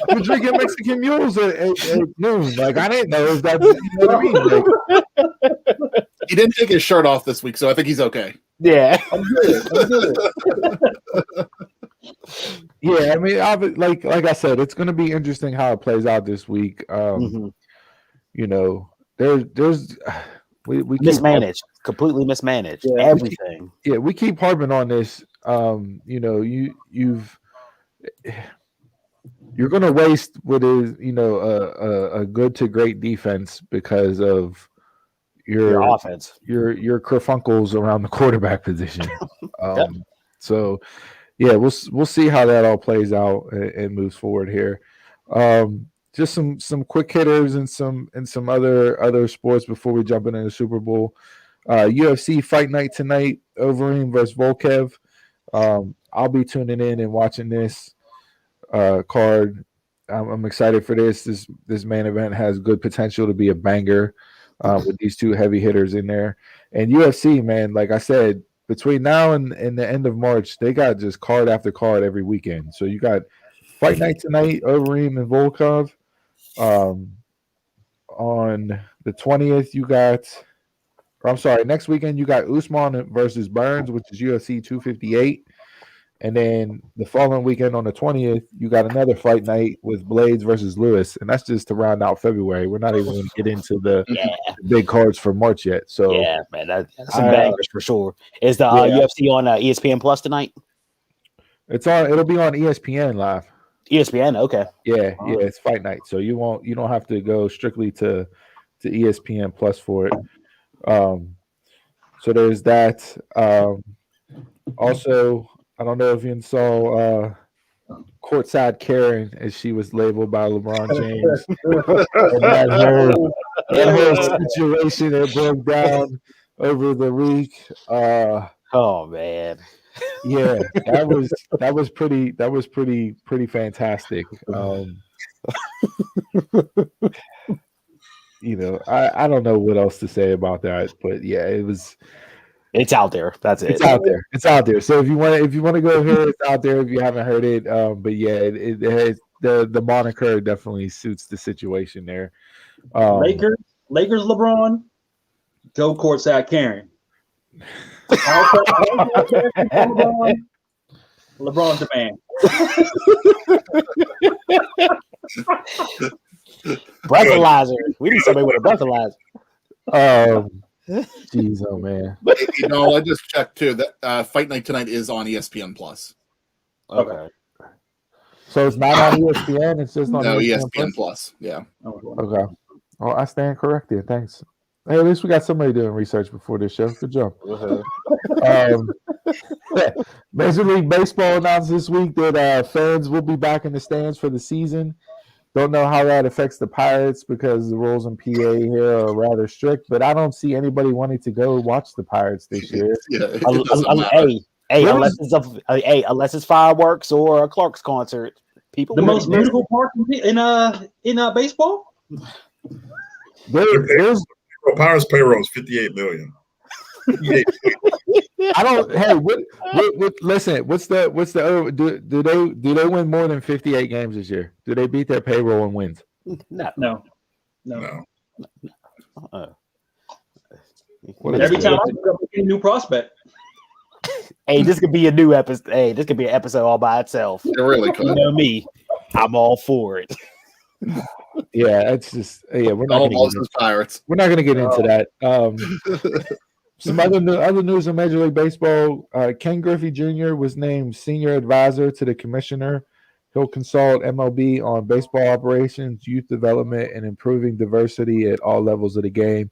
You're drinking Mexican mules at noon. I didn't know if that. You know what I mean? He didn't take his shirt off this week, so I think he's okay. Yeah, I'm good. Yeah, I mean, like I said, it's going to be interesting how it plays out this week. There's we mismanaged, completely mismanaged everything. We keep harping on this. You're going to waste what is a good to great defense because of your offense, your kerfunkles around the quarterback position. So yeah, we'll see how that all plays out and moves forward here. Just some quick hitters and some other sports before we jump into the Super Bowl. UFC Fight Night tonight, Overeem versus Volkev. I'll be tuning in and watching this card. I'm excited for this. This main event has good potential to be a banger with these two heavy hitters in there. And UFC, man, like I said, between now and the end of March, they got just card after card every weekend. So you got Fight Night tonight, Overeem and Volkov. On the 20th, next weekend you got Usman versus Burns, which is UFC 258. And then the following weekend on the 20th, you got another fight night with Blades versus Lewis. And that's just to round out February. We're not even going to get into the big cards for March yet. So yeah, man, that's some bangers for sure. Is the UFC on ESPN Plus tonight? It'll be on ESPN Live. ESPN, okay. Yeah, it's fight night. So you don't have to go strictly to ESPN Plus for it. So there's that. Also, I don't know if you saw courtside Karen, as she was labeled by LeBron James. that whole situation that broke down over the week. Oh man. Yeah, that was pretty fantastic. I don't know what else to say about that, but yeah, it's out there. That's it. It's out there. So if you want to go hear it, it's out there if you haven't heard it. But yeah, it has, the moniker definitely suits the situation there. Lakers LeBron, go courtside Karen. LeBron's the man. Breathalyzer. We need somebody with a breathalyzer. Jeez, oh man. I just checked too. That Fight Night tonight is on ESPN Plus. Okay. So it's not on ESPN. It's just on ESPN Plus. Yeah. Okay. Well, I stand corrected. Thanks. Hey, at least we got somebody doing research before this show. Good job. Major League Baseball announced this week that fans will be back in the stands for the season. Don't know how that affects the Pirates because the rules in PA here are rather strict, but I don't see anybody wanting to go watch the Pirates this year. Yeah, it doesn't matter. Unless it's fireworks or a Clark's concert, people. The most beautiful part in baseball. There's Pirates payroll is $58 million. I don't. Hey, what? Listen, what's the? Do they win more than 58 games this year? Do they beat their payroll and wins? No. Every time I pick up a new prospect. Hey, this could be a new episode. Hey, this could be an episode all by itself. It really could. You know me, I'm all for it. Yeah, it's just we're not going to Pirates. We're not going to get into that. Some other news in Major League Baseball: Ken Griffey Jr. was named senior advisor to the commissioner. He'll consult MLB on baseball operations, youth development, and improving diversity at all levels of the game.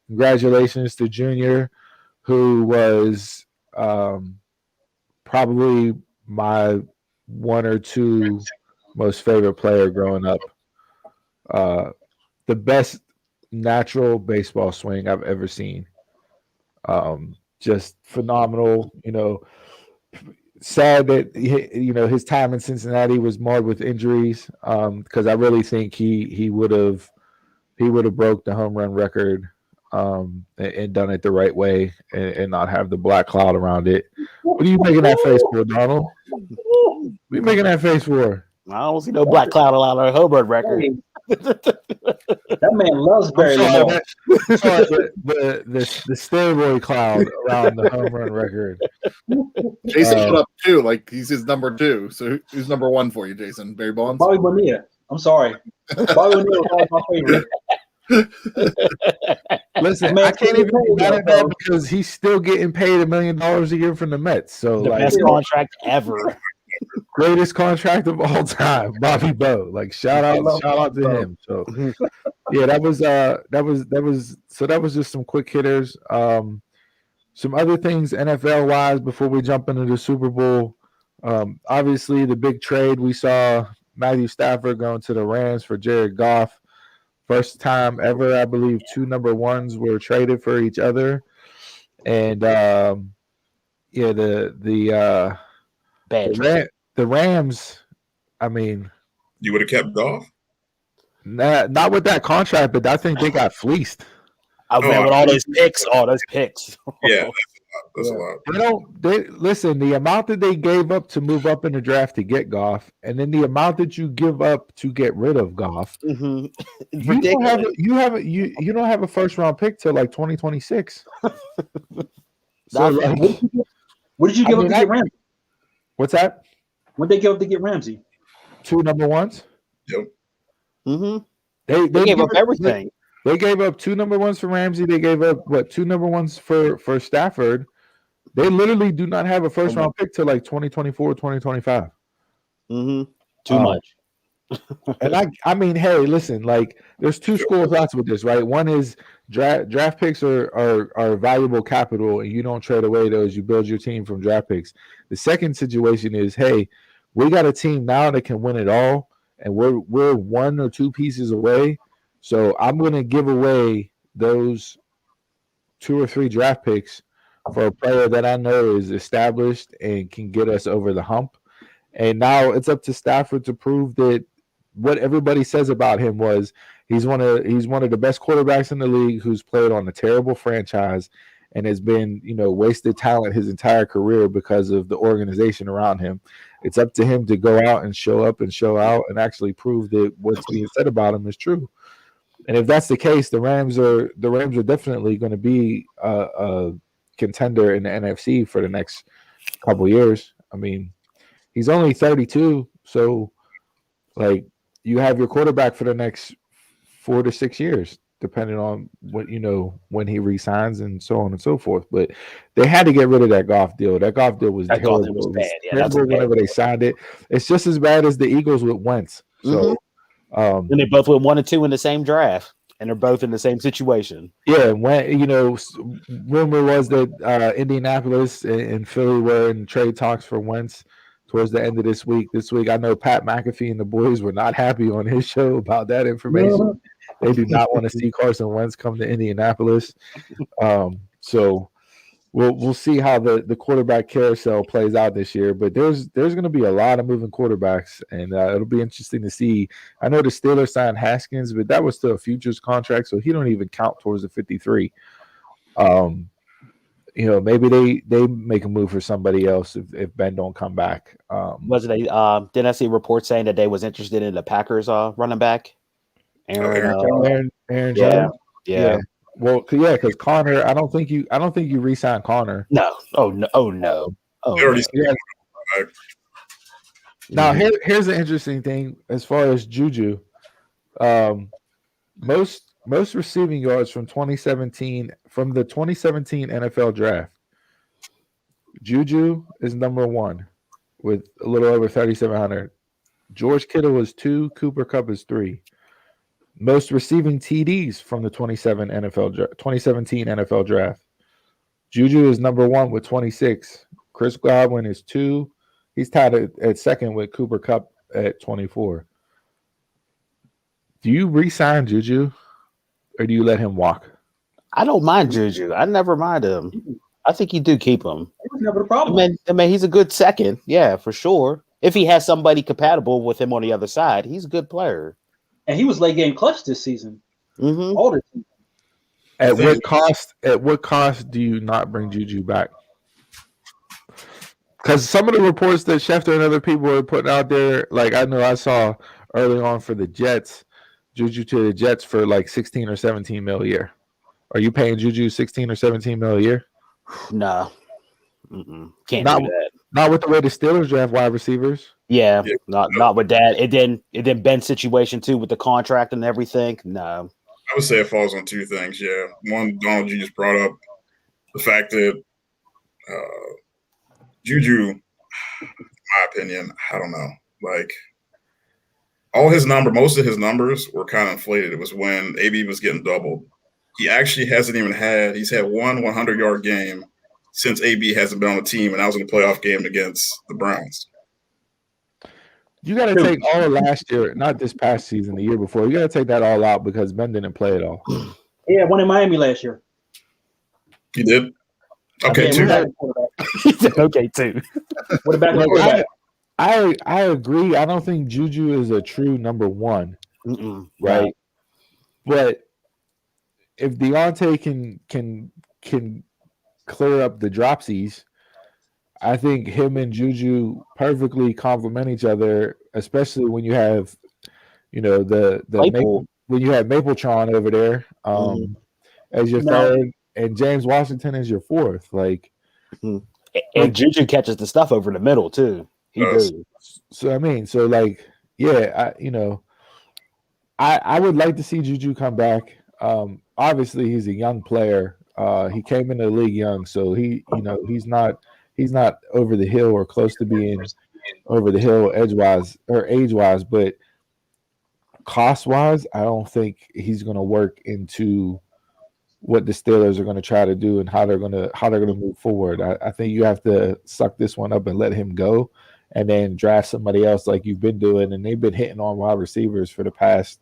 Congratulations to Jr., who was probably my one or two most favorite player growing up. The best natural baseball swing I've ever seen. Just phenomenal. Sad that his time in Cincinnati was marred with injuries. Because I really think he would have broke the home run record. And done it the right way and not have the black cloud around it. What are you making that face for, Donald? What are you making that face for? I don't see no black cloud around our home run record. That man loves Barry Lamar. The steroid cloud around the home run record. Jason put up 2, like he's his number 2. So who's number 1 for you, Jason? Barry Bonds? Bobby Bonilla. I'm sorry. Bobby Bonilla was my favorite. Listen, I can't even be mad at that because he's still getting paid $1 million a year from the Mets. So the best contract ever. Greatest contract of all time, Bobby Bo. Like shout out to him. So yeah, that was just some quick hitters. Some other things NFL wise before we jump into the Super Bowl. Obviously the big trade we saw, Matthew Stafford going to the Rams for Jared Goff. First time ever, I believe, 2 number 1s were traded for each other, and the Rams. I mean, you would have kept Goff. Not with that contract, but I think they got fleeced. With all those picks. Yeah, that's a lot. Listen. The amount that they gave up to move up in the draft to get Goff, and then the amount that you give up to get rid of Goff. Mm-hmm. You don't have a first round pick till like 2026. So what did you give up to get Ramsey? What's that? What did they give up to get Ramsey? 2 number 1s. Yep. Mm-hmm. They gave up everything. They gave up 2 number 1s for Ramsey. They gave up 2 number 1s for Stafford. They literally do not have a first round pick till like 2024, 2025. Mm-hmm. Too much. And I mean, hey, listen, like there's 2 school of thoughts with this, right? One is draft picks are valuable capital, and you don't trade away those. You build your team from draft picks. The second situation is, hey, we got a team now that can win it all, and we're 1 or 2 pieces away. So I'm going to give away those 2 or 3 draft picks for a player that I know is established and can get us over the hump. And now it's up to Stafford to prove that what everybody says about him was he's one of the best quarterbacks in the league who's played on a terrible franchise and has been, wasted talent his entire career because of the organization around him. It's up to him to go out and show up and show out and actually prove that what's being said about him is true. And if that's the case, the Rams are definitely going to be a contender in the NFC for the next couple years. I mean, he's only 32, so like you have your quarterback for the next 4 to 6 years, depending on what when he resigns and so on and so forth. But they had to get rid of that Goff deal. That Goff deal was terrible. It was bad. Yeah, terrible whenever they signed it. It's just as bad as the Eagles with Wentz. So. And they both went 1 and 2 in the same draft. And they're both in the same situation. Yeah, when rumor was that Indianapolis and Philly were in trade talks for Wentz towards the end of this week. This week, I know Pat McAfee and the boys were not happy on his show about that information. They do not want to see Carson Wentz come to Indianapolis. So we'll see how the quarterback carousel plays out this year. But there's going to be a lot of moving quarterbacks, and it'll be interesting to see. I know the Steelers signed Haskins, but that was still a futures contract, so he don't even count towards the 53. Maybe they make a move for somebody else if Ben don't come back. Wasn't they? Didn't I see reports saying that they was interested in the Packers running back? Aaron Jones. Yeah. Well, yeah, because Connor, I don't think you re-signed Connor. No. Oh no. Now here's an interesting thing as far as Juju. Most receiving yards from 2017 from the 2017 NFL draft. Juju is number 1 with a little over 3,700. George Kittle was 2. Cooper Kupp is 3. Most receiving TDs from the 2017 NFL draft. Juju is number 1 with 26. Chris Godwin is 2. He's tied at second with Cooper Kupp at 24. Do you re-sign Juju or do you let him walk? I don't mind Juju. I never mind him. I think you do keep him. It was never a problem. I mean, he's a good second. Yeah, for sure. If he has somebody compatible with him on the other side, he's a good player. And he was late game clutch this season. Mm-hmm. All the season. At what cost? At what cost do you not bring Juju back? Because some of the reports that Schefter and other people are putting out there, like I know I saw early on for the Jets, Juju to the Jets for like 16 or 17 mil a year. Are you paying Juju 16 or 17 mil a year? No. Can't do that. Not with the way the Steelers draft wide receivers. Yeah, not with that. It then Ben's situation too with the contract and everything. No. I would say it falls on two things. Yeah. One, Donald, you just brought up the fact that Juju, in my opinion, I don't know. Like most of his numbers were kind of inflated. It was when AB was getting doubled. He actually he's had one 100-yard game since AB hasn't been on the team, and I was in a playoff game against the Browns. You got to take all of last year, not this past season, the year before. You got to take that all out because Ben didn't play at all. Yeah, won in Miami last year. He did? Okay, two. Okay, two. What about the I agree. I don't think Juju is a true number 1. Right? But if Deontay can clear up the dropsies, I think him and Juju perfectly complement each other, especially when you have, when you have Mapletron over there as your third, and James Washington is your fourth. And Juju catches the stuff over the middle too. He does. So I would like to see Juju come back. Obviously, he's a young player. He came into the league young, so he's not over the hill or close to being over the hill age-wise, but cost-wise, I don't think he's going to work into what the Steelers are going to try to do and how they're going to move forward. I think you have to suck this one up and let him go, and then draft somebody else like you've been doing. And they've been hitting on wide receivers for the past,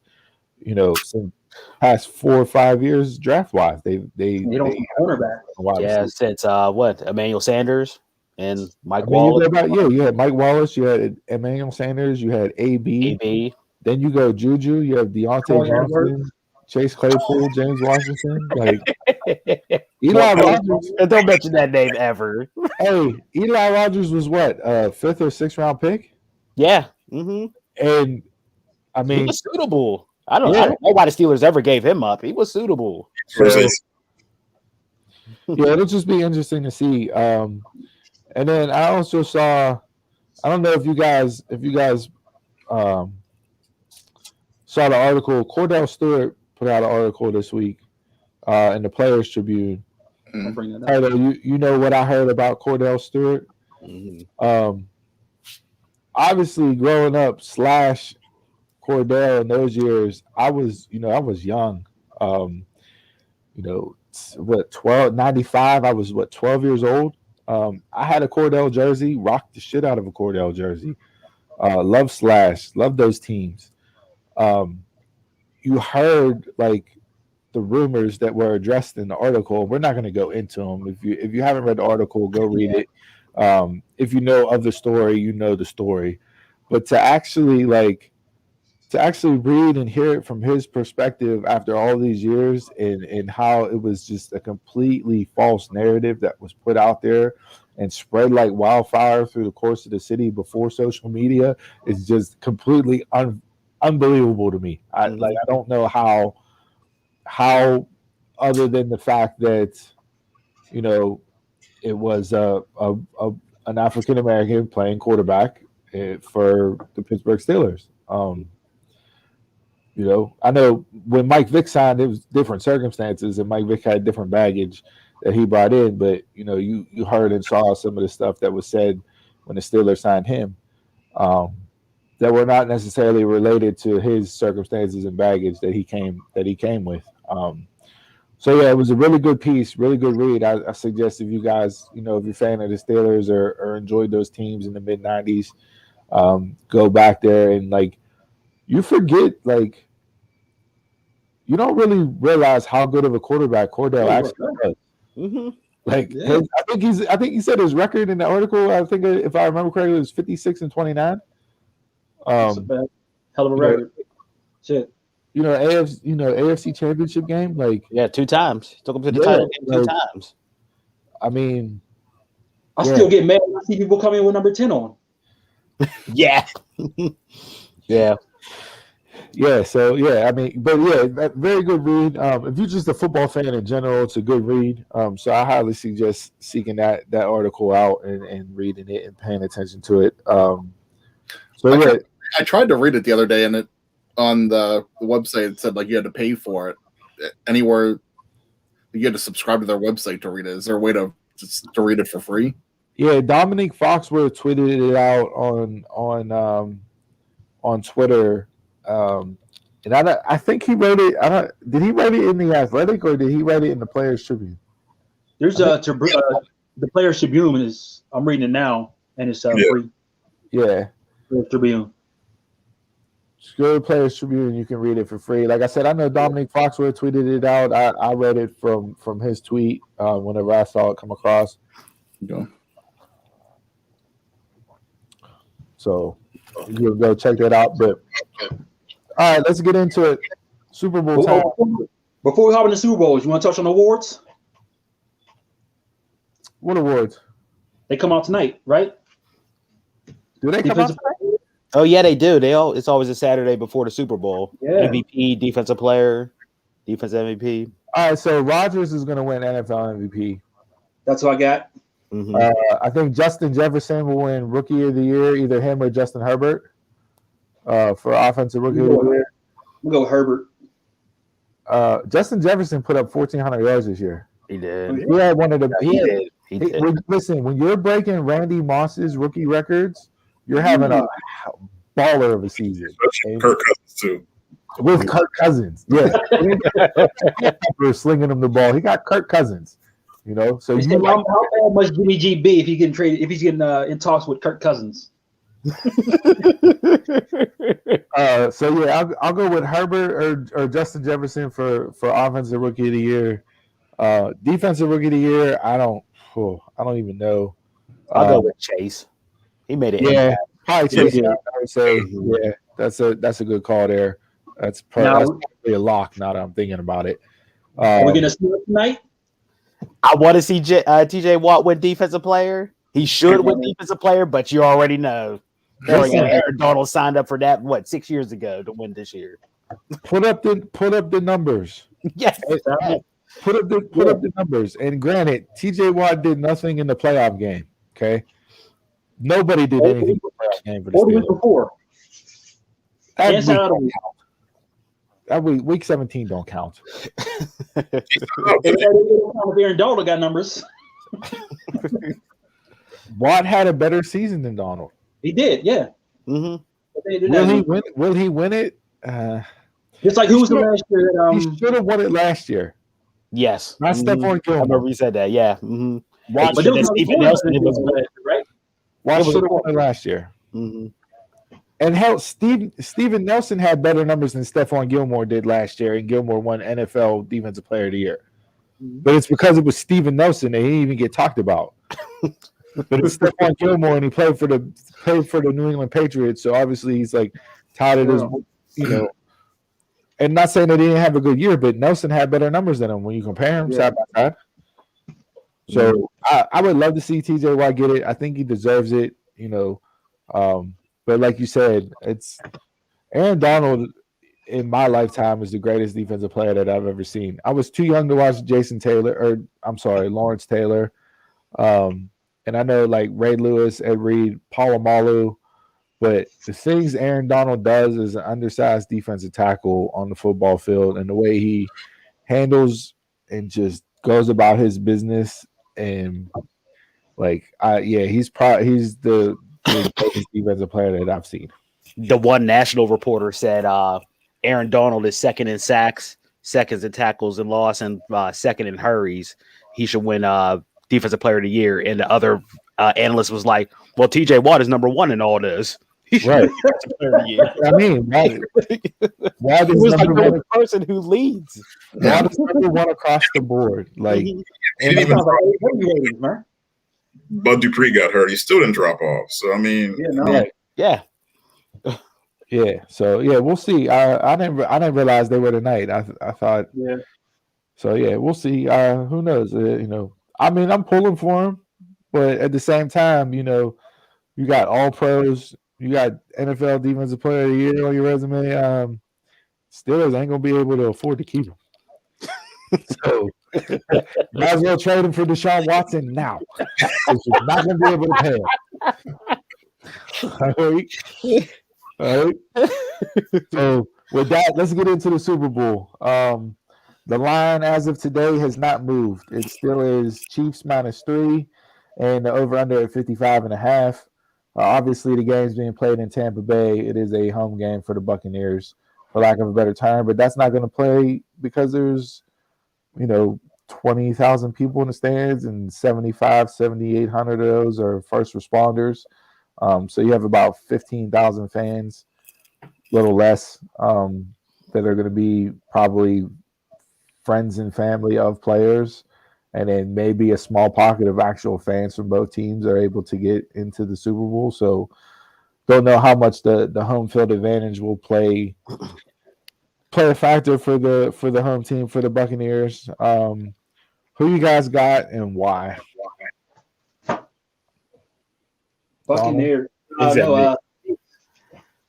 past 4 or 5 years draft wise. They don't cornerback. Yeah, since Emmanuel Sanders and Mike Wallace. You had Mike Wallace, you had Emmanuel Sanders, you had AB. Then you go Juju, you have Deontay Johnson, Chase Claypool, James Washington, Eli Rogers. Don't mention that name ever. Hey, Eli Rogers was what, 5th or 6th round pick? Yeah. Mm-hmm. And I mean, he was suitable. I don't know why the Steelers ever gave him up. He was suitable. So, it'll just be interesting to see. And then I also saw, I don't know if you guys saw the article. Cordell Stewart put out an article this week in the Players Tribune. You know what I heard about Cordell Stewart? Obviously, growing up / Cordell in those years, I was young. You know, what 1295? I was 12 years old. I had a Cordell jersey, rocked the shit out of a Cordell jersey. Love Slash, love those teams. You heard like the rumors that were addressed in the article. We're not going to go into them. If you haven't read the article, go read it. If you know of the story, you know the story. But to actually read and hear it from his perspective after all these years, and how it was just a completely false narrative that was put out there and spread like wildfire through the course of the city before social media, is just completely unbelievable to me. I don't know how other than the fact that, you know, it was an African American playing quarterback for the Pittsburgh Steelers. You know, I know when Mike Vick signed, it was different circumstances, and Mike Vick had different baggage that he brought in. But you know, you heard and saw some of the stuff that was said when the Steelers signed him, that were not necessarily related to his circumstances and baggage that he came with. So yeah, it was a really good piece, really good read. I suggest if you guys, you know, if you're a fan of the Steelers or enjoyed those teams in the mid '90s, go back there and like, you forget, like, you don't really realize how good of a quarterback Cordell actually was. Mm-hmm. Like, I think he said his record in the article, I think if I remember correctly, it was 56-29. That's a bad, hell of a record. Shit. You know, AFC Championship game, like 2 times. Took him to the title game 2 times. I mean, I still get mad when I see people come in with number 10 on. Yeah. Yeah. Yeah, so yeah, I mean, but yeah, very good read. If you're just a football fan in general, it's a good read. So I highly suggest seeking that article out and reading it and paying attention to it. I tried to read it the other day, and it on the website it said like you had to pay for it. Anywhere you had to subscribe to their website to read it. Is there a way to read it for free? Yeah, Dominique Foxworth tweeted it out on Twitter. And I think he wrote it. Did he write it in the Athletic or did he write it in the Players Tribune? There's the Players Tribune is. I'm reading it now, and it's free. Yeah, Players Tribune. Just go to Players Tribune. You can read it for free. Like I said, I know Dominique Foxworth tweeted it out. I read it from his tweet whenever I saw it come across. Okay. So you can go check that out. But all right, let's get into it. Super Bowl time. Before we hop into Super Bowls, you want to touch on awards? What awards? They come out tonight, right? Do they come out tonight? Oh yeah, they do. It's always a Saturday before the Super Bowl. Yeah. MVP, defensive player, defensive MVP. All right, so Rodgers is going to win NFL MVP. That's what I got. Mm-hmm. I think Justin Jefferson will win Rookie of the Year, either him or Justin Herbert, for Offensive Rookie of the Year. We'll go with Herbert. Justin Jefferson put up 1,400 yards this year. He did. He had one of the. He did. Listen, when you're breaking Randy Moss's rookie records, you're having a baller of a season. Kirk Cousins too. With Kirk Cousins, yeah. We're slinging him the ball. He got Kirk Cousins, you know. So how bad must Jimmy G be if he getting traded? If he's getting in talks with Kirk Cousins? So yeah, I'll go with Herbert or Justin Jefferson for Offensive Rookie of the Year. Defensive Rookie of the Year, I don't even know. I'll go with Chase. He made it. Yeah, probably Chase. I would say, yeah, that's a good call there. That's probably a lock. Now that I'm thinking about it, are we gonna see it tonight? I want to see TJ Watt win defensive player. He should win defensive player, but you already know. Aaron Donald signed up for that 6 years ago to win this year. Put up the numbers. Yes. Put up the numbers. And granted, TJ Watt did nothing in the playoff game. Okay, nobody did anything in the playoff game for the Steelers. Before. That week 17 don't count. Aaron Donald got numbers. Watt had a better season than Donald. He did, yeah. Mm-hmm. Will he win it? It's like who was the last year that He should have won it last year. Yes, Not Stephon I Gilmore. remember you said that. Yeah, Watch, But there was Stephen no Nelson. It Gilmore was last year, right? Watch was- should have won it last year. And hell, Steven Nelson had better numbers than Stephon Gilmore did last year, and Gilmore won NFL Defensive Player of the Year. But it's because it was Steven Nelson that he didn't even get talked about. But it's Stephon Gilmore, and he played for the New England Patriots, so obviously he's like touted as, you know. And not saying that he didn't have a good year, but Nelson had better numbers than him when you compare him side by side. So I would love to see TJ Watt get it. I think he deserves it, you know. But like you said, it's Aaron Donald in my lifetime is the greatest defensive player that I've ever seen. I was too young to watch Lawrence Taylor. And I know like Ray Lewis, Ed Reed, Polamalu, but the things Aaron Donald does as an undersized defensive tackle on the football field and the way he handles and just goes about his business and he's the greatest defensive player that I've seen. The one national reporter said Aaron Donald is second in sacks, second in tackles and loss, and second in hurries. He should win Defensive Player of the Year. And the other analyst was like, well, TJ Watt is number one in all this. Right. Player of the Year. I mean, Watt is was like number one. the person who leads. Watt is number one across the board. Like, Bud Dupree got hurt. He still didn't drop off. So I mean, yeah. So we'll see. I didn't realize they were tonight. I thought. Yeah. So we'll see. Who knows? You know, I mean, I'm pulling for him, but at the same time, you know, you got all pros. You got NFL Defensive Player of the Year on your resume. Steelers ain't gonna be able to afford to keep him. So might as well trade him for Deshaun Watson now. You're not gonna be able to pay him. All right. So with that, let's get into the Super Bowl. The line as of today has not moved. It still is Chiefs -3 and the over-under at 55.5. Obviously, the game's being played in Tampa Bay. It is a home game for the Buccaneers, for lack of a better term. But that's not going to play because there's, 20,000 people in the stands, and 7,800 of those are first responders. So you have about 15,000 fans, a little less, that are going to be probably friends and family of players. And then maybe a small pocket of actual fans from both teams are able to get into the Super Bowl. So don't know how much the home field advantage will play a factor for the home team, for the Buccaneers. Who you guys got and why? Buccaneers. I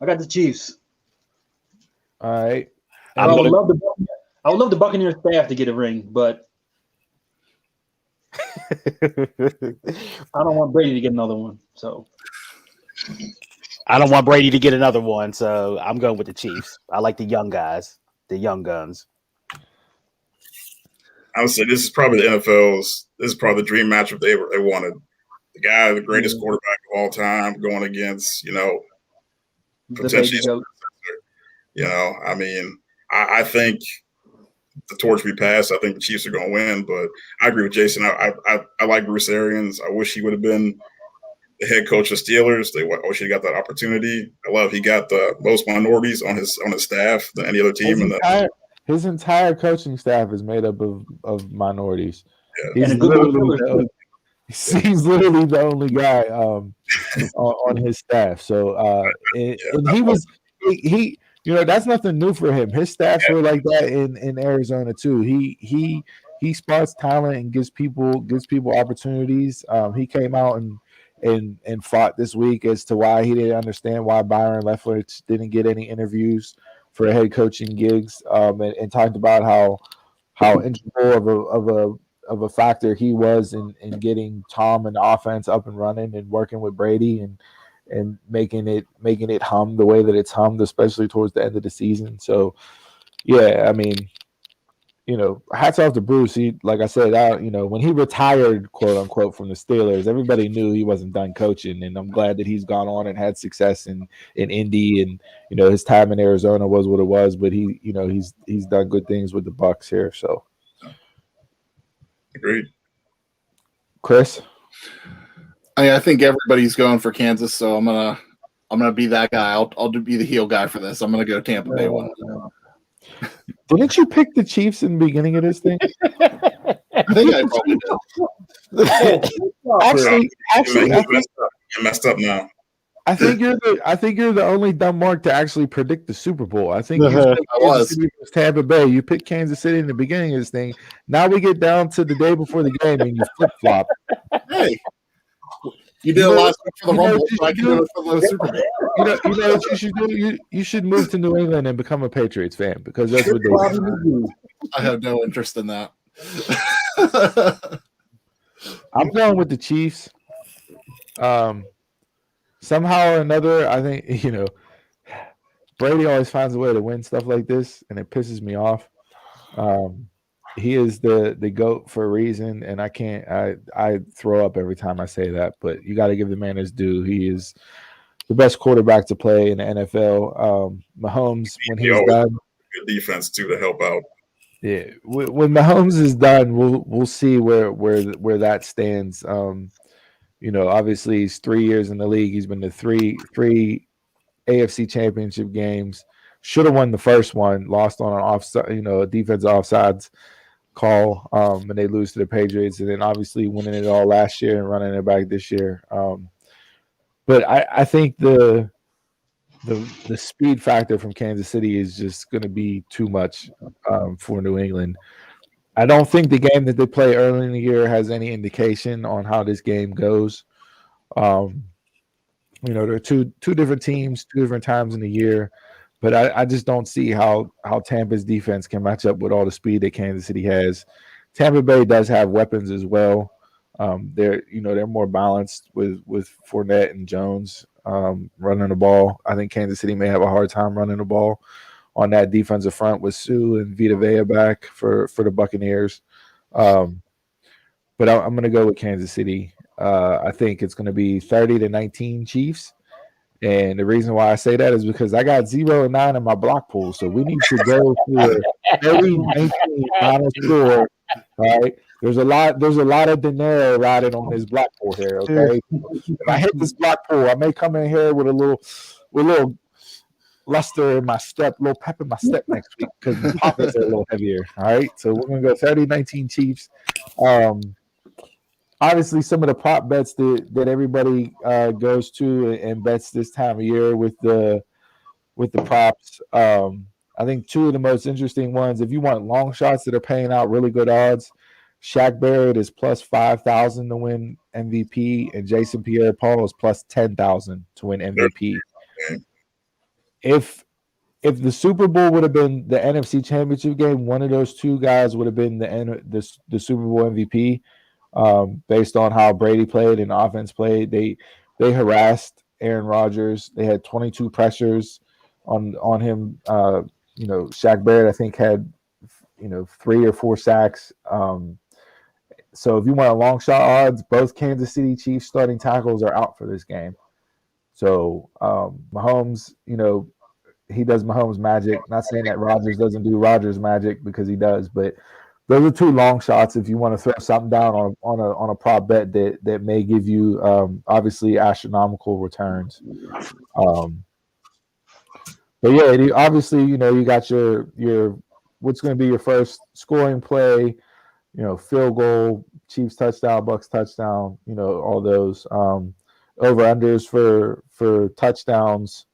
got the Chiefs. All right. I would love the Buccaneers staff to get a ring, but I don't want Brady to get another one. So I don't want Brady to get another one, so I'm going with the Chiefs. I like the young guys, the young guns. I would say this is probably the NFL's. This is probably the dream matchup they wanted. The guy, the greatest quarterback of all time, going against potentially. I mean, I think the torch be passed. I think the Chiefs are going to win, but I agree with Jason. I like Bruce Arians. I wish he would have been the head coach of Steelers. I wish he got that opportunity. I love he got the most minorities on his staff than any other team. His entire coaching staff is made up of minorities. Yeah. He's literally the only guy on his staff. So and he was that's nothing new for him. His staffs were like that in Arizona too. He spots talent and gives people opportunities. He came out and fought this week as to why he didn't understand why Byron Leftwich didn't get any interviews for head coaching gigs, and talked about how integral of a factor he was in getting Tom and the offense up and running and working with Brady and making it hum the way that it's hummed, especially towards the end of the season. So, I mean, hats off to Bruce. He, like I said, when he retired, quote unquote, from the Steelers, everybody knew he wasn't done coaching, and I'm glad that he's gone on and had success in Indy, and his time in Arizona was what it was. But he's done good things with the Bucs here. So, agreed. Chris, I think everybody's going for Kansas, so I'm gonna be that guy. I'll be the heel guy for this. I'm gonna go Tampa Bay one. Didn't you pick the Chiefs in the beginning of this thing? I think I probably did. Actually, you messed up now. I think you're the only dumb mark to actually predict the Super Bowl. I think you picked Kansas City versus Tampa Bay. You picked Kansas City in the beginning of this thing. Now we get down to the day before the game and you flip flop. Hey, you did it last week for the Rumble, so I can do it for the Super Bowl. You know what you should do? You should move to New England and become a Patriots fan because that's what they do. I have no interest in that. I'm going with the Chiefs. Somehow or another, I think Brady always finds a way to win stuff like this, and it pisses me off. He is the GOAT for a reason, and I throw up every time I say that, but you got to give the man his due. He is the best quarterback to play in the NFL. Mahomes, when he's done, good defense too to help out. Yeah, when Mahomes is done, we'll see where that stands. Obviously he's 3 years in the league. He's been to three AFC championship games. Should have won the first one, lost on an offside, a defensive offsides call, and they lose to the Patriots, and then obviously winning it all last year and running it back this year. But I think the speed factor from Kansas City is just going to be too much for New England. I don't think the game that they play early in the year has any indication on how this game goes. They're two different teams, 2 different times in the year, but I just don't see how Tampa's defense can match up with all the speed that Kansas City has. Tampa Bay does have weapons as well. They're more balanced with Fournette and Jones running the ball. I think Kansas City may have a hard time running the ball on that defensive front with Sue and Vita Vea back for the Buccaneers. But I'm going to go with Kansas City. I think it's going to be 30-19 Chiefs. And the reason why I say that is because I got 0-9 in my block pool. So we need to go to a 30-19 final score. All right. There's a lot of dinero riding on this block pool here. Okay. If I hit this block pool, I may come in here with a little luster in my step, a little pep in my step next week because the pockets are a little heavier. All right. So we're gonna go 30-19 Chiefs. Obviously, some of the prop bets that everybody goes to and bets this time of year with the props. I think 2 of the most interesting ones, if you want long shots that are paying out really good odds, Shaq Barrett is plus 5,000 to win MVP, and Jason Pierre-Paul is plus 10,000 to win MVP. If the Super Bowl would have been the NFC Championship game, one of those 2 guys would have been the Super Bowl MVP. Based on how Brady played and the offense played, they harassed Aaron Rodgers. They had 22 pressures on him. Shaq Barrett, I think, had 3 or 4 sacks. So if you want a long shot odds, both Kansas City Chiefs starting tackles are out for this game. So Mahomes, he does Mahomes magic. Not saying that Rodgers doesn't do Rodgers magic, because he does, but those are 2 long shots if you want to throw something down on a prop bet that may give you obviously astronomical returns. But yeah, obviously you got your what's going to be your first scoring play, field goal, Chiefs touchdown, Bucks touchdown, all those over unders for touchdowns,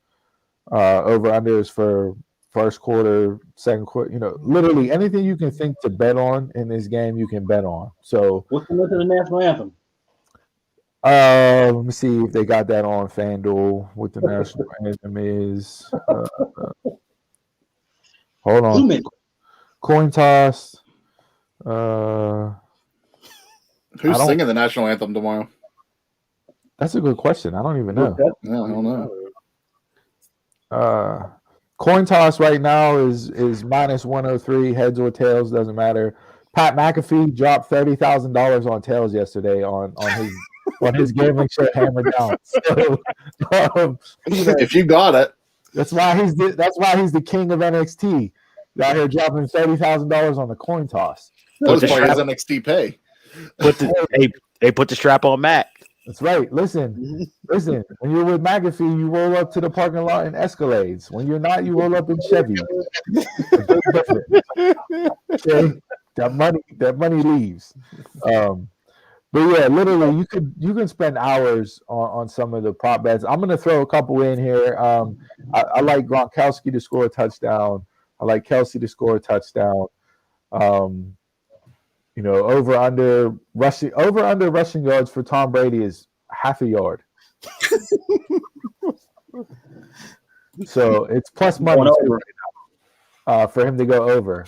over unders for first quarter, second quarter, literally anything you can think to bet on in this game, you can bet on. So what's the list of the national anthem? Let me see if they got that on FanDuel. What the national anthem is. Hold on. Coin toss. Who's singing the national anthem tomorrow? That's a good question. I don't even know. No, I don't know. Coin toss right now is minus 103, heads or tails, doesn't matter. Pat McAfee dropped $30,000 on tails yesterday on his gambling show Hammer Down. So, If you got it, that's why he's the king of NXT. Out here dropping $30,000 on the coin toss. that was part of his NXT pay. Put the strap on Mac. That's right. Listen. When you're with McAfee, you roll up to the parking lot in Escalades. When you're not, you roll up in Chevy. Okay? That money leaves. But yeah, literally, you can spend hours on some of the prop bets. I'm gonna throw a couple in here. I like Gronkowski to score a touchdown. I like Kelsey to score a touchdown. Over under rushing yards for Tom Brady is half a yard. So it's plus money right now, for him to go over.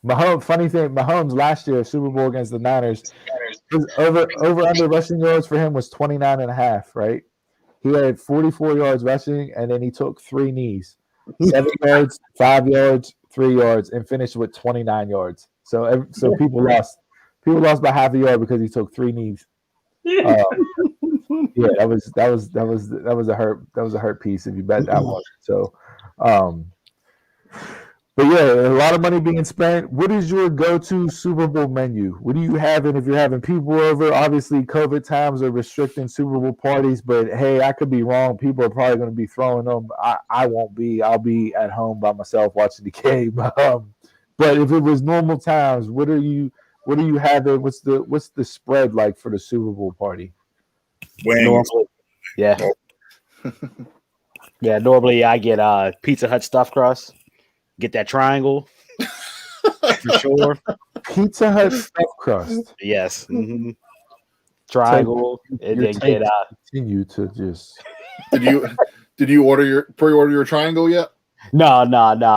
Mahomes last year, Super Bowl against the Niners, his over under rushing yards for him was 29.5, right? He had 44 yards rushing, and then he took 3 knees. 7 yards, 5 yards, 3 yards, and finished with 29 yards. So people lost by half a yard because he took 3 knees. Yeah, that was a hurt piece if you bet that one. So, but yeah, a lot of money being spent. What is your go-to Super Bowl menu? What do you have? And if you're having people over, obviously COVID times are restricting Super Bowl parties, but hey, I could be wrong. People are probably going to be throwing them. I won't be. I'll be at home by myself watching the game. But if it was normal times, what are you having? What's the spread like for the Super Bowl party? Normally, yeah. Yeah, normally I get Pizza Hut stuffed crust. Get that triangle for sure. Pizza Hut stuffed crust. Yes. Mm-hmm. Triangle, and then get continue to just. Did you pre-order your triangle yet? No.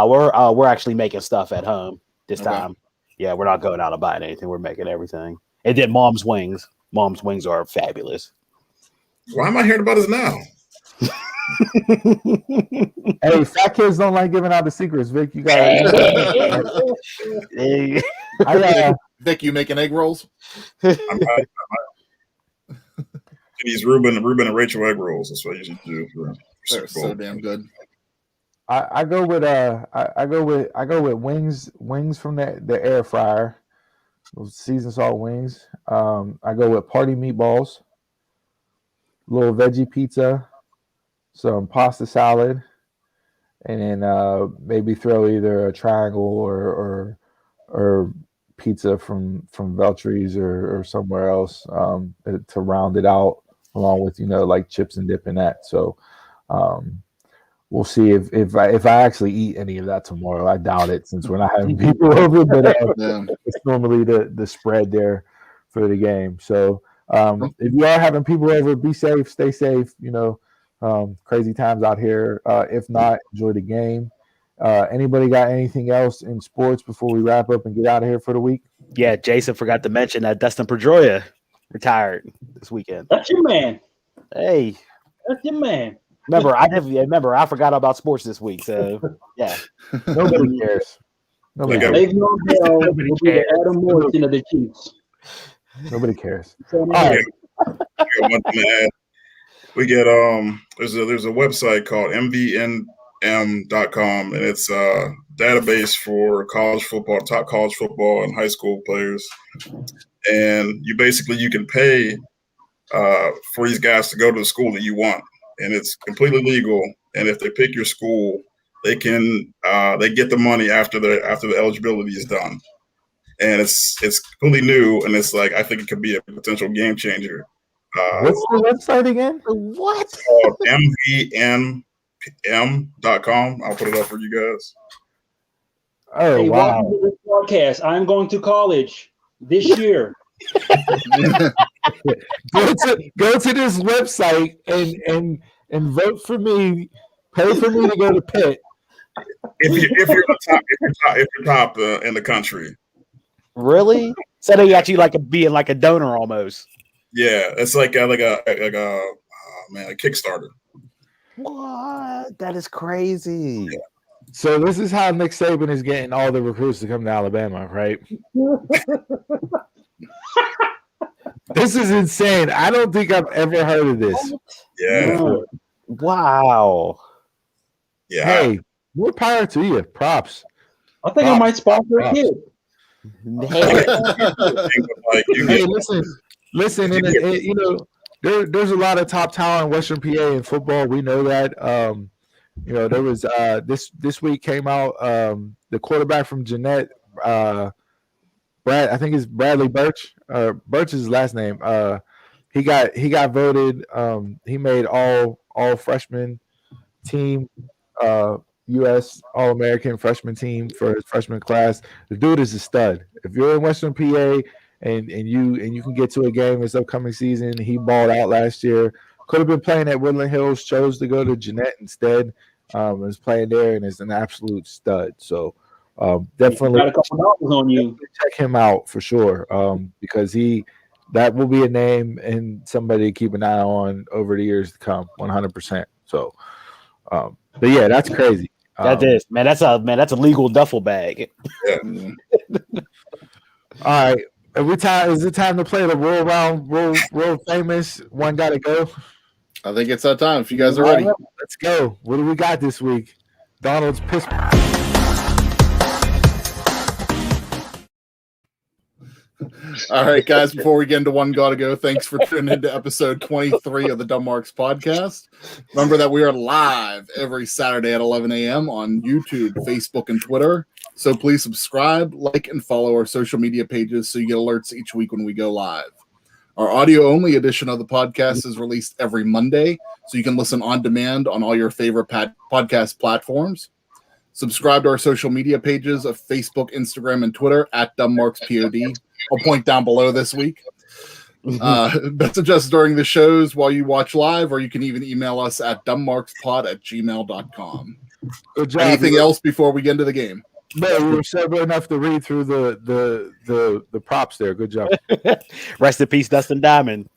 We're actually making stuff at home this time. Yeah, we're not going out and buying anything. We're making everything. And then Mom's wings. Mom's wings are fabulous. Why am I hearing about this now? Hey, fat kids don't like giving out the secrets, Vic. You got Vic, you making egg rolls? These Ruben and Rachel egg rolls. That's what I usually do. They're so damn good. I go with wings from the air fryer, those seasoned salt wings. I go with party meatballs, little veggie pizza, some pasta salad, and then maybe throw either a triangle or pizza from Veltree's or somewhere else to round it out, along with like chips and dip in that. So we'll see if I actually eat any of that tomorrow. I doubt it since we're not having people over, but it's normally the spread there for the game. So if you are having people over, be safe, stay safe. Crazy times out here. If not, enjoy the game. Anybody got anything else in sports before we wrap up and get out of here for the week? Yeah, Jason forgot to mention that Dustin Pedroia retired this weekend. That's your man. Hey, that's your man. Remember, I forgot about sports this week. So yeah, nobody cares. Nobody cares. Adam Morrison of the Chiefs. Nobody cares. All right. We get there's a website called mvnm.com, and it's a database for top college football and high school players. And you can pay for these guys to go to the school that you want, and it's completely legal. And if they pick your school, they get the money after the eligibility is done. And it's completely new, and it's I think it could be a potential game changer. What's the website again? What? mvnm.com. I'll put it up for you guys. Oh, hey, wow. welcome to this podcast. I'm going to college this year. Go to this website and vote for me. Pay for me to go to Pitt. If you're top in the country. Really? So they actually being like a donor almost. Yeah, it's like a Kickstarter. What? That is crazy. Yeah. So this is how Nick Saban is getting all the recruits to come to Alabama, right? This is insane. I don't think I've ever heard of this. Yeah. Wow. Yeah. Hey, more power to you. Props. I think I might sponsor a kid. Hey, Hey, listen. You know, there's a lot of top talent in Western PA in football. We know that. You know, there was this week came out the quarterback from Jeanette, Brad. I think it's Bradley Birch. Birch is his last name. He got voted. He made all freshman team. U.S. All-American freshman team for his freshman class. The dude is a stud. If you're in Western PA and you can get to a game this upcoming season, he balled out last year. Could have been playing at Woodland Hills, chose to go to Jeanette instead. Is playing there and is an absolute stud. So definitely got a couple dollars on you. check him out for sure. Because that will be a name and somebody to keep an eye on over the years to come, 100%. So but yeah, that's crazy. that is, man. That's a legal duffel bag. Yeah. All right. Is it time to play the world famous one gotta go? I think it's that time. If you guys are ready. Let's go. What do we got this week? Donald's piss. All right, guys, before we get into One Gotta Go, thanks for tuning into episode 23 of the Dumb Marks podcast. Remember that we are live every Saturday at 11 a.m. on YouTube, Facebook, and Twitter. So please subscribe, like, and follow our social media pages so you get alerts each week when we go live. Our audio-only edition of the podcast is released every Monday, so you can listen on demand on all your favorite podcast platforms. Subscribe to our social media pages of Facebook, Instagram, and Twitter at DumbMarksPOD. I'll point down below this week. Message us during the shows while you watch live, or you can even email us at dumbmarkspod@gmail.com. Good job. Anything else before we get into the game? No, we were sober enough to read through the props there. Good job. Rest in peace, Dustin Diamond.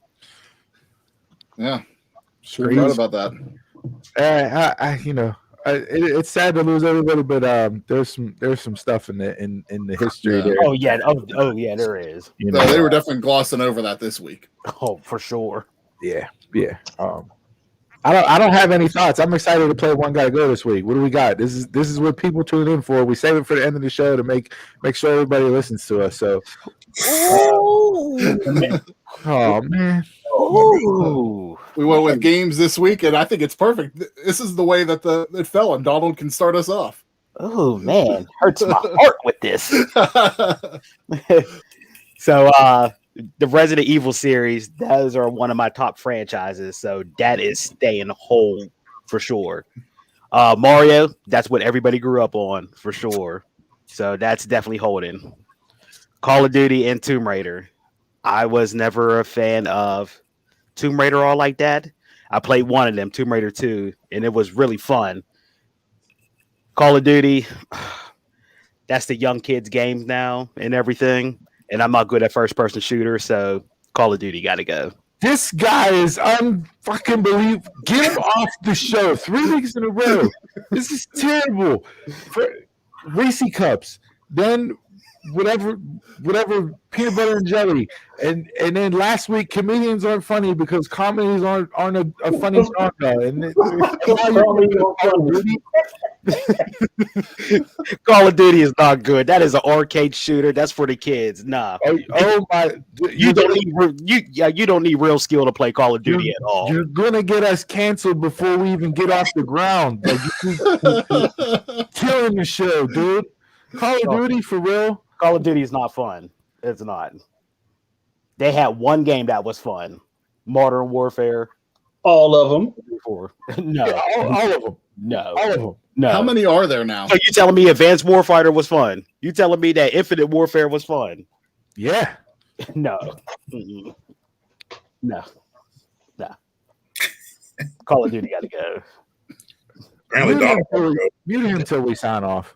Yeah, Sure. forgot about that. It's sad to lose everybody, but there's some stuff in the history Yeah. there. Oh yeah, there is. You No, know, they were definitely glossing over that this week. Oh, for sure. yeah. I don't have any thoughts. I'm excited to play One Gotta Go this week. What do we got? This is what people tune in for. We save it for the end of the show to make sure everybody listens to us. So, oh man. Ooh. We went with games this week, and I think it's perfect. This is the way that it fell, and Donald can start us off. Oh man, hurts my heart with this. So the Resident Evil series, those are one of my top franchises, so that is staying whole for sure. Mario, that's what everybody grew up on for sure, so that's definitely holding. Call of Duty and Tomb Raider. I was never a fan of Tomb Raider all like that. I played one of them, Tomb Raider 2, and it was really fun. Call of Duty, that's the young kids' games now and everything. And I'm not good at first-person shooters, so Call of Duty got to go. This guy is unfucking believable. Get him off the show 3 weeks in a row. This is terrible. Reese cups, then whatever peanut butter and jelly, and then last week comedians aren't funny because comedies aren't a funny genre. And Call of Duty is not good. That is an arcade shooter. That's for the kids. Nah. Oh my! You don't need real skill to play Call of Duty at all. You're gonna get us canceled before we even get off the ground. Like, killing the show, dude. Call of Duty for real. Call of Duty is not fun. It's not. They had one game that was fun. Modern Warfare. All of them. No. Yeah, all of them. No. All of them. No. How many are there now? So you telling me Advanced Warfighter was fun? You telling me that Infinite Warfare was fun? Yeah. No. Mm-mm. No. Call of Duty got to go. Apparently, Mute him until we sign off.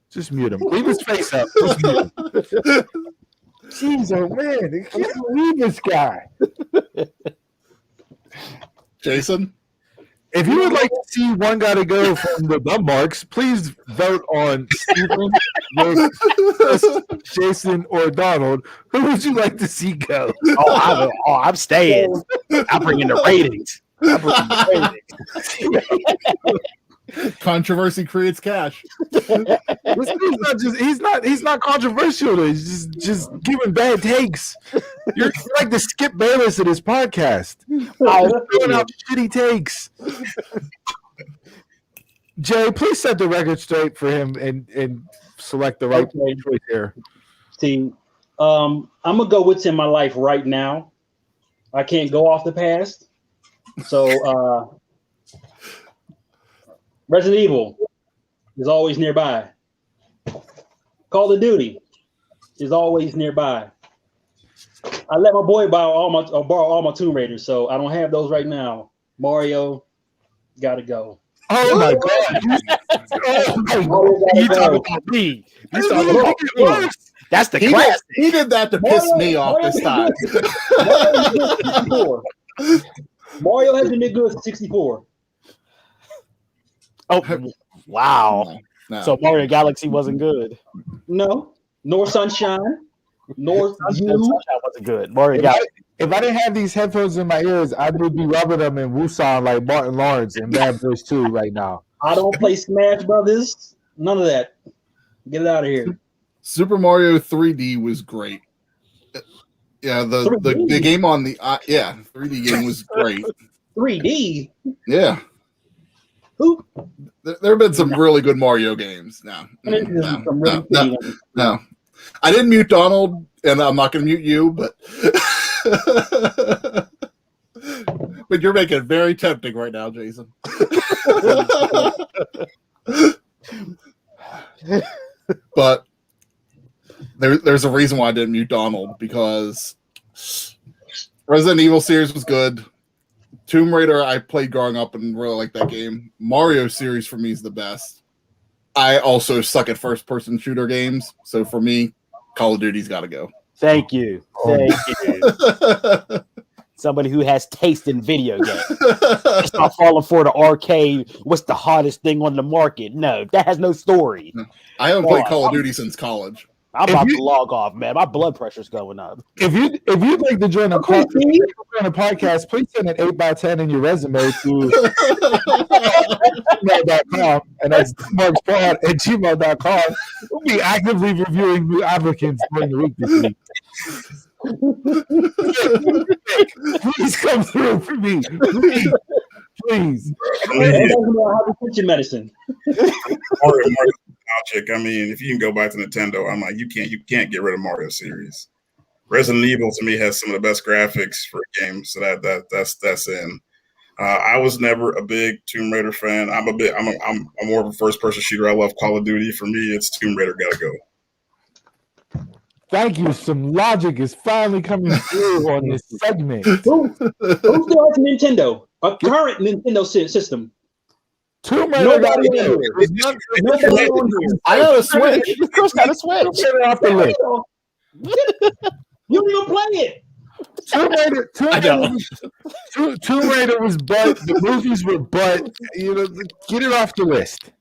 Just mute him. Leave his face up. Just mute him. Jeez, oh man, I can't believe this guy. Jason? If you would like to see One Gotta Go from the Bum Marks, please vote on Steven, Jason, or Donald. Who would you like to see go? I'm staying. I'm bringing the ratings. Controversy creates cash. He's not controversial. He's just giving bad takes. You're like the Skip Bayless of this podcast. Throwing out shitty takes. Jay, please set the record straight for him and select the right choice here. See, I'm gonna go what's in my life right now. I can't go off the past. So Resident Evil is always nearby. Call of Duty is always nearby. I let my boy borrow all my Tomb Raiders, so I don't have those right now. Mario, gotta go. Oh my god! You talking about me? You talking about me? That's the classic. He did that to piss me off this time. Mario hasn't been good since 64. Oh wow! No. So Mario Galaxy wasn't good. No, nor Sunshine, nor Sunshine wasn't good. Mario Galaxy. If I didn't have these headphones in my ears, I would be rubbing them in Wusan like Martin Lawrence in Bad Boys 2 right now. I don't play Smash Brothers. None of that. Get it out of here. Super Mario 3D was great. Yeah, the game on the 3D game was great. 3D. Yeah. Who? There have been some really good Mario games. No. I didn't mute Donald, and I'm not going to mute you, but but you're making it very tempting right now, Jason. But there's a reason why I didn't mute Donald, because Resident Evil series was good. Tomb Raider I played growing up and really liked that game. Mario series for me is the best. I also suck at first-person shooter games, so for me, Call of Duty's got to go. Thank you. Somebody who has taste in video games. It's not falling for the arcade. What's the hottest thing on the market? No, that has no story. I haven't played Call of Duty since college. I'm about to log off, man. My blood pressure's going up. If you'd like to join a podcast, please send an 8x10 in your resume to gmail.com, and that's markspod@gmail.com. We'll be actively reviewing new applicants during the week this week. Please come through for me. Please. Medicine. I mean, if you can go back to Nintendo, I'm like, you can't get rid of Mario series. Resident Evil to me has some of the best graphics for a game, so that's in. I was never a big Tomb Raider fan. I'm more of a first person shooter. I love Call of Duty. For me, it's Tomb Raider gotta go. Thank you. Some logic is finally coming through on this segment. Who still has a Nintendo? A current Nintendo system? Tomb Raider got it. I got a Switch. Of course, got a Switch. Off the list. You don't even play it. Tomb Raider was butt. The movies were butt. Get it off the list.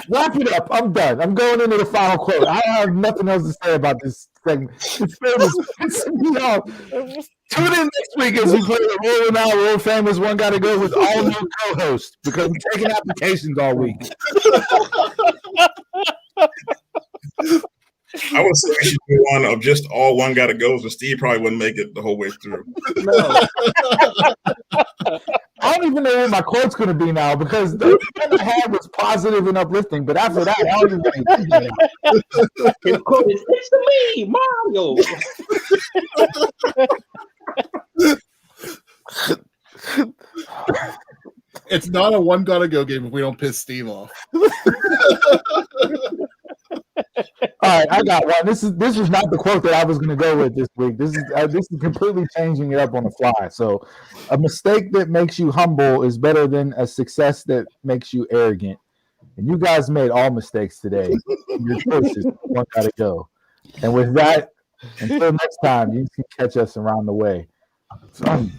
Wrap it up. I'm done. I'm going into the final quote. I have nothing else to say about this segment. It's pissing me off. Tune in next week as we play the Roll Now World Famous One Gotta Go with all new co-hosts, because we're taking applications all week. I would say we should do one of just all One Gotta Goes, but Steve probably wouldn't make it the whole way through. No. I don't even know what my quote's going to be now, because the one I had was positive and uplifting, but after that, I don't even think that. His quote is, "It's to me, Mario." It's not a One Gotta Go game if we don't piss Steve off. All right, I got one. This is not the quote that I was going to go with this week. This is completely changing it up on the fly. So, a mistake that makes you humble is better than a success that makes you arrogant. And you guys made all mistakes today. Your choices, One Gotta Go. And with that, until next time, you can catch us around the way. Son.